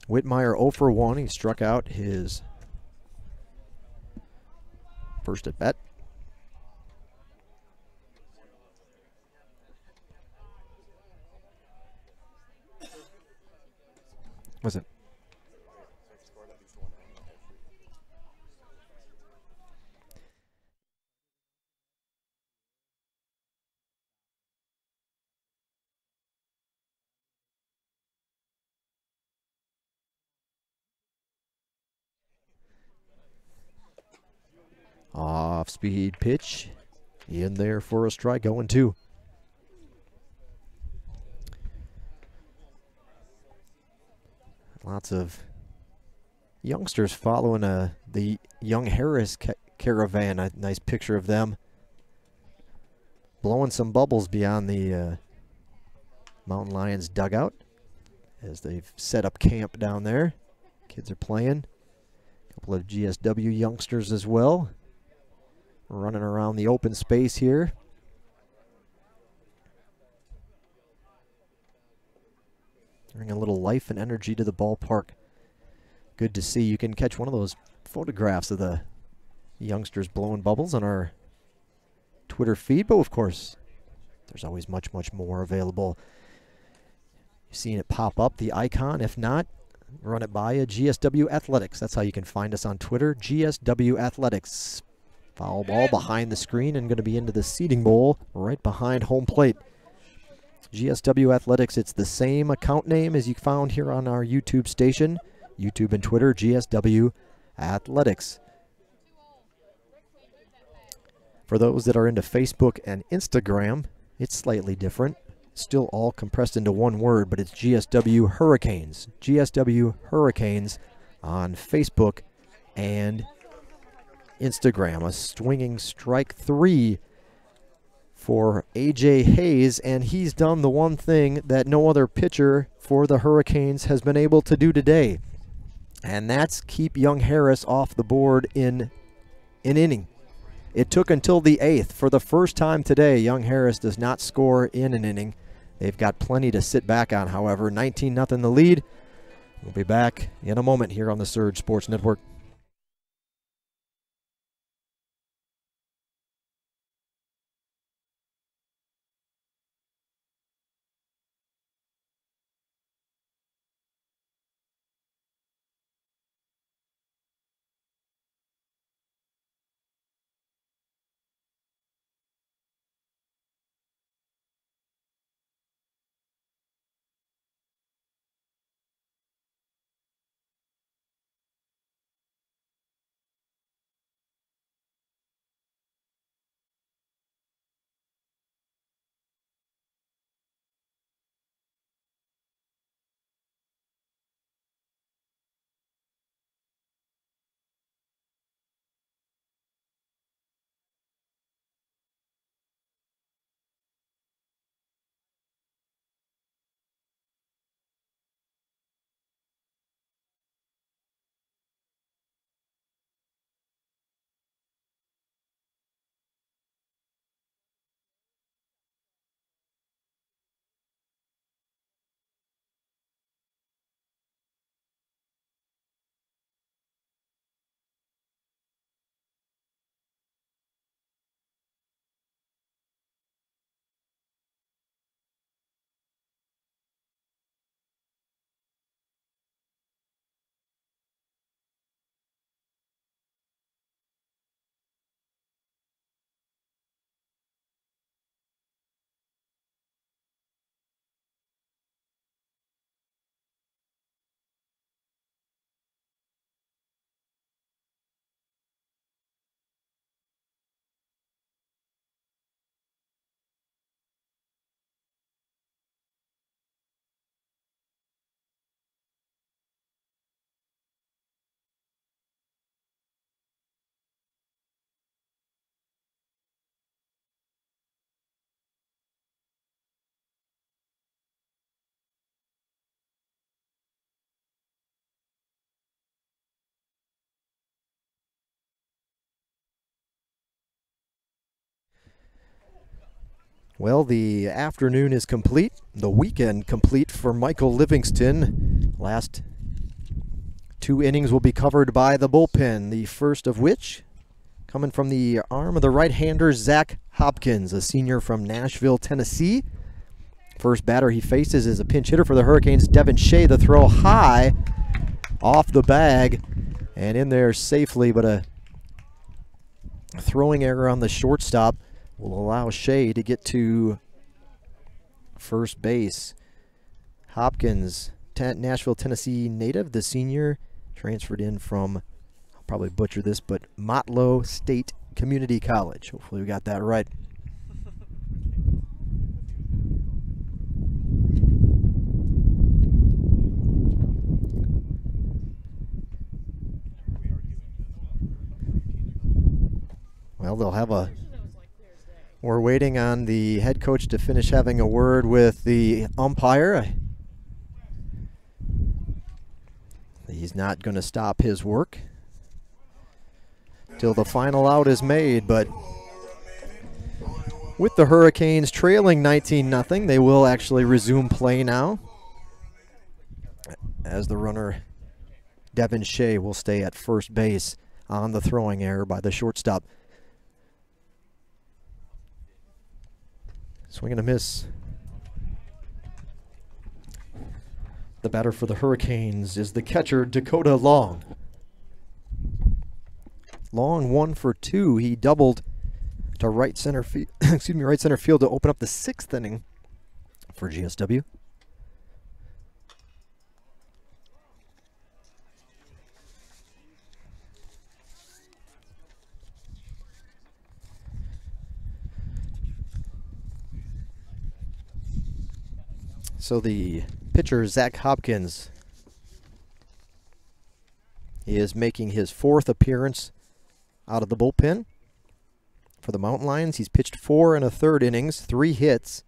Whitmire 0 for 1. He struck out his first at bat. Was it? Off-speed pitch. In there for a strike, 0-2. Lots of youngsters following the young Harris caravan. A nice picture of them blowing some bubbles beyond the Mountain Lions dugout as they've set up camp down there. Kids are playing. A couple of GSW youngsters as well, running around the open space here. Bring a little life and energy to the ballpark. Good to see. You can catch one of those photographs of the youngsters blowing bubbles on our Twitter feed, but of course, there's always much, much more available. You've seen it pop up, the icon. If not, run it by GSW Athletics. That's how you can find us on Twitter, GSW Athletics. Foul ball behind the screen and going to be into the seating bowl right behind home plate. GSW Athletics, it's the same account name as you found here on our YouTube station. YouTube and Twitter, GSW Athletics. For those that are into Facebook and Instagram, it's slightly different. Still all compressed into one word, but it's GSW Hurricanes. GSW Hurricanes on Facebook and Instagram. A swinging strike 3 for A.J. Hayes, and he's done the one thing that no other pitcher for the Hurricanes has been able to do today, and that's keep young Harris off the board in an inning. It took until the 8th. For the first time today, young Harris does not score in an inning. They've got plenty to sit back on, however. 19-0 the lead. We'll be back in a moment here on the Surge Sports Network. Well, the afternoon is complete, the weekend complete for Michael Livingston. Last 2 innings will be covered by the bullpen, the first of which coming from the arm of the right-hander Zach Hopkins, a senior from Nashville, Tennessee. First batter he faces is a pinch hitter for the Hurricanes, Devin Shea. The throw high off the bag and in there safely, but a throwing error on the shortstop will allow Shea to get to first base. Hopkins, Nashville, Tennessee native, the senior, transferred in from, I'll probably butcher this, but Motlow State Community College. Hopefully we got that right. Well, they'll have a... We're waiting on the head coach to finish having a word with the umpire. He's not going to stop his work till the final out is made, but with the Hurricanes trailing 19-0, they will actually resume play now, as the runner Devin Shea will stay at first base on the throwing error by the shortstop. Swing and a miss. The batter for the Hurricanes is the catcher, Dakota Long. Long 1 for 2. He doubled to right center field. Right center field to open up the 6th inning for GSW. So the pitcher, Zach Hopkins, he is making his 4th appearance out of the bullpen for the Mountain Lions. He's pitched 4 1/3 innings, 3 hits,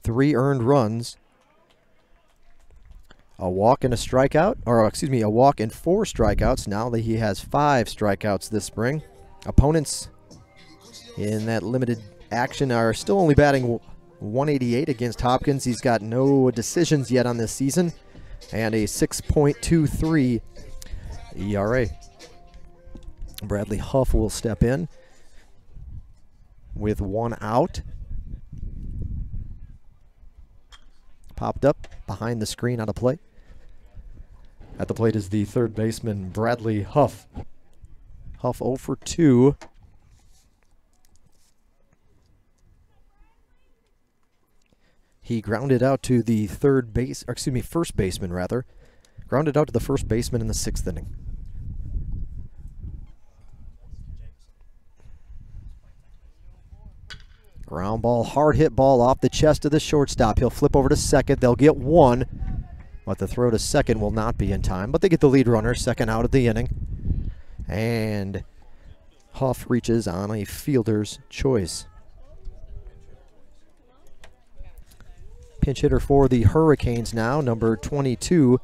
3 earned runs, a walk and a strikeout, or excuse me, a walk and 4 strikeouts. Now that he has 5 strikeouts this spring. Opponents in that limited action are still only batting 188 against Hopkins. He's got no decisions yet on this season and a 6.23 ERA. Bradley Huff will step in with 1 out. Popped up behind the screen out of play. At the plate is the third baseman, Bradley Huff. Huff 0 for 2. He grounded out to the first baseman rather. Grounded out to the first baseman in the 6th inning. Ground ball, hard hit ball off the chest of the shortstop. He'll flip over to second. They'll get 1, but the throw to second will not be in time. But they get the lead runner, 2nd out of the inning. And Huff reaches on a fielder's choice. Pinch hitter for the Hurricanes now, number 22.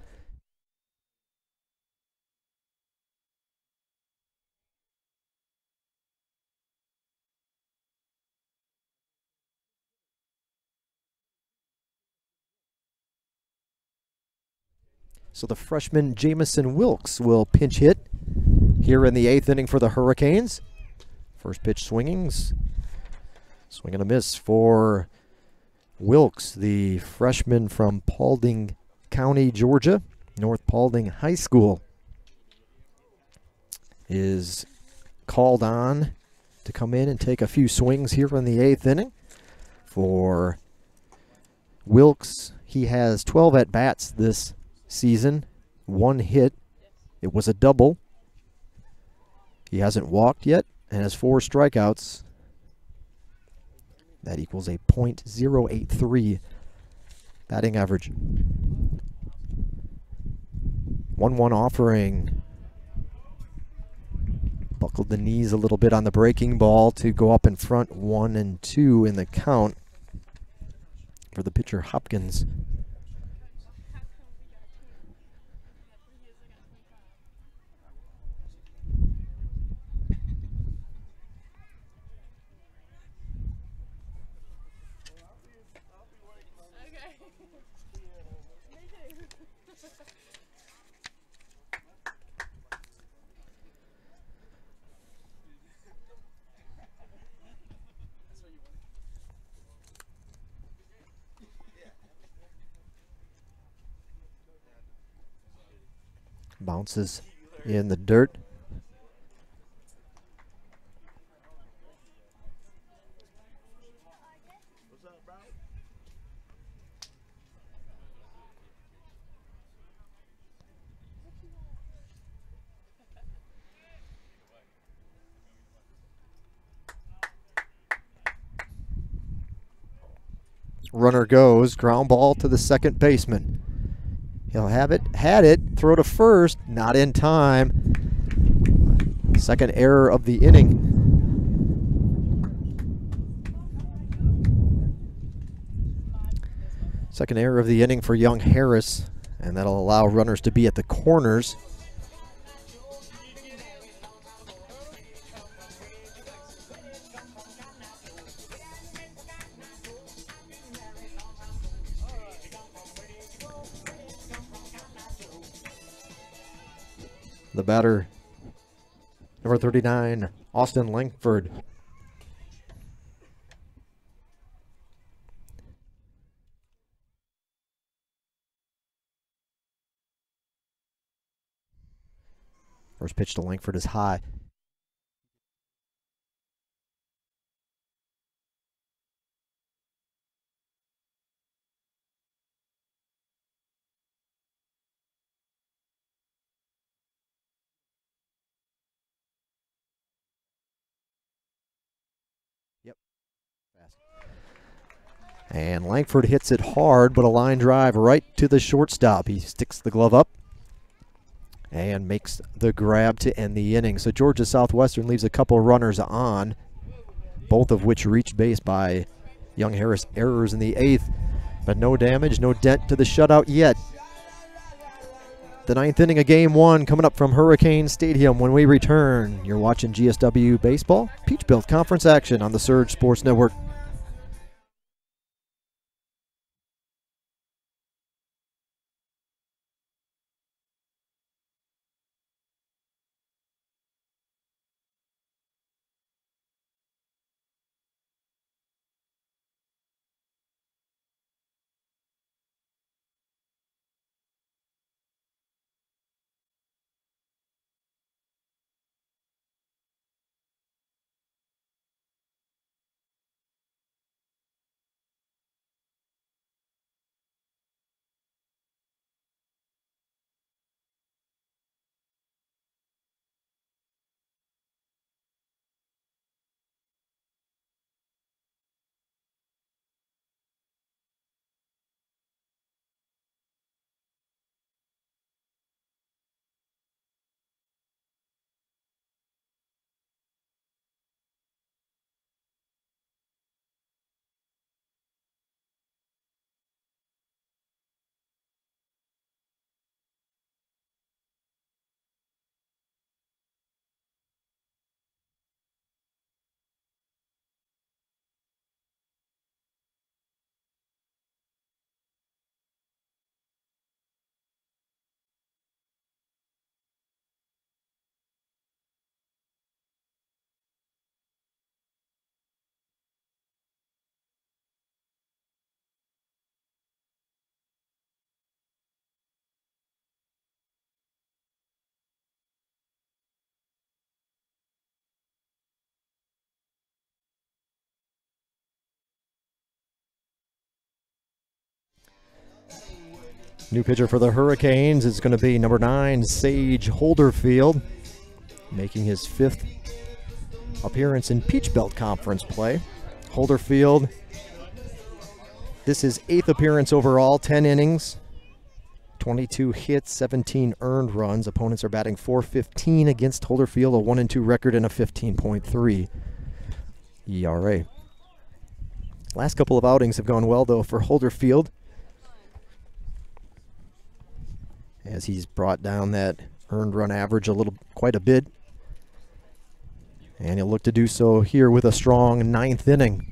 So the freshman Jamison Wilkes will pinch hit here in the 8th inning for the Hurricanes. First pitch swingings. Swing and a miss for Wilkes, the freshman from Paulding County, Georgia. North Paulding High School is called on to come in and take a few swings here in the 8th inning. For Wilkes, he has 12 at-bats this season, 1 hit. It was a double. He hasn't walked yet and has 4 strikeouts. That equals a .083 batting average. 1-1 offering. Buckled the knees a little bit on the breaking ball to go up in front, 1-2 in the count for the pitcher Hopkins. Bounces in the dirt. Runner goes, ground ball to the second baseman. He'll have it, had it, throw to first, not in time. Second error of the inning. Second error of the inning for young Harris, and that'll allow runners to be at the corners. The batter, number 39, Austin Langford. First pitch to Langford is high. Yep. Fast. And Langford hits it hard, but a line drive right to the shortstop. He sticks the glove up and makes the grab to end the inning. So Georgia Southwestern leaves a couple runners on, both of which reached base by young Harris. Errors in the eighth, but no damage, no dent to the shutout yet. The ninth inning of game one coming up from Hurricane Stadium. When we return, you're watching GSW Baseball, Peachbelt Conference action on the Surge Sports Network. New pitcher for the Hurricanes is going to be number 9, Sage Holderfield, making his 5th appearance in Peachbelt Conference play. Holderfield, this is 8th appearance overall, 10 innings, 22 hits, 17 earned runs. Opponents are batting .415 against Holderfield, a 1-2 record and a 15.3 ERA. Last couple of outings have gone well, though, for Holderfield, as he's brought down that earned run average quite a bit. And he'll look to do so here with a strong 9th inning.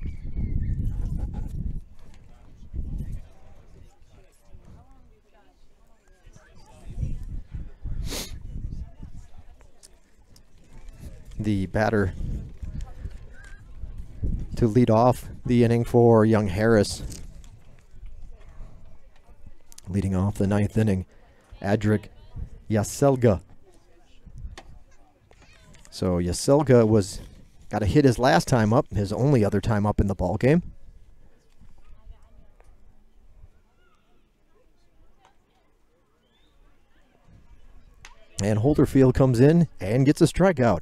The batter to lead off the inning for young Harris. Leading off the 9th inning, Adric Yaselga. So Yaselga got a hit his last time up, his only other time up in the ball game. And Holderfield comes in and gets a strikeout.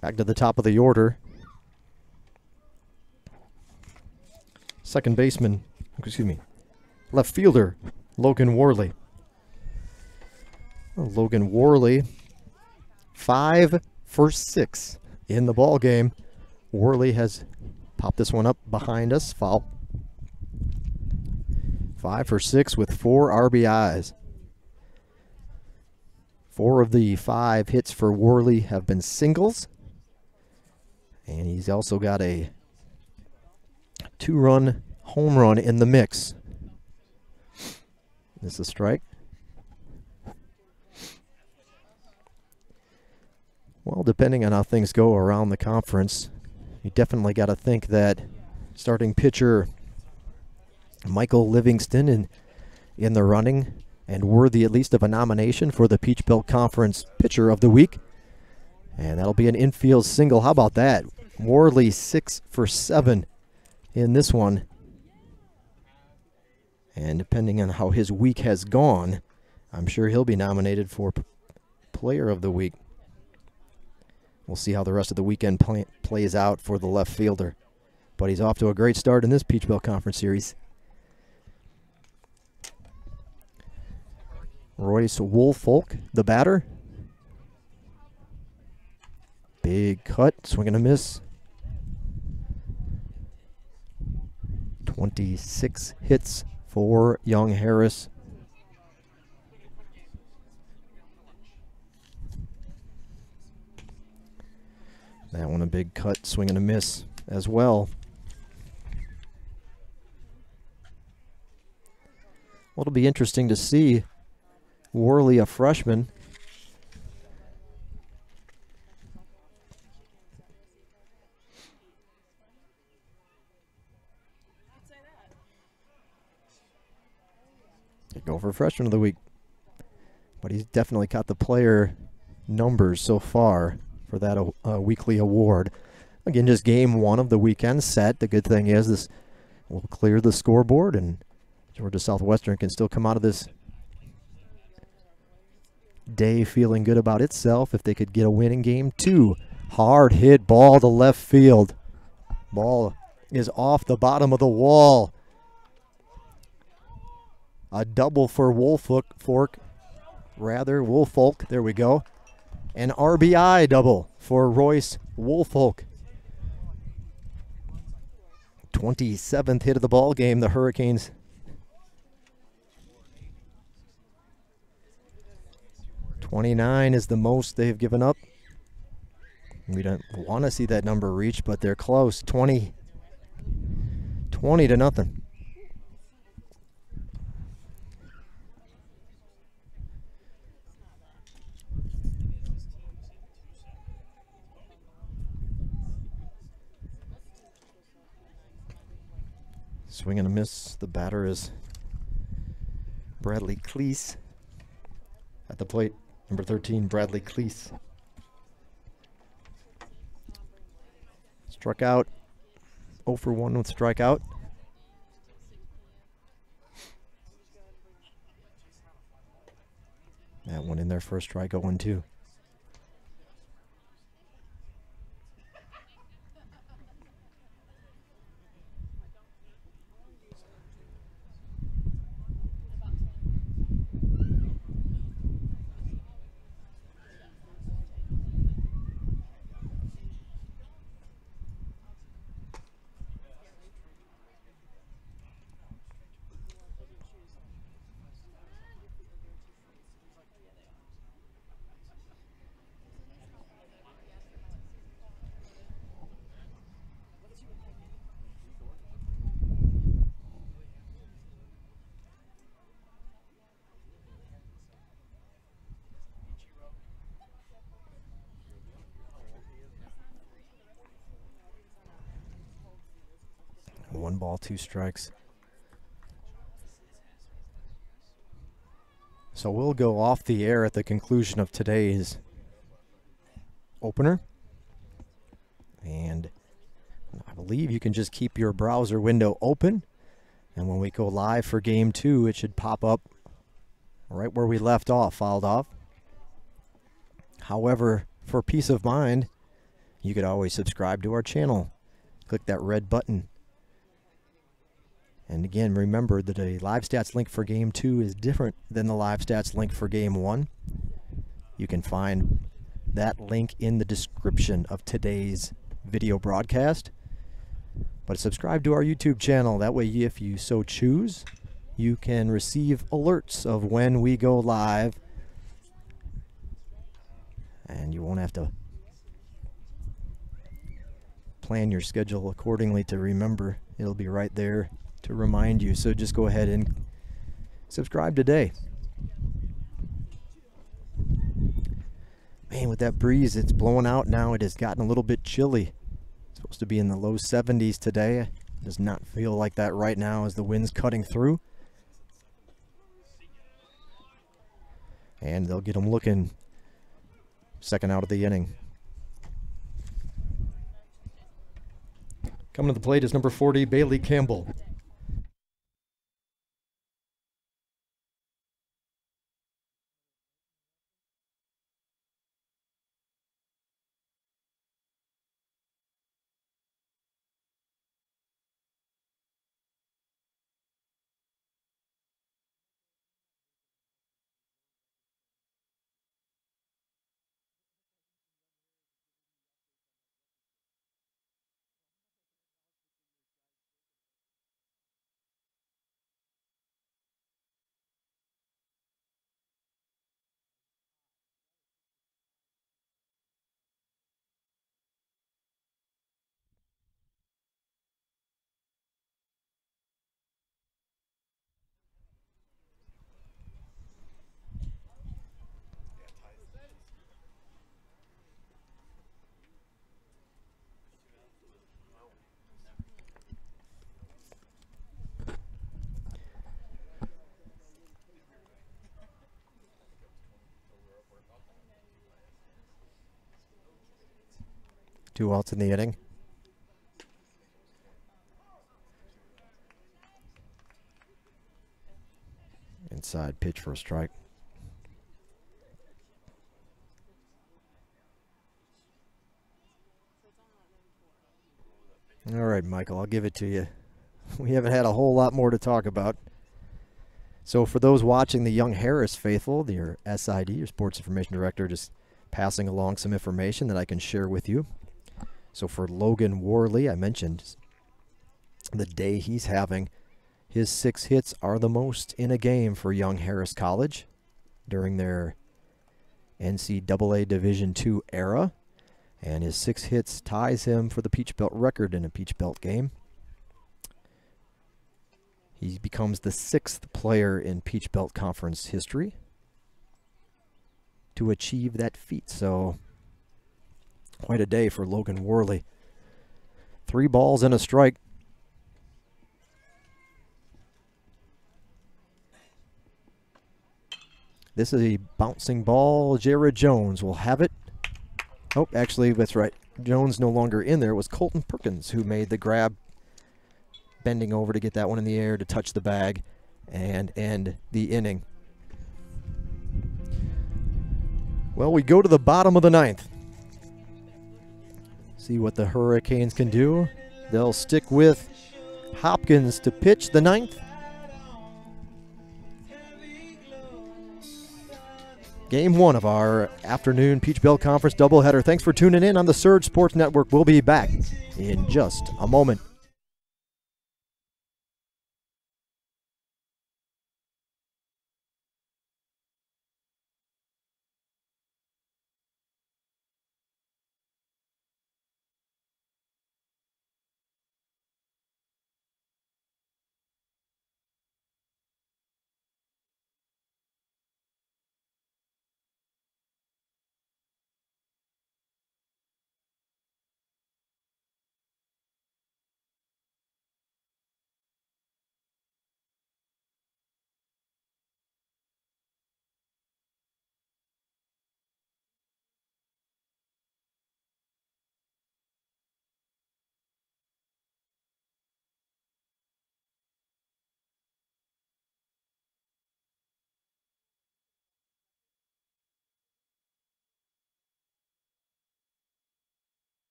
Back to the top of the order. Second baseman, left fielder, Logan Worley. Well, Logan Worley, 5 for 6 in the ball game. Worley has popped this one up behind us, foul. 5 for 6 with 4 RBIs. 4 of the 5 hits for Worley have been singles. And he's also got a 2-run home run in the mix. This is a strike. Well, depending on how things go around the conference, you definitely got to think that starting pitcher Michael Livingston in the running and worthy at least of a nomination for the Peach Belt Conference Pitcher of the Week. And that'll be an infield single. How about that? Worley 6 for 7 in this one. And depending on how his week has gone, I'm sure he'll be nominated for Player of the Week. We'll see how the rest of the weekend plays out for the left fielder. But he's off to a great start in this Peach Belt Conference Series. Royce Woolfolk, the batter. Big cut, swing and a miss. 26 hits for Young Harris. That one a big cut, swing and a miss as well. Well, it'll be interesting to see Worley, a freshman, go for freshman of the week. But he's definitely got the player numbers so far for that weekly award. Again, just game 1 of the weekend set. The good thing is this will clear the scoreboard, and Georgia Southwestern can still come out of this day feeling good about itself if they could get a win in game 2. Hard hit ball to left field. Ball is off the bottom of the wall. A double for Woolfolk. There we go. An RBI double for Royce Woolfolk. 27th hit of the ball game, the Hurricanes. .29 is the most they've given up. We don't want to see that number reached, but they're close. 20 to nothing. Swing and a miss. The batter is Bradley Cleese. At the plate, number 13, Bradley Cleese. Struck out. 0 for 1 with strikeout. That one in there for a strike, 0-2. 1 ball, 2 strikes. So we'll go off the air at the conclusion of today's opener. And I believe you can just keep your browser window open. And when we go live for game 2, it should pop up right where we left off, filed off. However, for peace of mind, you could always subscribe to our channel. Click that red button. And again, remember that a live stats link for game 2 is different than the live stats link for game 1. You can find that link in the description of today's video broadcast. But subscribe to our YouTube channel. That way, if you so choose, you can receive alerts of when we go live. And you won't have to plan your schedule accordingly to remember. It'll be right there to remind you. So just go ahead and subscribe today. Man, with that breeze, it's blowing out now. It has gotten a little bit chilly. It's supposed to be in the low 70s today. It does not feel like that right now as the wind's cutting through. And they'll get them looking second out of the inning. Coming to the plate is number 40, Bailey Campbell. Two outs in the inning. Inside pitch for a strike. All right, Michael, I'll give it to you. We haven't had a whole lot more to talk about. So for those watching, the Young Harris faithful, your SID, your Sports Information Director, just passing along some information that I can share with you. So for Logan Worley, I mentioned the day he's having. His 6 hits are the most in a game for Young Harris College during their NCAA Division II era. And his 6 hits ties him for the Peach Belt record in a Peach Belt game. He becomes the 6th player in Peach Belt Conference history to achieve that feat. So quite a day for Logan Worley. 3 balls and a strike. This is a bouncing ball. Jared Jones will have it. Oh, actually, that's right. Jones no longer in there. It was Colton Perkins who made the grab, bending over to get that one in the air to touch the bag and end the inning. Well, we go to the bottom of the 9th. See what the Hurricanes can do. They'll stick with Hopkins to pitch the 9th. Game 1 of our afternoon Peach Belt Conference doubleheader. Thanks for tuning in on the Surge Sports Network. We'll be back in just a moment.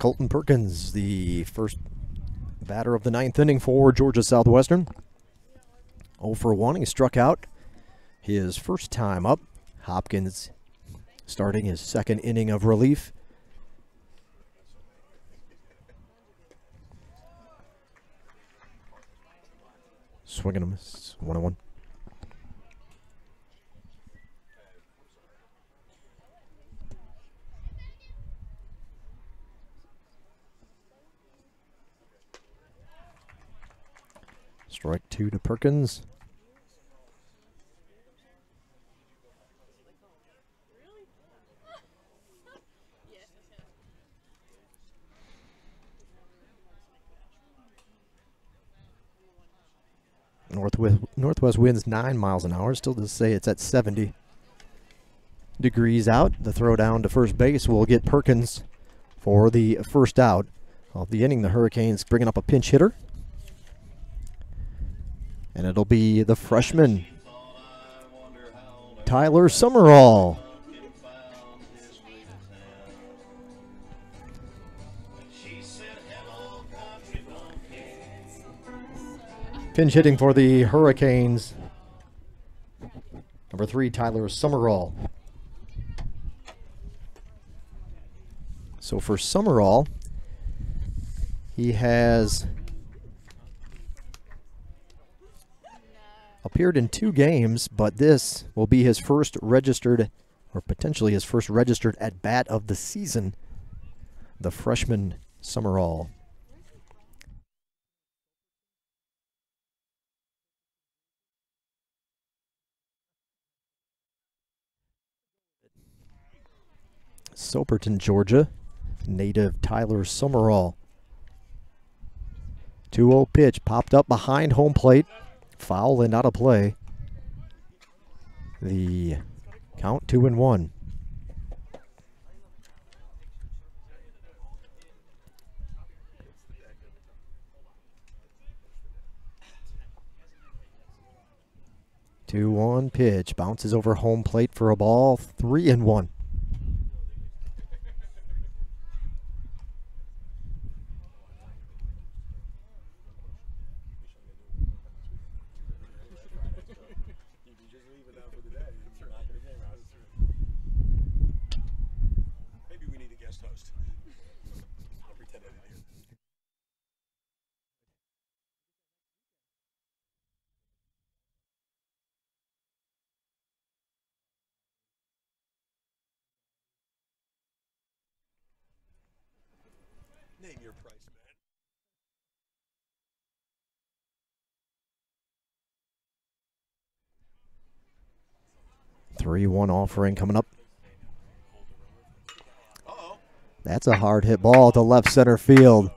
Colton Perkins, the first batter of the 9th inning for Georgia Southwestern. 0 for 1. He struck out his first time up. Hopkins starting his 2nd inning of relief. Swinging him. 1-1. Strike 2 to Perkins. Northwest winds 9 miles an hour. Still to say it's at 70 degrees out. The throw down to first base will get Perkins for the first out of the inning. The Hurricanes bringing up a pinch hitter. And it'll be the freshman, Tyler Summerall. Pinch hitting for the Hurricanes. Number 3, Tyler Summerall. So for Summerall, he has appeared in 2 games, but this will be his first registered, or potentially his first registered at bat of the season. The freshman Summerall. Soperton, Georgia, native Tyler Summerall. 2-0 pitch popped up behind home plate. Foul and out of play. The count 2-1. Two 2-1 pitch bounces over home plate for a ball. 3-1. Name your price, man. 3-1 offering coming up. That's a hard hit ball to left center field.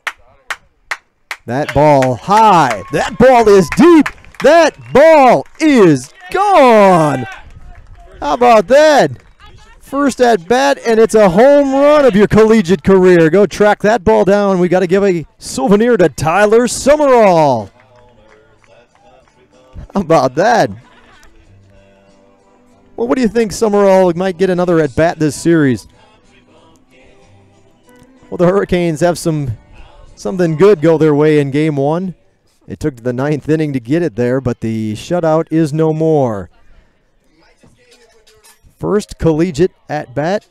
That ball high. That ball is deep. That ball is gone. How about that? First at bat, and it's a home run of your collegiate career. Go track that ball down. We got to give a souvenir to Tyler Summerall. How about that? Well, what do you think Summerall might get another at bat this series? Well, the Hurricanes have something good go their way in game 1. It took the 9th inning to get it there, but the shutout is no more. First collegiate at bat,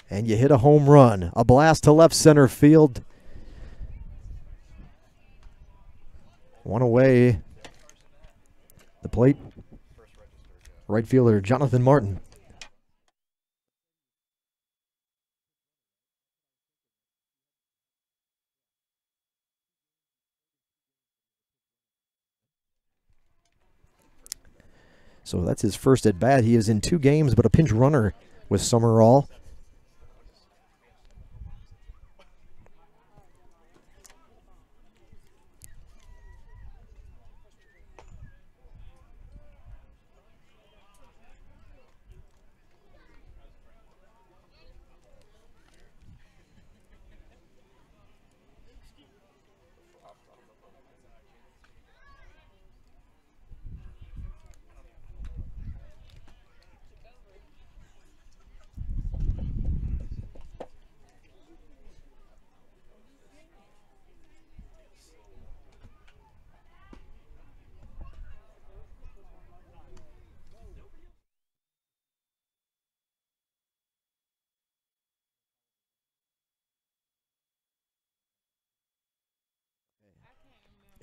and you hit a home run. A blast to left center field. One away. The plate. Right fielder Jonathan Martin. So that's his first at bat. He is in 2 games, but a pinch runner with Summerall.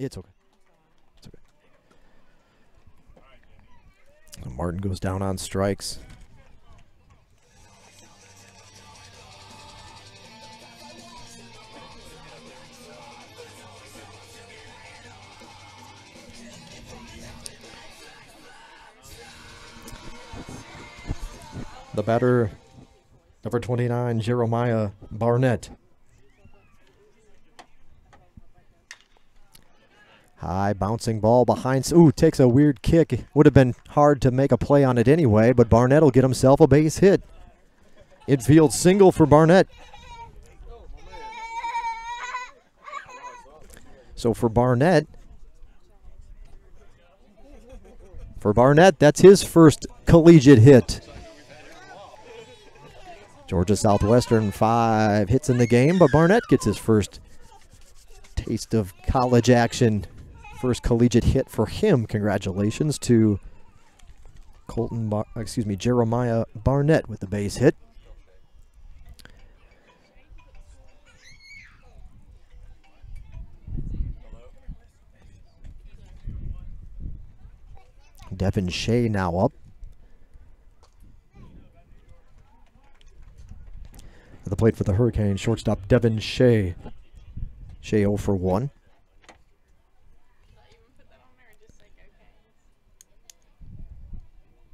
It's okay. It's okay. Martin goes down on strikes. The batter, number 29, Jeremiah Barnett. High bouncing ball behind. Ooh, takes a weird kick. It would have been hard to make a play on it anyway, but Barnett will get himself a base hit. Infield single for Barnett. So for Barnett, that's his first collegiate hit. Georgia Southwestern 5 hits in the game, but Barnett gets his first taste of college action. First collegiate hit for him. Congratulations to Jeremiah Barnett with the base hit. Devin Shea now up. At the plate for the Hurricanes, shortstop Devin Shea. Shea 0 for 1.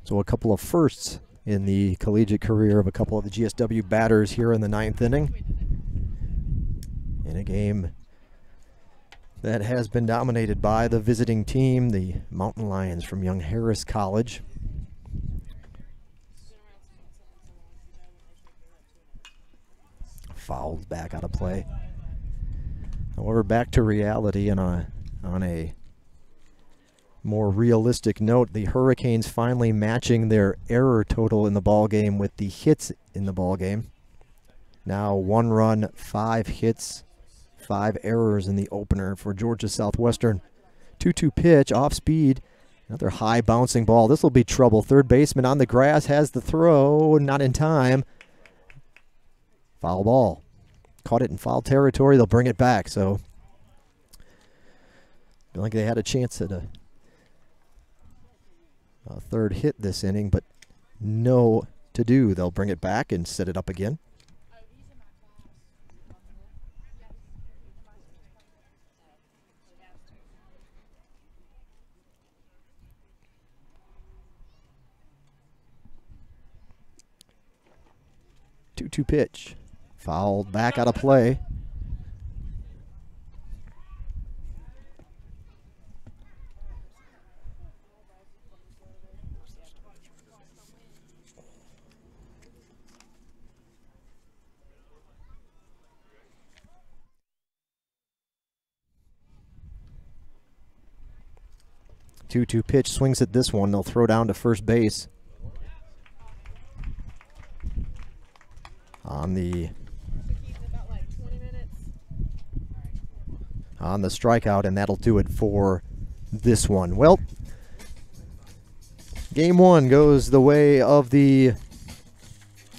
So a couple of firsts in the collegiate career of a couple of the GSW batters here in the 9th inning. In a game that has been dominated by the visiting team, the Mountain Lions from Young Harris College. Fouled back out of play. However, back to reality, and on a more realistic note, the Hurricanes finally matching their error total in the ball game with the hits in the ball game. Now 1 run, 5 hits, 5 errors in the opener for Georgia Southwestern. 2-2 pitch, off speed, another high bouncing ball. This will be trouble. Third baseman on the grass has the throw, not in time. Foul ball. Caught it in foul territory. They'll bring it back. So I feel like they had a chance at a third hit this inning, but no to do. They'll bring it back and set it up again. Two pitch. Fouled back out of play. Two pitch, swings at this one. They'll throw down to first base. On the strikeout, and that'll do it for this one. Well, game 1 goes the way of the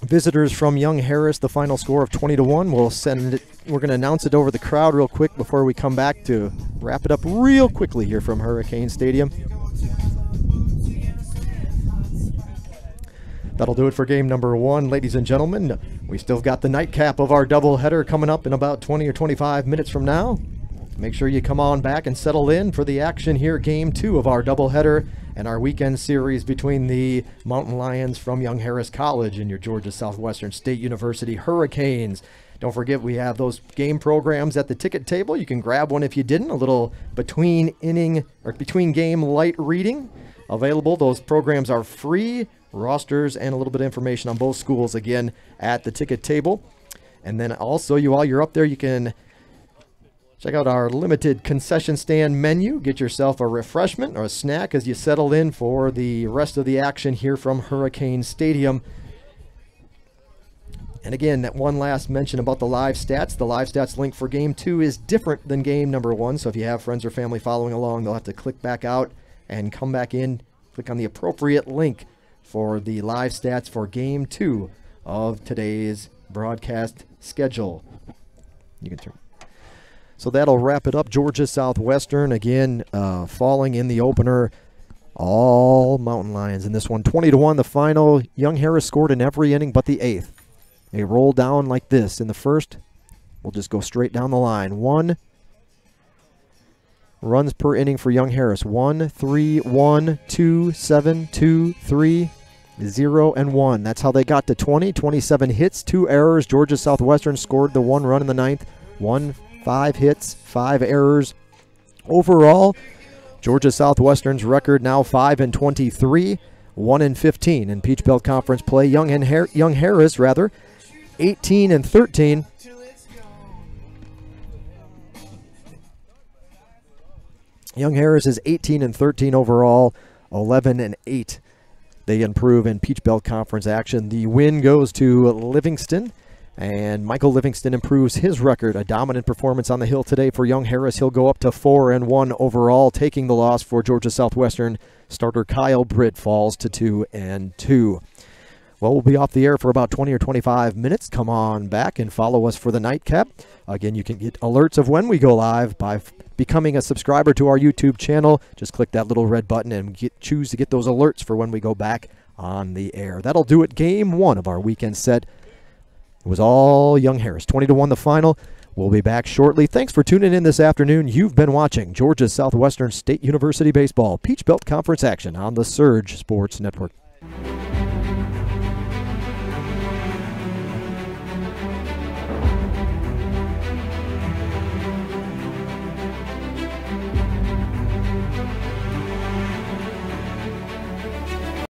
visitors from Young Harris. The final score of 20-1. We're going to announce it over the crowd real quick before we come back to wrap it up real quickly here from Hurricane Stadium. That'll do it for game number 1, ladies and gentlemen. We still got the nightcap of our doubleheader coming up in about 20 or 25 minutes from now. Make sure you come on back and settle in for the action here, game 2 of our doubleheader and our weekend series between the Mountain Lions from Young Harris College and your Georgia Southwestern State University Hurricanes. Don't forget, we have those game programs at the ticket table. You can grab one if you didn't. A little between game light reading available. Those programs are free. Rosters and a little bit of information on both schools again at the ticket table. And then also, while you're up there, you can check out our limited concession stand menu. Get yourself a refreshment or a snack as you settle in for the rest of the action here from Hurricane Stadium. And again, that one last mention about the live stats. The live stats link for game 2 is different than game number 1. So if you have friends or family following along, they'll have to click back out and come back in, click on the appropriate link for the live stats for game 2 of today's broadcast schedule. You can turn. So that'll wrap it up. Georgia Southwestern, again, falling in the opener. All Mountain Lions in this one. 20-1 the final. Young Harris scored in every inning but the 8th. They roll down like this in the first. We'll just go straight down the line. 1 runs per inning for Young Harris. 1, 3, 1, 2, 7, 2, 3, 0, and 1. That's how they got to 20. 27 hits, 2 errors. Georgia Southwestern scored the 1 run in the 9th. 5 hits, 5 errors. Overall, Georgia Southwestern's record now 5-23, 1-15 in Peach Belt Conference play. Young Harris, 18-13. Young Harris is 18-13 overall, 11-8. They improve in Peach Belt Conference action. The win goes to Livingston, and Michael Livingston improves his record. A dominant performance on the hill today for Young Harris. He'll go up to 4-1 overall, taking the loss for Georgia Southwestern. Starter Kyle Britt falls to 2-2. Well, we'll be off the air for about 20 or 25 minutes. Come on back and follow us for the nightcap. Again, you can get alerts of when we go live by becoming a subscriber to our YouTube channel. Just click that little red button and choose to get those alerts for when we go back on the air. That'll do it. Game 1 of our weekend set. It was all Young Harris. 20-1 the final. We'll be back shortly. Thanks for tuning in this afternoon. You've been watching Georgia Southwestern State University Baseball Peach Belt Conference action on the Surge Sports Network.